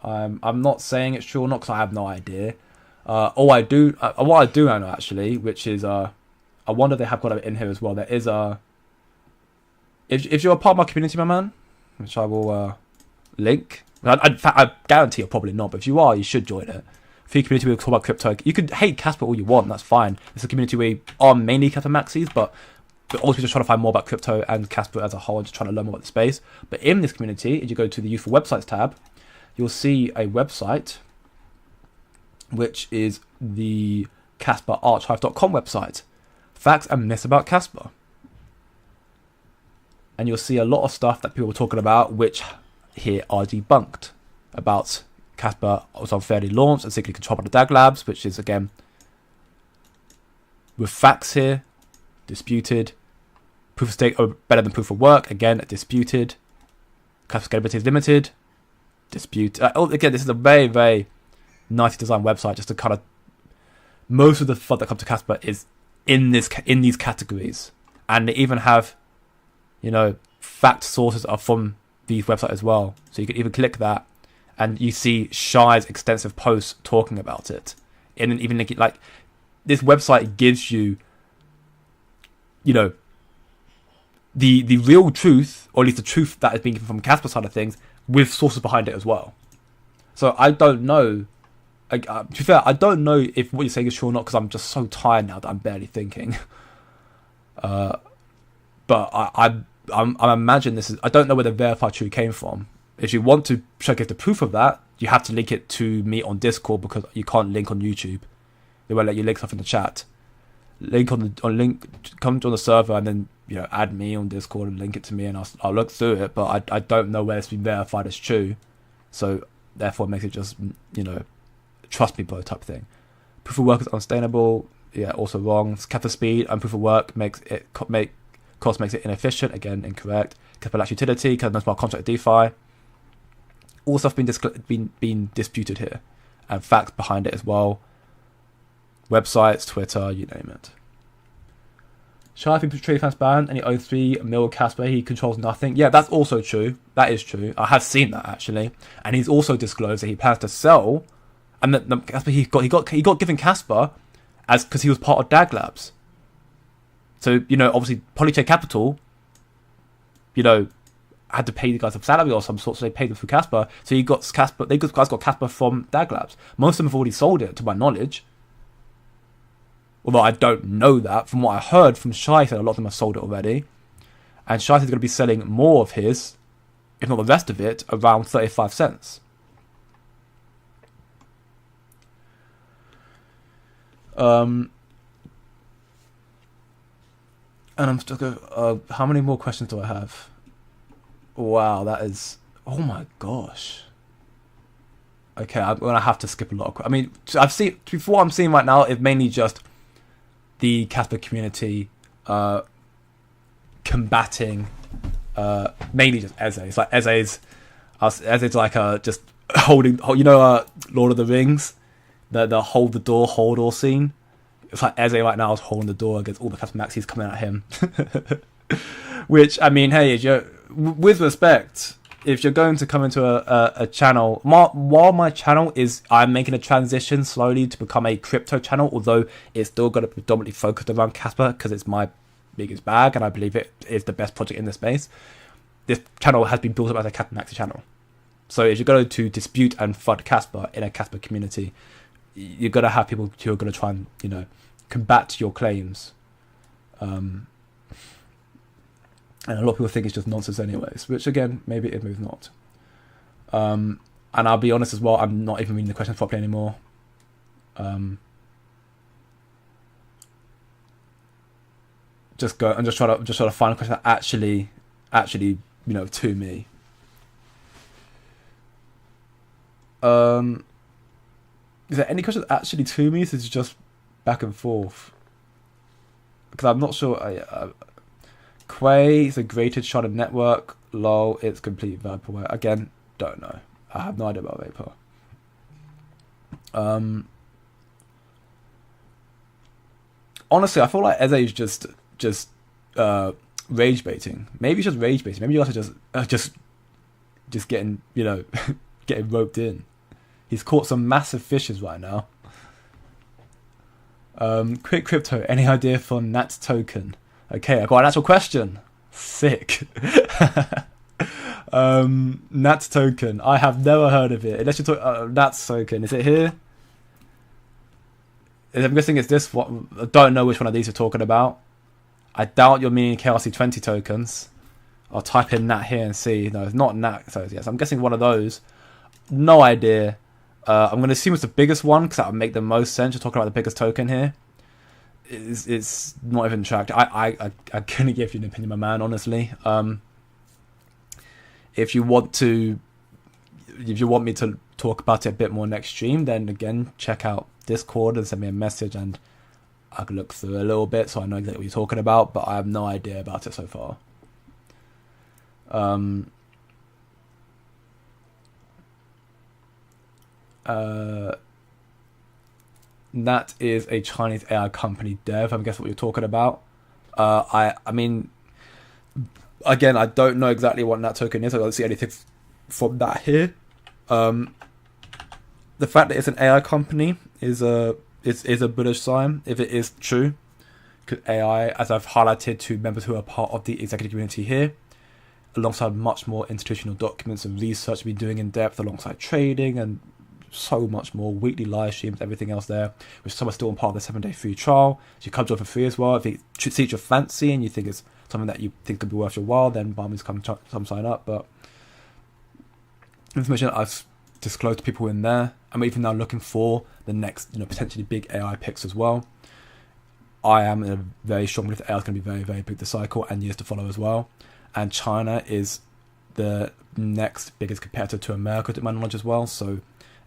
I'm not saying it's true or not because I have no idea. What I do know actually, which is I wonder if they have got it in here as well. There is if you're a part of my community, my man, which I will link. I guarantee you're probably not, but if you are, you should join it. Free community, we talk about crypto. You could hate Casper all you want, that's fine. It's a community where we are mainly Casper maxis, but we're also just trying to find more about crypto and Casper as a whole, and just trying to learn more about the space. But in this community, if you go to the Useful Websites tab, you'll see a website, which is the CasperArchive.com website. Facts and myths about Casper. And you'll see a lot of stuff that people were talking about, which here are debunked. About Casper was unfairly launched and secretly controlled by the DAG Labs, which is, again, with facts here, disputed. Proof of stake better than proof of work, again, disputed. Casper scalability is limited, dispute. Again, this is a very, very nicely designed website, just to kind of, most of the FUD that comes to Casper is in these categories, and they even have, fact sources are from these websites as well. So you can even click that, and you see Shy's extensive posts talking about it. And even like this website gives you, the real truth, or at least the truth that is being given from Casper's side of things, with sources behind it as well. So I don't know. To be fair, I don't know if what you're saying is true or not, because I'm just so tired now that I'm barely thinking. But I imagine this is. I don't know where the verified true came from. If you want to showcase the proof of that, you have to link it to me on Discord, because you can't link on YouTube. They won't let you link stuff in the chat. Come to the server and then add me on Discord and link it to me, and I'll look through it. But I don't know where it's been verified as true, so therefore it makes it just trust me bro type thing. Proof of work is unsustainable. Yeah, also wrong. Cap of speed and proof of work makes it inefficient. Again, incorrect. Cap of lax utility. Cap of smart contract DeFi. All stuff been disputed here, and facts behind it as well. Websites, Twitter, you name it. Shy has been portrayed transparent, and he owes 3 mil Casper. He controls nothing. Yeah, that's also true. That is true. I have seen that actually, and he's also disclosed that he plans to sell. And the Casper he got given Casper as because he was part of DAG Labs. So obviously Polychain Capital, had to pay the guys a salary or some sort, so they paid them through Casper. So he got Casper. They guys got Casper from DAG Labs. Most of them have already sold it, to my knowledge. Although I don't know that. From what I heard from Shy, said a lot of them have sold it already. And Shy is going to be selling more of his, if not the rest of it, around 35 cents. And I'm still going, how many more questions do I have? Wow, that is, oh my gosh. Okay, I'm going to have to skip a lot of, before what I'm seeing right now is mainly just the Casper community combating mainly just Eze. It's like Eze's like just holding, Lord of the Rings, the hold the door, hold all scene. It's like Eze right now is holding the door against all the Casper maxis coming at him. Which, hey, with respect, if you're going to come into a channel, while my channel I'm making a transition slowly to become a crypto channel, although it's still going to predominantly focus around Casper because it's my biggest bag and I believe it is the best project in the space. This channel has been built up as a Casper Maxi channel. So if you're going to dispute and FUD Casper in a Casper community, you're going to have people who are going to try and, combat your claims. And a lot of people think it's just nonsense anyways, which again, maybe it is not. And I'll be honest as well, I'm not even reading the questions properly anymore. Just try to find a question that actually, to me. Is there any question actually to me? This is just back and forth. because I'm not sure. Quay is a graded sharded network. Lol, it's complete vaporware. Again, don't know. I have no idea about vapor. Honestly, I feel like Eze is just rage baiting. Maybe he's just rage baiting. Maybe you guys are just getting, you know, getting roped in. He's caught some massive fishes right now. Quick crypto, any idea for Nat token? Okay, I got an actual question. Sick. Nat token. I have never heard of it. Unless you talk Nat token. Is it here? I'm guessing it's this one. I don't know which one of these you're talking about. I doubt you're meaning KRC20 tokens. I'll type in Nat here and see. No, it's not Nat. So yes, I'm guessing one of those. No idea. I'm going to assume it's the biggest one because that would make the most sense. You're talking about the biggest token here. It's not even tracked. I couldn't give you an opinion, my man, honestly. If you want me to talk about it a bit more next stream, then again, check out Discord and send me a message and I can look through a little bit so I know exactly what you're talking about, but I have no idea about it so far. That is a Chinese AI company dev. I'm guessing what you're talking about. I mean, again, I don't know exactly what Nat token is. I don't see anything from that here. The fact that it's an AI company is a bullish sign if it is true. Because AI, as I've highlighted to members who are part of the executive community here, alongside much more institutional documents and research we've been doing in depth, alongside trading and so much more, weekly live streams, everything else there, which some are still on part of the 7-day free trial. So you come join for free as well. If it suits your fancy and you think it's something that you think could be worth your while, then by all means come sign up. But information I've disclosed to people in there, I'm even now looking for the next, potentially big AI picks as well. I am in a very strong belief that AI is going to be very, very big this cycle and years to follow as well. And China is the next biggest competitor to America, to my knowledge as well. So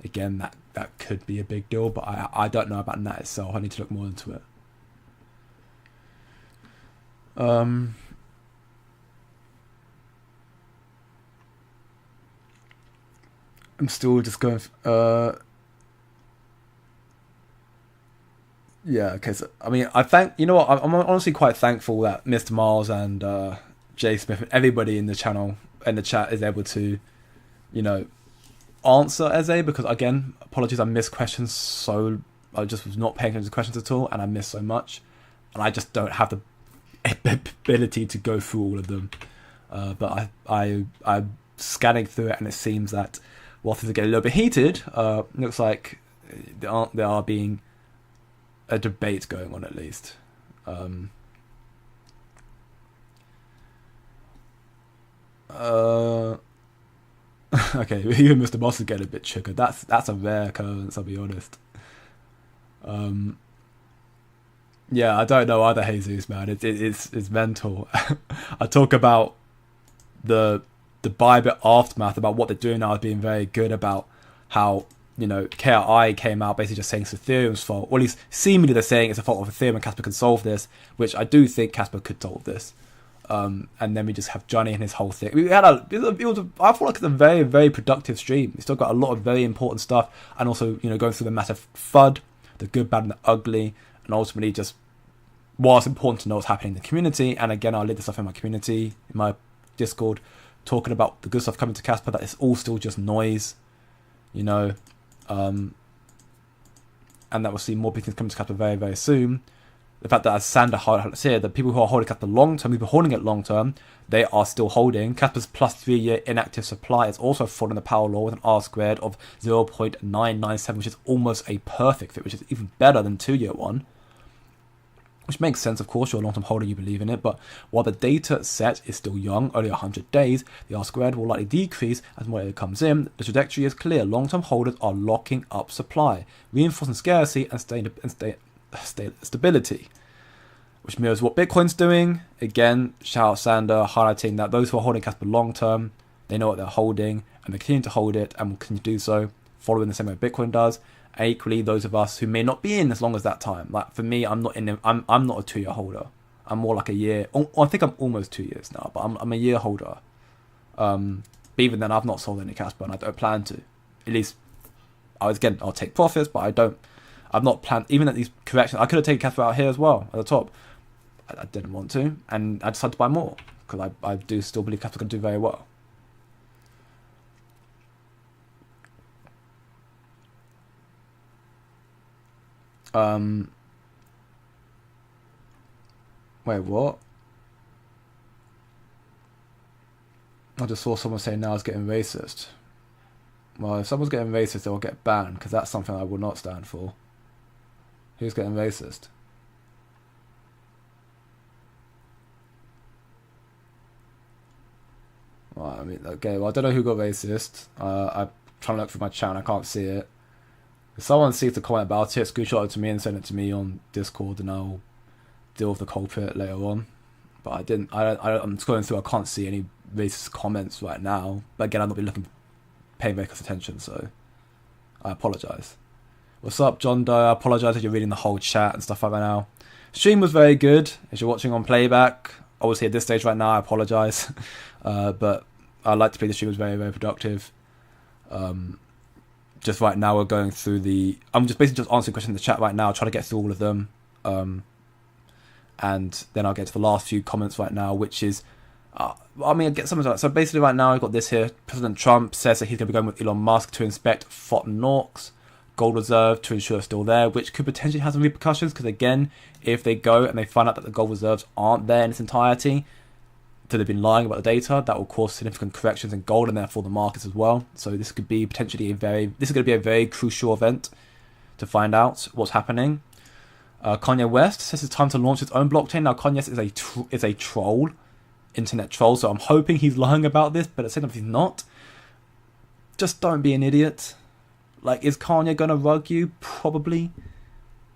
again, that could be a big deal, but I don't know about that itself. I need to look more into it. I'm still just going. Yeah. Okay. So I mean, I'm honestly quite thankful that Mr. Miles and Jay Smith and everybody in the channel and the chat is able to, answer Eze, because again, apologies, I missed questions, so I just was not paying attention to questions at all, and I missed so much, and I just don't have the ability to go through all of them. But I'm scanning through it, and it seems that while things are getting a little bit heated, looks like there are being a debate going on at least. Okay, even Mr. Moss is getting a bit triggered. That's a rare occurrence, I'll be honest. Yeah, I don't know either, Jesus, man. It's mental. I talk about the Bybit aftermath, about what they're doing now, being very good, about how KRI came out basically just saying it's Ethereum's fault. Or at least seemingly they're saying it's a fault of Ethereum and Kaspa can solve this, which I do think Kaspa could solve this. And then we just have Johnny and his whole thing. I feel like it's a very, very productive stream. We still got a lot of very important stuff, and also going through the massive FUD, the good, bad, and the ugly, and ultimately just while it's important to know what's happening in the community. And again, I'll leave this stuff in my community, in my Discord, talking about the good stuff coming to Kaspa, that it's all still just noise, and that we'll see more big things coming to Kaspa very, very soon. The fact that, as Sander highlights here, the people who are holding Kaspa long term, people holding it long term, they are still holding. Kaspa's plus 3-year inactive supply is also following the power law with an R squared of 0.997, which is almost a perfect fit, which is even better than 2-year one. Which makes sense, of course, you're a long term holder, you believe in it, but while the data set is still young, only 100 days, the R squared will likely decrease as more data comes in. The trajectory is clear. Long term holders are locking up supply, reinforcing scarcity and stability, which mirrors what Bitcoin's doing. Again, shout out Sander, highlighting that those who are holding Kaspa long term, they know what they're holding and they continue to hold it and will continue to do so, following the same way Bitcoin does. And equally, those of us who may not be in as long as that time, like for me, I'm not a 2-year holder. I'm more like a year. I think I'm almost 2 years now, but I'm a year holder. But even then, I've not sold any Kaspa, and I don't plan to. At least, I'll take profits, but I've not planned. Even at these corrections, I could have taken Kaspa out here as well at the top. I didn't want to, and I decided to buy more because I do still believe Kaspa can do very well. Wait, what? I just saw someone say now it's getting racist. Well, if someone's getting racist, they'll get banned, because that's something I will not stand for. Who's getting racist? Well, I mean, okay, well, I don't know who got racist. I'm trying to look through my chat and I can't see it. If someone sees the comment about it, screenshot it to me and send it to me on Discord, and I'll deal with the culprit later on. But I'm scrolling through, I can't see any racist comments right now. But again, I've not been paying very close attention, so I apologise. What's up, John Doe? I apologise if you're reading the whole chat and stuff like that now. Stream was very good. If you're watching on playback, obviously at this stage right now, I apologise. But I like to believe the stream was very, very productive. Just right now, we're going through I'm just basically just answering questions in the chat right now, trying to get through all of them. And then I'll get to the last few comments right now, which is, I'll get some of that. So basically right now, I've got this here. President Trump says that he's going to be going with Elon Musk to inspect Fort Knox gold reserve to ensure it's still there, which could potentially have some repercussions, because again, if they go and they find out that the gold reserves aren't there in its entirety, so they've been lying about the data, that will cause significant corrections in gold and therefore the markets as well. So this could be potentially this is going to be a very crucial event to find out what's happening. Kanye West says it's time to launch its own blockchain. Now, Kanye West is a troll, internet troll, so I'm hoping he's lying about this, but at the same time, if he's not, just don't be an idiot. Like, is Kanye going to rug you? Probably.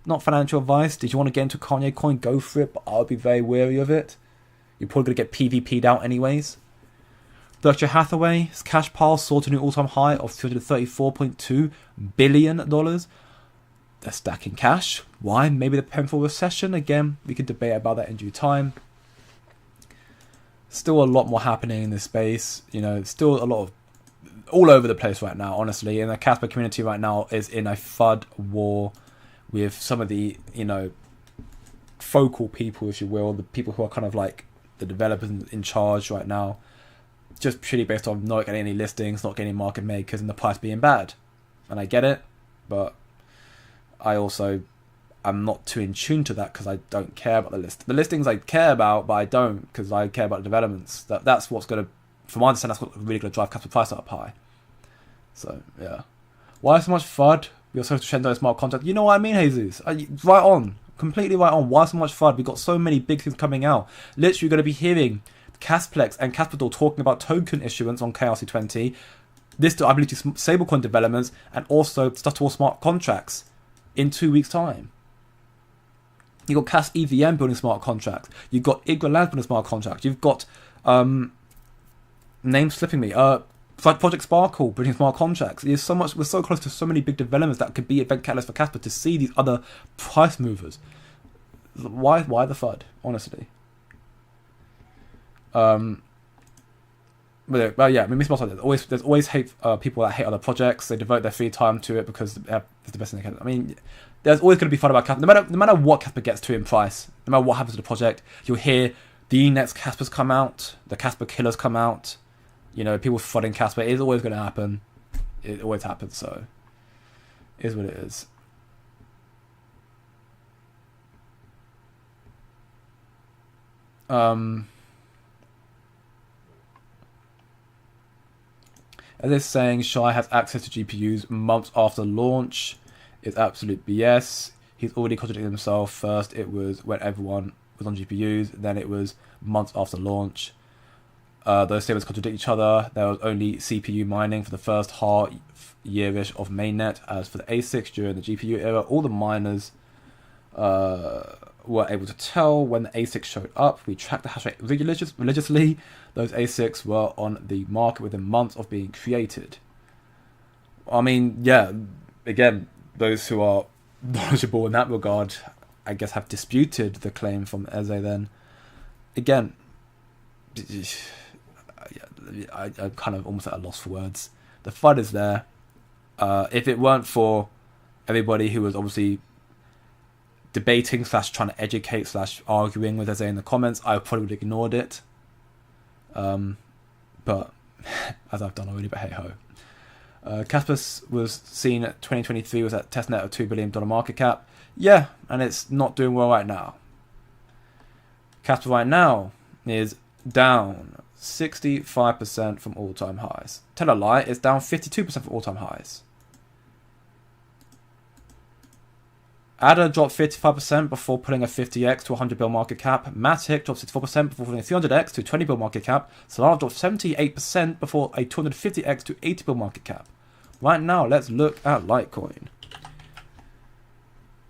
Not financial advice. Did you want to get into Kanye coin? Go for it, but I would be very wary of it. You're probably going to get PvP'd out anyways. Berkshire Hathaway's cash pile soared to a new all-time high of $234.2 billion. They're stacking cash. Why? Maybe the preparing for recession. Again, we could debate about that in due time. Still a lot more happening in this space. Still a lot of all over the place right now, honestly. And the Kaspa community right now is in a FUD war with some of the, focal people, if you will, the people who are kind of like the developers in charge right now, just purely based on not getting any listings, not getting market makers, and the price being bad. And I get it, but I'm not too in tune to that because I don't care about the list. The listings I care about, but I don't because I care about the developments. That's what's going to, from my understanding, that's what's really going to drive capital price up high. So, yeah. Why so much FUD? We also have to Shendo smart contract. You know what I mean, Jesus? Right on. Completely right on. Why so much FUD? We've got so many big things coming out. Literally, you're going to be hearing Casplex and Capital talking about token issuance on KRC20. This, I believe, is stablecoin developments and also stuff towards smart contracts in 2 weeks' time. You've got Cas EVM building smart contracts. You've got Igra Labs building smart contracts. You've got, name slipping me, Project Sparkle building smart contracts. There's so much, we're so close to so many big developments that could be event catalysts for Casper to see these other price movers. Why the FUD, honestly? But yeah, I mean, there's always hate people that hate other projects. They devote their free time to it because it's the best thing they can. I mean, there's always going to be fun about Casper. No matter what Casper gets to in price, no matter what happens to the project, you'll hear the next Caspers come out, the Casper killers come out. People flooding Casper. It is always going to happen. It always happens. So, it is what it is. As they're saying, Shai has access to GPUs months after launch. It's absolute BS. He's already contradicted himself. First, it was when everyone was on GPUs. Then it was months after launch. Those statements contradict each other. There was only CPU mining for the first half year-ish of mainnet. As for the ASICs during the GPU era, all the miners were able to tell when the ASICs showed up. We tracked the hash rate religiously. Those ASICs were on the market within months of being created. I mean, yeah, again, those who are knowledgeable in that regard I guess, have disputed the claim from Eze, then again, I'm kind of almost at a loss for words. The FUD is there. If it weren't for everybody who was obviously debating / trying to educate / arguing with Eze in the comments, I probably would have ignored it. But as I've done already, but hey ho. Kaspa was seen at 2023 was at testnet of $2 billion market cap. Yeah, and it's not doing well right now. Kaspa right now is down 65% from all-time highs. Tell a lie, it's down 52% from all-time highs. ADA dropped 55% before pulling a 50x to 100 bill market cap. Matic dropped 64% before pulling a 300x to 20 bill market cap. Solana dropped 78% before a 250x to 80 bill market cap. Right now, let's look at Litecoin.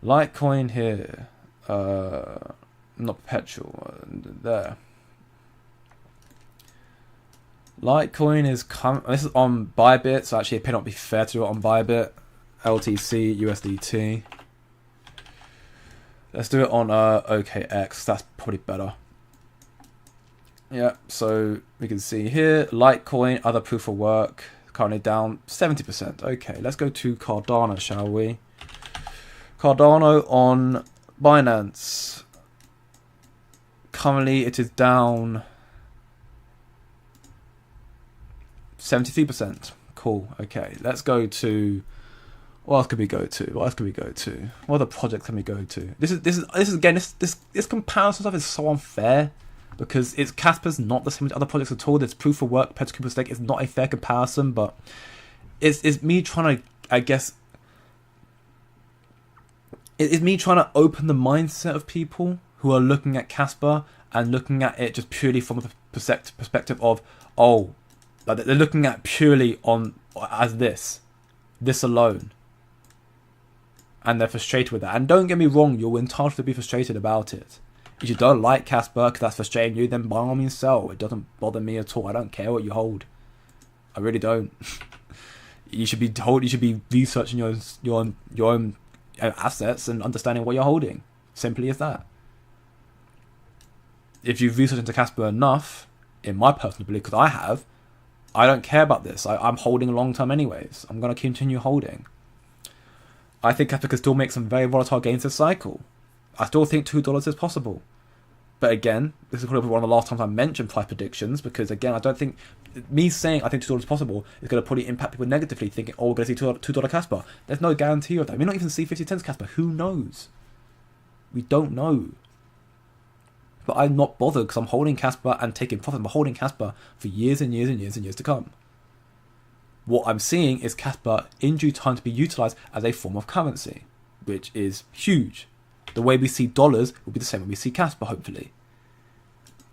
Litecoin here. Not perpetual. There. Litecoin is this is on Bybit, so actually it may not be fair to do it on Bybit. LTC, USDT. Let's do it on OKX. That's probably better. Yeah, so we can see here, Litecoin, other proof of work, currently down 70%. Okay, let's go to Cardano, shall we? Cardano on Binance. Currently, it is down 73%. Cool. Okay, let's go to. What else could we go to? What other projects can we go to? This is again this comparison stuff is so unfair because it's Kaspa's not the same as other projects at all. There's proof of work, proof of stake. It's not a fair comparison, but it's me trying to, I guess, it's me trying to open the mindset of people who are looking at Kaspa and looking at it just purely from the perspective of, oh, like they're looking at purely on as this alone. And they're frustrated with that. And don't get me wrong, you're entitled to be frustrated about it. If you don't like Kaspa because that's frustrating you, then by all means sell. It doesn't bother me at all. I don't care what you hold. I really don't. You should be told. You should be researching your own assets and understanding what you're holding. Simply as that. If you've researched into Kaspa enough, in my personal belief, because I have, I don't care about this. I'm holding long term anyways. I'm going to continue holding. I think Kaspa can still make some very volatile gains this cycle. I still think $2 is possible. But again, this is probably one of the last times I mentioned price predictions because, again, I don't think... Me saying I think $2 is possible is going to probably impact people negatively, thinking, oh, we're going to see $2 Kaspa. There's no guarantee of that. We may not even see 50 cents Kaspa. Who knows? We don't know. But I'm not bothered because I'm holding Kaspa and taking profit. I'm holding Kaspa for years and years and years and years to come. What I'm seeing is Kaspa in due time to be utilized as a form of currency, which is huge. The way we see dollars will be the same when we see Kaspa, hopefully.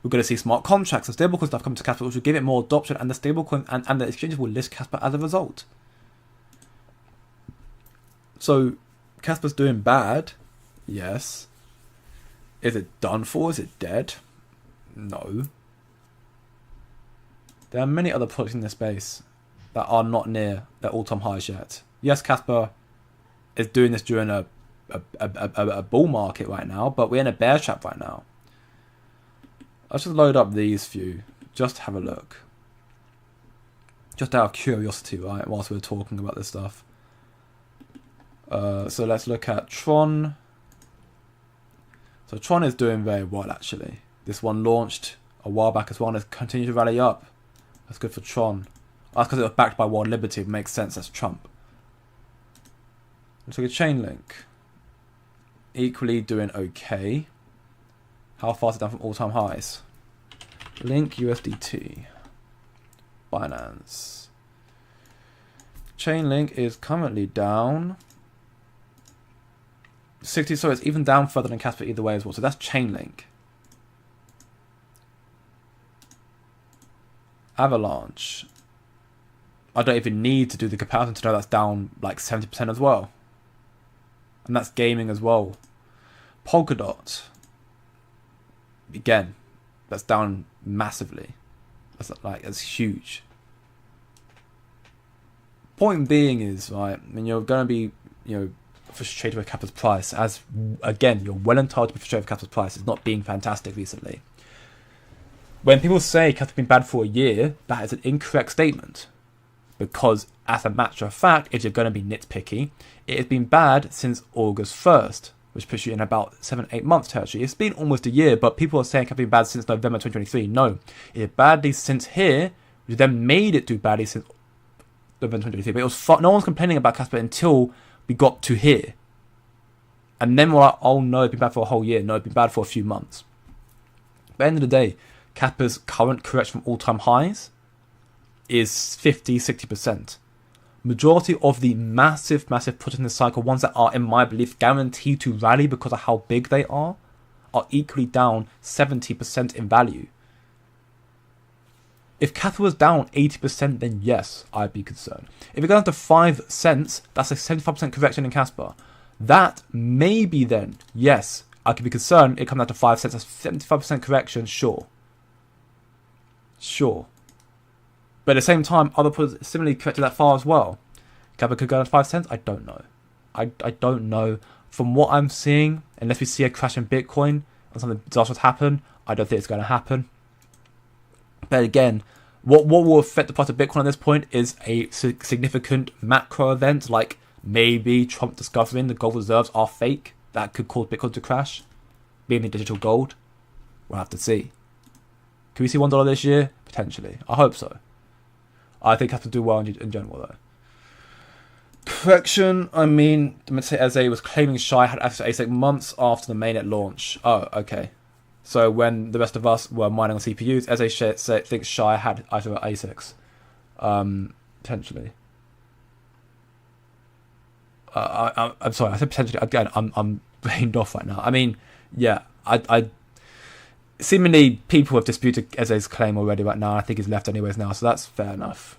We're going to see smart contracts and stablecoin stuff come to Kaspa, which will give it more adoption, and the stablecoin and the exchanges will list Kaspa as a result. So, Kaspa's doing bad, yes. Is it done for? Is it dead? No. There are many other products in this space that are not near their all-time highs yet. Yes, Kaspa is doing this during a bull market right now, but we're in a bear trap right now. Let's just load up these few, just to have a look. Just out of curiosity, right, whilst we're talking about this stuff. So let's look at Tron. So Tron is doing very well, actually. This one launched a while back as well and has continued to rally up. That's good for Tron. That's because it was backed by World Liberty. It makes sense. That's Trump. Let's look at Chainlink. Equally doing okay. How far is it down from all-time highs? Link USDT. Binance. Chainlink is currently down 60. So it's even down further than Kaspa either way as well. So that's Chainlink. Avalanche. I don't even need to do the comparison to know that's down like 70% as well. And that's gaming as well. Polkadot. Again, that's down massively. That's huge. Point being is, right, I mean, you're going to be, frustrated with Kaspa's price. As again, you're well entitled to be frustrated with Kaspa's price. It's not being fantastic recently. When people say Kaspa's been bad for a year, that is an incorrect statement. Because, as a matter of fact, if you're going to be nitpicky, it has been bad since August 1st, which puts you in about 7-8 months territory. It's been almost a year, but people are saying Kaspa's been bad since November 2023. No, it is badly since here, which then made it do badly since November 2023. But it was no one's complaining about Kaspa until we got to here. And then we're like, oh no, it's been bad for a whole year. No, it's been bad for a few months. But at the end of the day, Kaspa's current correction from all-time highs is 50-60%. Majority of the massive projects in the cycle, ones that are, in my belief, guaranteed to rally because of how big they are equally down 70% in value. If Kaspa was down 80%, then yes, I'd be concerned. If it goes down to 5 cents, that's a 75% correction in Kaspa. That maybe then, yes, I could be concerned. It comes down to 5 cents, that's 75% correction, sure. But at the same time, other products similarly corrected that far as well. Kaspa could go down to 5 cents? I don't know. I don't know. From what I'm seeing, unless we see a crash in Bitcoin or something disastrous happen, I don't think it's going to happen. But again, what will affect the price of Bitcoin at this point is a significant macro event, like maybe Trump discovering the gold reserves are fake. That could cause Bitcoin to crash. Being the digital gold. We'll have to see. Can we see $1 this year? Potentially. I hope so. I think it has to do well in general, though. Correction, I mean, Eze was claiming Shy had access to ASIC months after the mainnet launch. Oh, okay. So when the rest of us were mining on CPUs, Eze thinks Shy had either ASICs. Potentially. I'm sorry, I said potentially. Again, I'm brained off right now. I mean, yeah, I seemingly people have disputed Eze's claim already right now. I think he's left anyways now, so that's fair enough.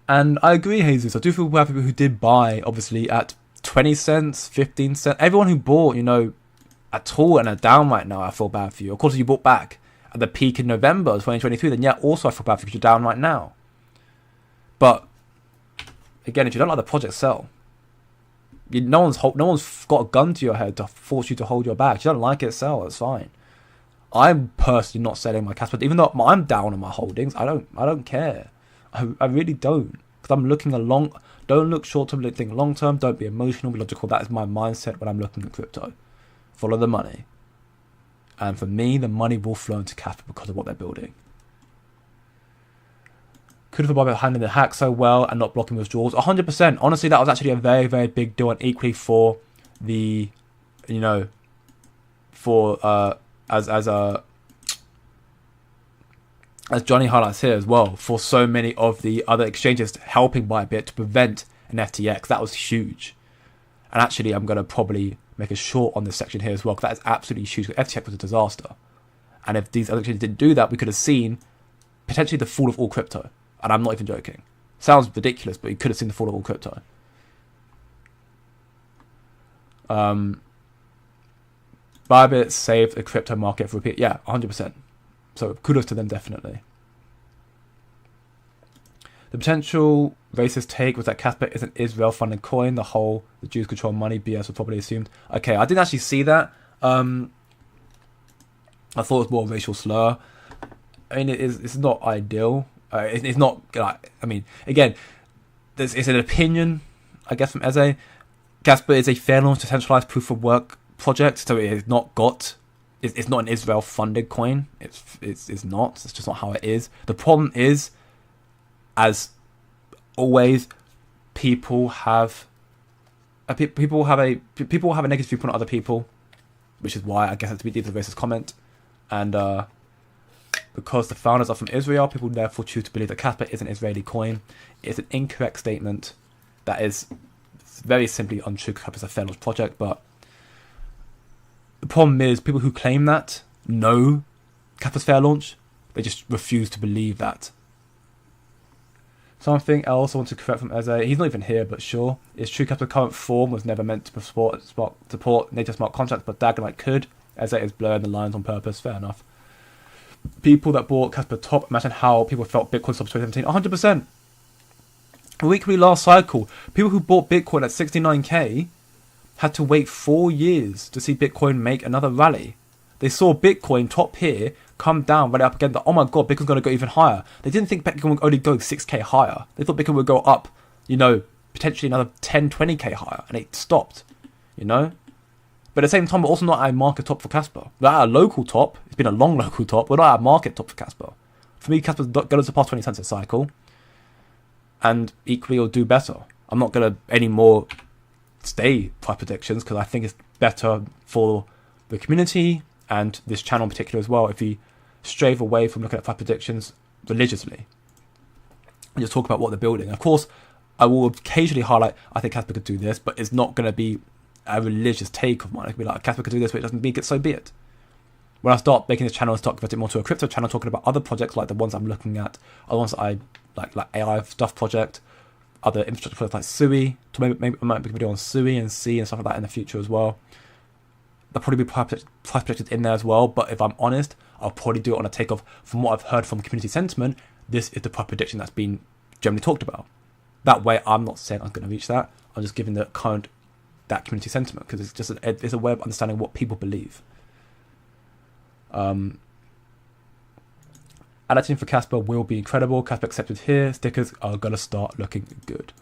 And I agree, Jesus. I do feel bad for people who did buy, obviously, at 20 cents, 15 cents. Everyone who bought, at all and are down right now, I feel bad for you. Of course, if you bought back at the peak in November 2023, then yeah, also I feel bad for you because you're down right now. But, again, if you don't like the project, sell. No one's got a gun to your head to force you to hold your back. If you don't like it, sell. It's fine. I'm personally not selling my Kaspa, even though I'm down on my holdings. I don't care. I really don't, because I'm looking along. Don't look short term, think long term. Don't be emotional, be logical. That is my mindset when I'm looking at crypto. Follow the money, and for me, the money will flow into Kaspa because of what they're building. Could have Bybit handling the hack so well and not blocking withdrawals? 100%. Honestly, that was actually a very, very big deal, and equally for the, as Johnny highlights here as well, for so many of the other exchanges helping Bybit to prevent an FTX. That was huge. And actually, I'm going to probably make a short on this section here as well, because that is absolutely huge. FTX was a disaster. And if these other exchanges didn't do that, we could have seen potentially the fall of all crypto. And I'm not even joking. Sounds ridiculous, but you could have seen the fall of all crypto. Bybit saved the crypto market for repeat. Yeah, 100%. So kudos to them, definitely. The potential racist take was that Kaspa is an Israel-funded coin. The Jews control money BS was probably assumed. Okay, I didn't actually see that. I thought it was more a racial slur. I mean, it's not ideal. It's not, again, it's an opinion, I guess, from Eze. Kaspa is a fair launch decentralized proof of work project, so it is not it's not an Israel-funded coin. It's not. It's just not how it is. The problem is, as always, people have a negative viewpoint on other people, which is why I guess it's a racist comment. And because the founders are from Israel, people therefore choose to believe that Kaspa is an Israeli coin. It's an incorrect statement. That is very simply untrue. Kaspa is a fair launch project, but the problem is people who claim that know Kaspa's fair launch. They just refuse to believe that. Something else I want to correct from Eze. He's not even here, but sure. It's true Kaspa's current form was never meant to support native smart contracts, but Dagonite could. Eze is blurring the lines on purpose. Fair enough. People that bought Kaspa top, imagine how people felt Bitcoin stopped 2017. 100%. Weekly last cycle, people who bought Bitcoin at 69k had to wait 4 years to see Bitcoin make another rally. They saw Bitcoin top here, come down, rally up again. Oh my god, Bitcoin's going to go even higher. They didn't think Bitcoin would only go 6k higher. They thought Bitcoin would go up, potentially another 10, 20k higher, and it stopped, But at the same time, we're also not at a market top for Kaspa. We're at a local top. It's been a long local top. We're not at a market top for Kaspa. For me, Kaspa's going to surpass 20 cents a cycle, and equally will do better. I'm not going to anymore stay price predictions because I think it's better for the community and this channel in particular as well if we stray away from looking at price predictions religiously and just talk about what they're building. Of course, I will occasionally highlight I think Kaspa could do this, but it's not going to be a religious take of mine. It could be like Kaspa could do this, but it doesn't make it, so be it. When I start making this channel and start converting more to a crypto channel, talking about other projects like the ones I'm looking at, other ones that I like AI stuff project, other infrastructure projects like Sui. Maybe I might make a video on Sui and C and stuff like that in the future as well. There'll probably be price projected in there as well, but if I'm honest, I'll probably do it on a takeoff from what I've heard from community sentiment. This is the price prediction that's been generally talked about. That way, I'm not saying I'm going to reach that. I'm just giving that community sentiment because it's just it's a way of understanding what people believe. Adapting for Kaspa will be incredible. Kaspa accepted here. Stickers are going to start looking good.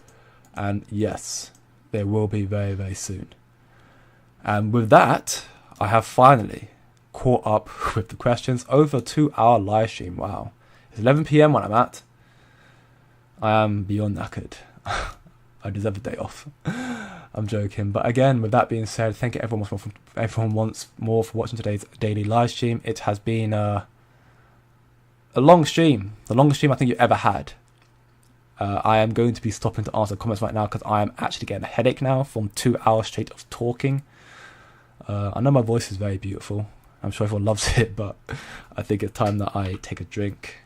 And yes, they will be very, very soon. And with that, I have finally caught up with the questions over 2 hour live stream. Wow. It's 11 p.m. when I'm at. I am beyond knackered. I deserve a day off. I'm joking. But again, with that being said, thank you everyone once more for watching today's daily live stream. It has been a long stream. The longest stream I think you've ever had. I am going to be stopping to answer comments right now because I am actually getting a headache now from 2 hours straight of talking. I know my voice is very beautiful. I'm sure everyone loves it, but I think it's time that I take a drink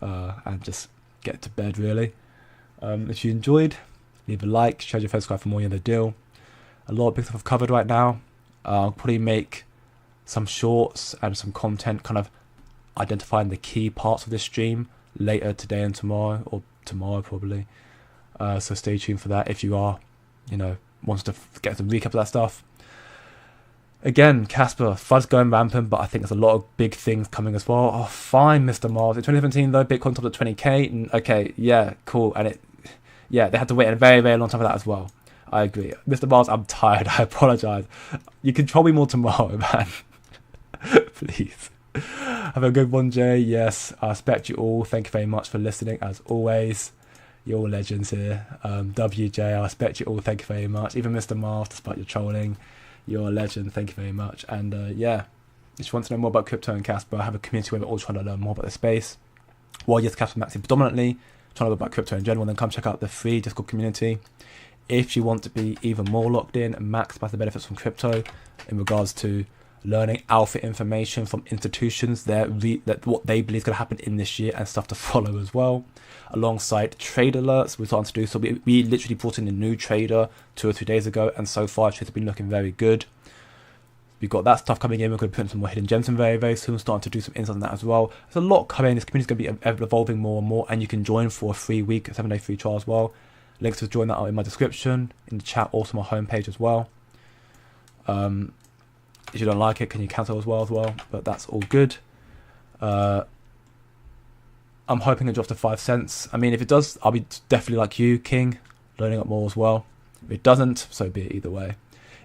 and just get to bed, really. If you enjoyed, leave a like, share your friends, subscribe for more, you know the deal. A lot of big stuff I've covered right now. I'll probably make some shorts and some content kind of identifying the key parts of this stream later today and tomorrow, or tomorrow probably. So stay tuned for that if you are, wants to get some recap of that stuff. Again, Kaspa, FUD's going rampant, but I think there's a lot of big things coming as well. Oh, fine, Mr. Mars. In 2017, though, Bitcoin topped at 20k. Okay, yeah, cool. And they had to wait a very, very long time for that as well. I agree. Mr. Mars, I'm tired. I apologise. You can troll me more tomorrow, man. Please. Have a good one, Jay. Yes, I respect you all. Thank you very much for listening, as always. You're all legends here. WJ, I respect you all. Thank you very much. Even Mr. Mars, despite your trolling. You're a legend, thank you very much. And if you want to know more about crypto and Kaspa, I have a community where we're all trying to learn more about the space. Well, yes, Kaspa Maxi predominantly, trying to learn about crypto in general, then come check out the free Discord community. If you want to be even more locked in and maximize the benefits from crypto in regards to learning alpha information from institutions, that what they believe is going to happen in this year and stuff to follow as well. Alongside trade alerts, we're starting to do so. We literally brought in a new trader 2 or 3 days ago, and so far trades have been looking very good. We've got that stuff coming in. We're going to put in some more hidden gems in very, very soon. Starting to do some insights on that as well. There's a lot coming. This community is going to be evolving more and more, and you can join for a free week, 7-day free trial as well. Links to join that are in my description, in the chat, also my homepage as well. If you don't like it, can you cancel as well? But that's all good. I'm hoping it drops to 5 cents. I mean, if it does, I'll be definitely like you, King, learning up more as well. If it doesn't, so be it either way.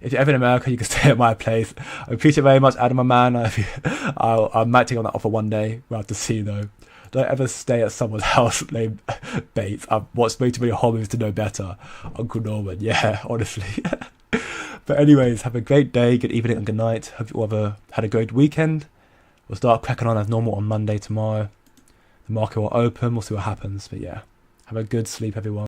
If you're ever in America, you can stay at my place. I appreciate it very much, Adam, my man. I might take on that offer one day. We'll have to see, though. Don't ever stay at someone's house named Bates. I've watched way too many horror movies to know better. Uncle Norman, yeah, honestly. But anyways, have a great day, good evening, and good night. Hope you all had a great weekend. We'll start cracking on as normal on Monday tomorrow. The market will open. We'll see what happens. But yeah, have a good sleep, everyone.